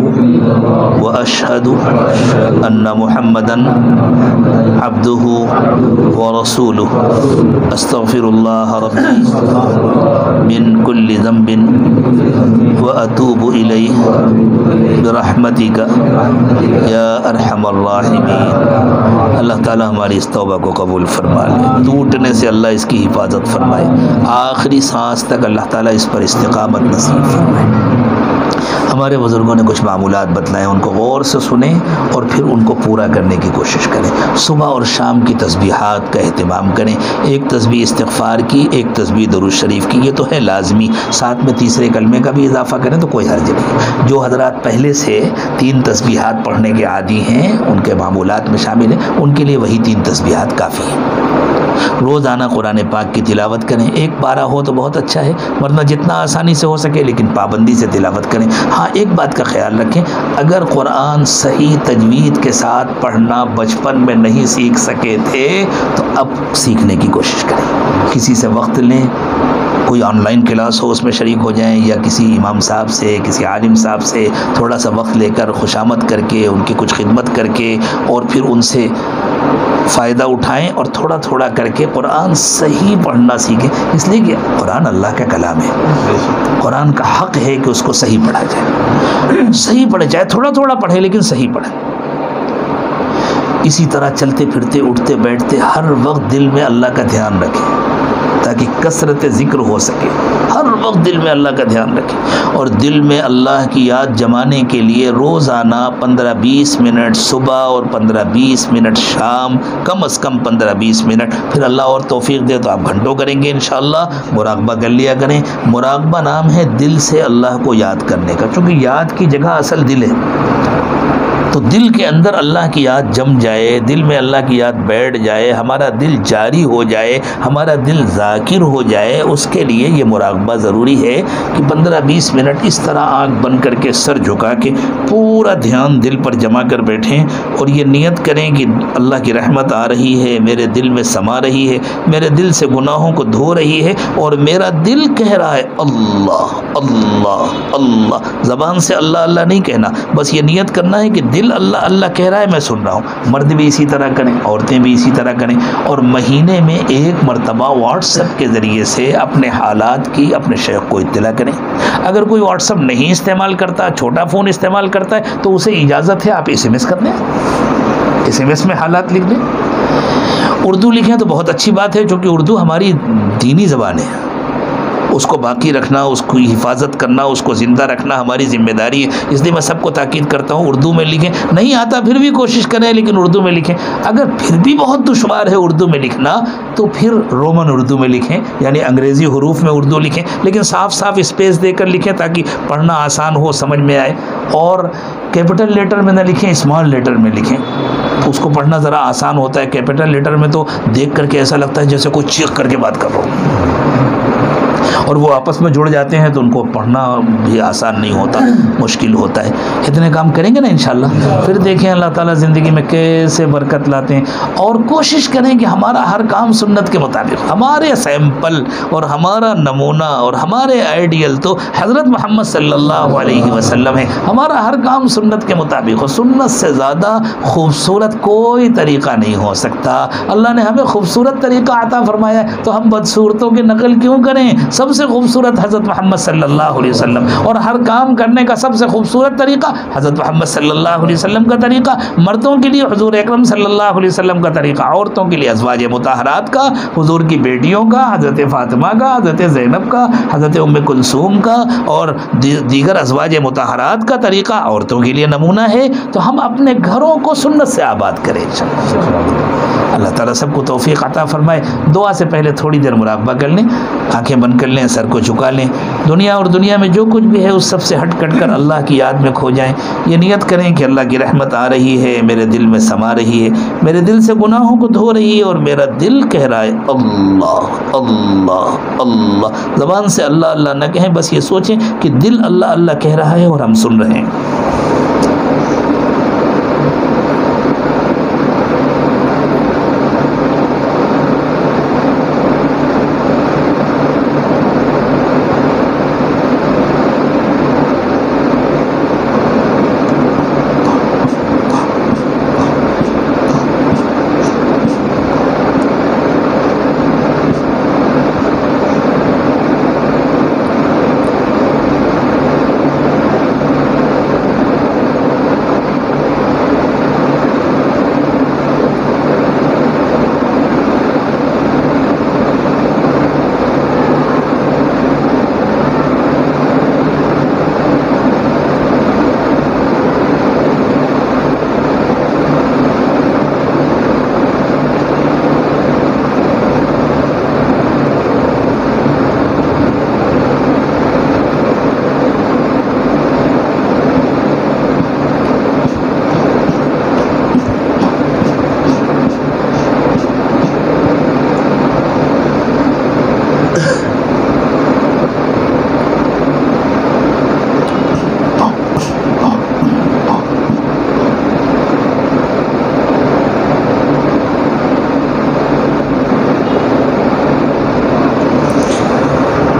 وأشهد أن محمدا عبده ورسوله. أستغفر الله ربي من كل ذنب وأتوب إليه برحمتك یا ارحم الراحمین. اللہ تعالیٰ ہماری اس توبہ کو قبول فرما لے, ٹوٹنے سے اللہ اس کی حفاظت فرمائے, آخری سانس تک اللہ تعالیٰ اس پر استقامت نصیب فرمائے. ہمارے بزرگوں نے کچھ معمولات بتلائے، ان کو غور سے سنیں اور پھر ان کو پورا کرنے کی کوشش کریں۔ صبح اور شام کی تسبیحات کا اہتمام کریں، ایک تسبیح استغفار کی، ایک تسبیح درود شریف کی، یہ تو ہے لازمی، ساتھ میں تیسرے کلمے کا بھی اضافہ کریں تو کوئی حرج نہیں۔ جو حضرات پہلے سے 3 تسبیحات پڑھنے کے عادی ہیں، ان کے معمولات میں شامل ہیں، ان کے لیے وہی 3 تسبیحات کافی ہیں۔ روزانہ قرآن پاک کی تلاوت کریں، 1 پارہ ہو تو بہت اچھا ہے، ورنہ جتنا آسانی سے ہو سکے لیکن پابندی سے تلاوت کریں۔ ہاں ایک بات کا خیال رکھیں، اگر قرآن صحیح تجوید کے ساتھ پڑھنا بچپن میں نہیں سیکھ سکے تھے تو اب سیکھنے کی کوشش کریں، کسی سے وقت لیں، کوئی آن لائن کلاس ہو اس میں شریک ہو جائیں، یا کسی امام صاحب سے، کسی عالم صاحب سے تھوڑا سا وقت لے کر خوشامد کر کے، ان کی کچھ خدمت کر کے، اور پھر ان سے فائدہ اٹھائیں اور تھوڑا تھوڑا کر کے قرآن صحیح پڑھنا سیکھیں، اس لیے کہ قرآن اللہ کا کلام ہے، قرآن کا حق ہے کہ اس کو صحیح پڑھا جائے، صحیح پڑھے، چاہے تھوڑا تھوڑا پڑھے لیکن صحیح پڑھیں۔ اسی طرح چلتے پھرتے اٹھتے بیٹھتے ہر وقت دل میں اللہ کا دھیان رکھیں تاکہ کثرت ذکر ہو سکے، ہر وقت دل میں اللہ کا دھیان رکھیں، اور دل میں اللہ کی یاد جمانے کے لیے روزانہ 15-20 منٹ صبح اور 15-20 منٹ شام، کم از کم 15-20 منٹ، پھر اللہ اور توفیق دے تو آپ گھنٹوں کریں گے انشاءاللہ۔ مراقبہ کر لیا کریں، مراقبہ نام ہے دل سے اللہ کو یاد کرنے کا، چونکہ یاد کی جگہ اصل دل ہے، تو دل کے اندر اللہ کی یاد جم جائے، دل میں اللہ کی یاد بیٹھ جائے، ہمارا دل جاری ہو جائے، ہمارا دل ذاکر ہو جائے، اس کے لیے یہ مراقبہ ضروری ہے کہ 15-20 منٹ اس طرح آنکھ بند کر کے سر جھکا کے پورا دھیان دل پر جما کر بیٹھیں اور یہ نیت کریں کہ اللہ کی رحمت آ رہی ہے، میرے دل میں سما رہی ہے، میرے دل سے گناہوں کو دھو رہی ہے، اور میرا دل کہہ رہا ہے اللہ اللہ اللہ، زبان سے اللہ اللہ نہیں کہنا، بس یہ نیت کرنا ہے کہ دل اللہ اللہ کہہ رہا ہے، میں سن رہا ہوں۔ مرد بھی اسی طرح کریں، عورتیں بھی اسی طرح کریں، اور مہینے میں 1 مرتبہ واٹس ایپ کے ذریعے سے اپنے حالات کی اپنے شیخ کو اطلاع کریں۔ اگر کوئی واٹس ایپ نہیں استعمال کرتا، چھوٹا فون استعمال کرتا ہے، تو اسے اجازت ہے آپ SMS کر دیں، SMS میں حالات لکھ دیں۔ اردو لکھیں تو بہت اچھی بات ہے، چونکہ اردو ہماری دینی زبان ہے، اس کو باقی رکھنا، اس کو حفاظت کرنا، اس کو زندہ رکھنا ہماری ذمہ داری ہے، اس لیے میں سب کو تاکید کرتا ہوں اردو میں لکھیں۔ نہیں آتا پھر بھی کوشش کریں لیکن اردو میں لکھیں۔ اگر پھر بھی بہت دشوار ہے اردو میں لکھنا تو پھر رومن اردو میں لکھیں، یعنی انگریزی حروف میں اردو لکھیں، لیکن صاف صاف اسپیس دے کر لکھیں تاکہ پڑھنا آسان ہو، سمجھ میں آئے، اور کیپٹل لیٹر میں نہ لکھیں، اسمال لیٹر میں لکھیں، اس کو پڑھنا ذرا آسان ہوتا ہے۔ کیپٹل لیٹر میں تو دیکھ کر کے ایسا لگتا ہے جیسے کوئی چیخ کر کے بات کر رہا ہو، اور وہ آپس میں جڑ جاتے ہیں تو ان کو پڑھنا بھی آسان نہیں ہوتا، مشکل ہوتا ہے۔ اتنے کام کریں گے نا انشاءاللہ، پھر دیکھیں اللہ تعالیٰ زندگی میں کیسے برکت لاتے ہیں، اور کوشش کریں کہ ہمارا ہر کام سنت کے مطابق، ہمارے سیمپل اور ہمارا نمونہ اور ہمارے آئیڈیل تو حضرت محمد صلی اللہ علیہ وسلم ہے، ہمارا ہر کام سنت کے مطابق ہو۔ سنت سے زیادہ خوبصورت کوئی طریقہ نہیں ہو سکتا۔ اللہ نے ہمیں خوبصورت طریقہ عطا فرمایا ہے تو ہم بدصورتوں کی نقل کیوں کریں؟ سب سے خوبصورت حضرت محمد صلی اللہ علیہ وسلم، اور ہر کام کرنے کا سب سے خوبصورت طریقہ حضرت محمد صلی اللہ علیہ وسلم کا طریقہ، مردوں کے لیے حضور اکرم صلی اللہ علیہ وسلم کا طریقہ، عورتوں کے لیے ازواج مطہرات کا، حضور کی بیٹیوں کا، حضرت فاطمہ کا، حضرت زینب کا، حضرت ام کلثوم کا، اور دیگر ازواج مطہرات کا طریقہ عورتوں کے لیے نمونہ ہے۔ تو ہم اپنے گھروں کو سنت سے آباد کریں۔ اللہ تعالیٰ سب کو توفیق عطا فرمائے۔ دعا سے پہلے تھوڑی دیر مراقبہ کر لیں، آنکھیں بند کر لیں، سر کو جھکا لیں، دنیا اور دنیا میں جو کچھ بھی ہے اس سب سے ہٹ کٹ کر اللہ کی یاد میں کھو جائیں۔ یہ نیت کریں کہ اللہ کی رحمت آ رہی ہے، میرے دل میں سما رہی ہے، میرے دل سے گناہوں کو دھو رہی ہے، اور میرا دل کہہ رہا ہے اللہ اللہ اللہ۔ زبان سے اللہ اللہ نہ کہیں، بس یہ سوچیں کہ دل اللہ اللہ کہہ رہا ہے اور ہم سن رہے ہیں۔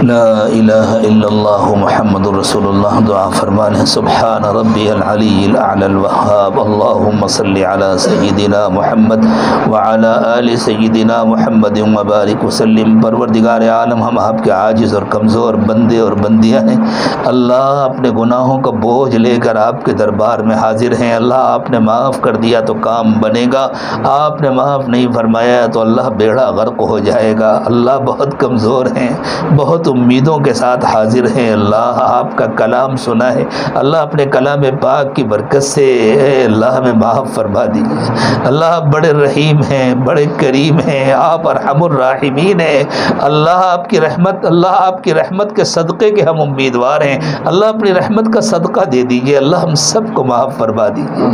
لا الہ الا اللہ محمد رسول اللہ. دعا فرمانے سبحان ربی العلی الاعلی الوہاب اللہم صلی علی سیدنا محمد وعلی آل سیدنا محمد وبارک وسلم. پروردگار عالم، ہم آپ کے عاجز اور کمزور بندے اور بندیاں ہیں. اللہ اپنے گناہوں کا بوجھ لے کر آپ کے دربار میں حاضر ہیں. اللہ آپ نے معاف کر دیا تو کام بنے گا، آپ نے معاف نہیں فرمایا تو اللہ بیڑا غرق ہو جائے گا. اللہ بہت کمزور ہیں، بہت امیدوں کے ساتھ حاضر ہیں. اللہ آپ کا کلام سنا ہے، اللہ اپنے کلام پاک کی برکت سے اے اللہ ہمیں معاف فرما دیجیے. اللہ آپ بڑے رحیم ہیں، بڑے کریم ہیں، آپ ارحم الراحمین ہیں. اللہ آپ کی رحمت، اللہ آپ کی رحمت کے صدقے کے ہم امیدوار ہیں. اللہ اپنی رحمت کا صدقہ دے دیجیے. اللہ ہم سب کو معاف فرما دیجیے.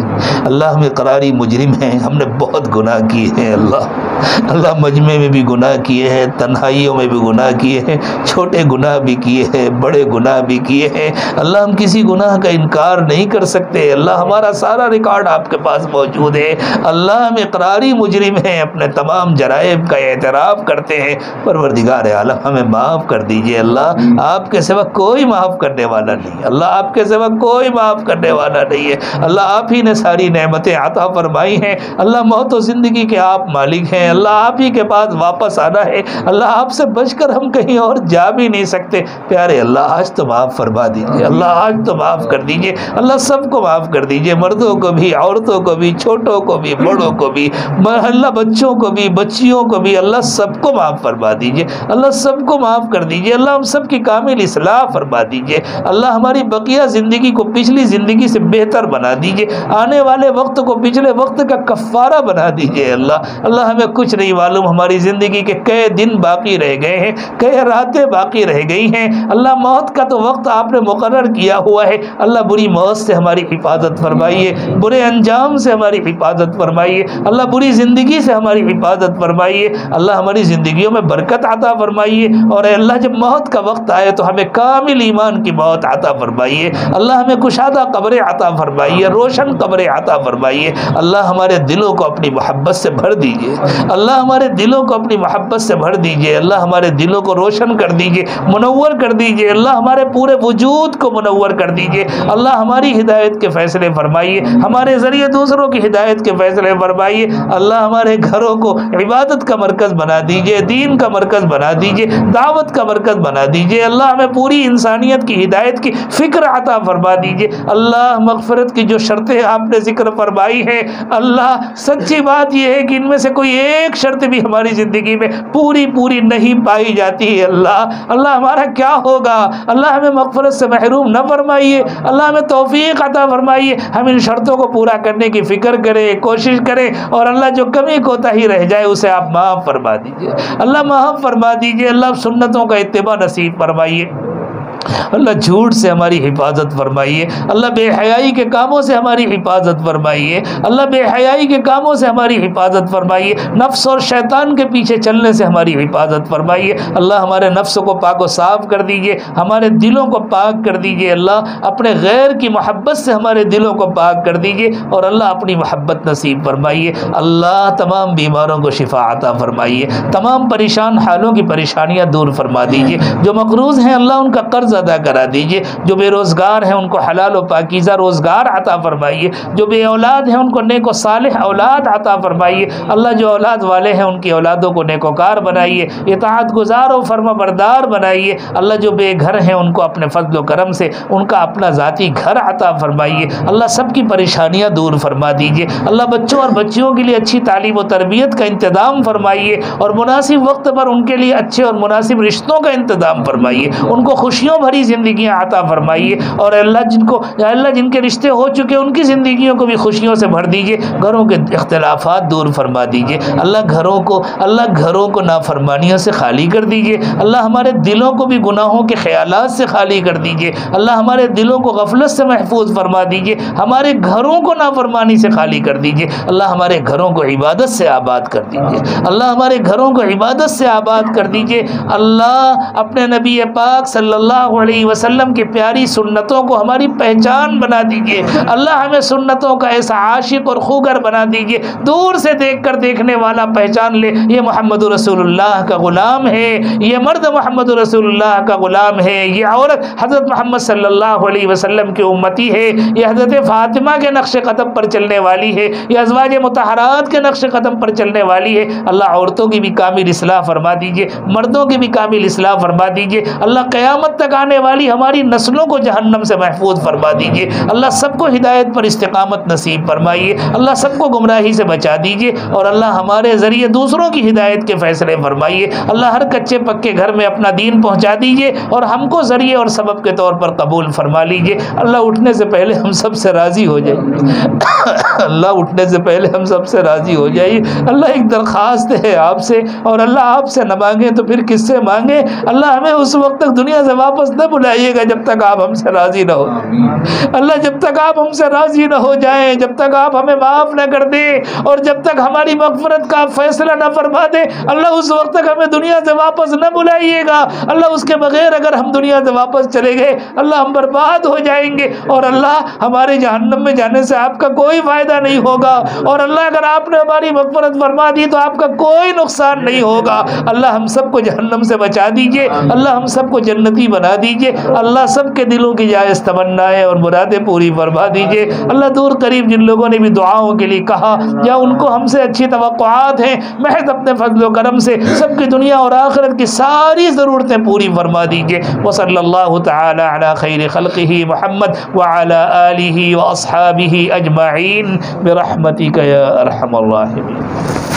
اللہ ہم اقراری مجرم ہیں، ہم نے بہت گناہ کیے ہیں. اللہ مجمع میں بھی گناہ کیے ہیں، تنہائیوں میں بھی گناہ کیے ہیں، چھوٹے گناہ بھی کیے ہیں، بڑے گناہ بھی کیے ہیں. اللہ ہم کسی گناہ کا انکار نہیں کر سکتے. اللہ ہمارا سارا ریکارڈ آپ کے پاس موجود ہے. اللہ ہم اقراری مجرم ہیں، اپنے تمام جرائم کا اعتراف کرتے ہیں. پروردگار عالم ہمیں معاف کر دیجئے. اللہ آپ کے سوا کوئی معاف کرنے والا نہیں. اللہ آپ کے سوا کوئی معاف کرنے والا نہیں ہے. اللہ آپ ہی نے ساری نعمتیں عطا فرمائی ہیں. اللہ موت و زندگی کے آپ مالک ہیں. اللہ آپ ہی کے پاس واپس آنا ہے. اللہ آپ سے بچ کر ہم کہیں اور جا بھی نہیں سکتے. پیارے اللہ آج تو معاف فرما دیجئے. اللہ آج تو معاف کر دیجئے. اللہ سب کو معاف کر دیجئے، مردوں کو بھی، عورتوں کو بھی، چھوٹوں کو بھی، بڑوں کو بھی. اللہ بچوں کو بھی، بچیوں کو بھی. اللہ سب کو معاف فرما دیجئے. اللہ سب کو معاف کر دیجئے. اللہ ہم سب کی کامل اصلاح فرما دیجئے. اللہ ہماری بقیہ زندگی کو پچھلی زندگی سے بہتر بنا دیجئے. آنے والے وقت کو پچھلے وقت کا کفارہ بنا دیجئے. اللہ ہمیں کچھ نہیں معلوم ہماری زندگی کے کئے دن باقی رہ گئے ہیں، کئے راتیں باقی رہ گئی ہیں. اللہ موت کا تو وقت آپ نے مقرر کیا ہوا ہے. اللہ بری موت سے ہماری حفاظت فرمائیے، برے انجام سے ہماری حفاظت فرمائیے. اللہ بری زندگی سے ہماری حفاظت فرمائیے. اللہ ہماری زندگیوں میں برکت عطا فرمائیے. اور اے اللہ جب موت کا وقت آئے تو ہمیں کامل ایمان کی موت عطا فرمائیے. اللہ ہمیں کشادہ قبریں عطا فرمائیے، روشن قبریں عطا فرمائیے. اللہ ہمارے دلوں کو اپنی محبت سے بھر دیجئے. اللہ ہمارے دلوں کو اپنی محبت سے بھر دیجئے. اللہ ہمارے دلوں کو روشن کر دیجئے، منور کر دیجئے. اللہ ہمارے پورے وجود کو منور کر دیجئے. اللہ ہماری ہدایت کے فیصلے فرمائیے، ہمارے ذریعے دوسروں کی ہدایت کے فیصلے فرمائیے. اللہ ہمارے گھروں کو عبادت کا مرکز بنا دیجئے، دین کا مرکز بنا دیجئے، دعوت کا مرکز بنا دیجئے. اللہ ہمیں پوری انسانیت کی ہدایت کی فکر عطا فرما دیجئے. اللہ مغفرت کی جو شرطیں آپ نے ذکر فرمائی ہیں، اللہ سچی بات یہ ہے کہ ان میں سے کوئی ایک شرط بھی ہماری زندگی میں پوری نہیں پائی جاتی ہے. اللہ ہمارا کیا ہوگا؟ اللہ ہمیں مغفرت سے محروم نہ فرمائیے. اللہ ہمیں توفیق عطا فرمائیے. ہم ان شرطوں کو پورا کرنے کی فکر کریں، کوشش کریں. اور اللہ جو کمی کوتاہی رہ جائے اسے آپ معاف فرما دیجئے. اللہ معاف فرما دیجئے. اللہ سنتوں کا اتباع نصیب فرمائیے. اللہ جھوٹ سے ہماری حفاظت فرمائیے. اللہ بے حیائی کے کاموں سے ہماری حفاظت فرمائیے. اللہ بے حیائی کے کاموں سے ہماری حفاظت فرمائیے. نفس اور شیطان کے پیچھے چلنے سے ہماری حفاظت فرمائیے. اللہ ہمارے نفس کو پاک و صاف کر دیجئے، ہمارے دلوں کو پاک کر دیجئے. اللہ اپنے غیر کی محبت سے ہمارے دلوں کو پاک کر دیجئے. اور اللہ اپنی محبت نصیب فرمائیے. اللہ تمام بیماروں کو شفا عطا فرمائیے. تمام پریشان حالوں کی پریشانیاں دور فرما دیجئے. جو مقروض ہیں اللہ ان کا قرض ادا کرا دیجئے. جو بے روزگار ہیں ان کو حلال و پاکیزہ روزگار عطا فرمائیے. جو بے اولاد ہیں ان کو نیک و صالح اولاد عطا فرمائیے. اللہ جو اولاد والے ہیں ان کی اولادوں کو نیکوکار بنائیے، اطاعت گزار و فرما بردار بنائیے. اللہ جو بے گھر ہیں ان کو اپنے فضل و کرم سے ان کا اپنا ذاتی گھر عطا فرمائیے. اللہ سب کی پریشانیاں دور فرما دیجئے. اللہ بچوں اور بچیوں کے لیے اچھی تعلیم و تربیت کا انتظام فرمائیے. اور مناسب وقت پر ان کے لیے اچھے اور مناسب رشتوں کا انتظام فرمائیے. ان کو خوشیوں بھری زندگیاں عطا فرمائیے. اور اللہ جن کے رشتے ہو چکے ان کی زندگیوں کو بھی خوشیوں سے بھر دیجئے. گھروں کے اختلافات دور فرما دیجئے. اللہ گھروں کو نافرمانیوں سے خالی کر دیجئے. اللہ ہمارے دلوں کو بھی گناہوں کے خیالات سے خالی کر دیجئے. اللہ ہمارے دلوں کو غفلت سے محفوظ فرما دیجئے. ہمارے گھروں کو نافرمانی سے خالی کر دیجئے. اللہ ہمارے گھروں کو عبادت سے آباد کر دیجئے. اللہ ہمارے گھروں کو عبادت سے آباد کر دیجئے. اللہ اپنے نبی پاک صلی اللہ اللہ علیہ وسلم کی پیاری سنتوں کو ہماری پہچان بنا دیجئے اللہ، ہمیں سنتوں کا ایسا عاشق اور خوگر بنا دیجئے دور سے دیکھ کر دیکھنے والا پہچان لے یہ محمد رسول اللہ کا غلام ہے، یہ مرد محمد رسول اللہ کا غلام ہے، یہ عورت حضرت محمد صلی اللہ علیہ وسلم کی امتی ہے، یہ حضرت فاطمہ کے نقش قدم پر چلنے والی ہے، یہ ازواج مطہرات کے نقش قدم پر چلنے والی ہے۔ اللہ عورتوں کی بھی کامل اصلاح فرما دیجئے، مردوں کی بھی کامل اصلاح فرما دیجئے اللہ، قیامت تک آنے والی ہماری نسلوں کو جہنم سے محفوظ فرما دیجئے اللہ، سب کو ہدایت پر استقامت نصیب فرمائیے اللہ، سب کو گمراہی سے بچا دیجئے اور اللہ ہمارے ذریعے دوسروں کی ہدایت کے فیصلے فرمائیے اللہ، ہر کچے پکے گھر میں اپنا دین پہنچا دیجئے اور ہم کو ذریعے اور سبب کے طور پر قبول فرما لیجئے اللہ، اٹھنے سے پہلے ہم سب سے راضی ہو جائیے اللہ، اٹھنے سے پہلے ہم سب سے راضی ہو جائیے اللہ، ایک درخواست ہے آپ سے اور اللہ آپ سے نہ مانگیں تو پھر کس سے مانگیں اللہ، ہمیں اس وقت تک دنیا سے واپس نہ بلائیے گا جب تک آپ ہم سے راضی نہ ہو اللہ، جب تک آپ ہم سے راضی نہ ہو جائیں، جب تک آپ ہمیں معاف نہ کر دیں اور جب تک ہماری مغفرت کا فیصلہ نہ فرما دیں اللہ، اس وقت تک ہمیں دنیا سے واپس نہ بلائیے گا اللہ، اس کے بغیر اگر ہم دنیا سے واپس چلے گئے اللہ، ہم برباد ہو جائیں گے اور اللہ ہمارے جہنم میں جانے سے آپ کا کوئی فائدہ نہیں ہوگا اور اللہ اگر آپ نے ہماری مغفرت فرما دی تو آپ کا کوئی نقصان نہیں ہوگا اللہ، ہم سب کو جہنم سے بچا دیجئے اللہ، ہم سب کو جنتی بنا دیجئے اللہ، سب کے دلوں کی جائز تمنائیں اور مرادیں پوری فرما دیجئے اللہ، دور قریب جن لوگوں نے بھی دعاؤں کے لیے کہا یا ان کو ہم سے اچھی توقعات ہیں محض اپنے فضل و کرم سے سب کی دنیا اور آخرت کی ساری ضرورتیں پوری فرما دیجئے وصلی اللہ تعالی علی خیر خلقہ محمد وعلی آلہ واصحابہ اجمعین برحمتک یا ارحم الراحمین۔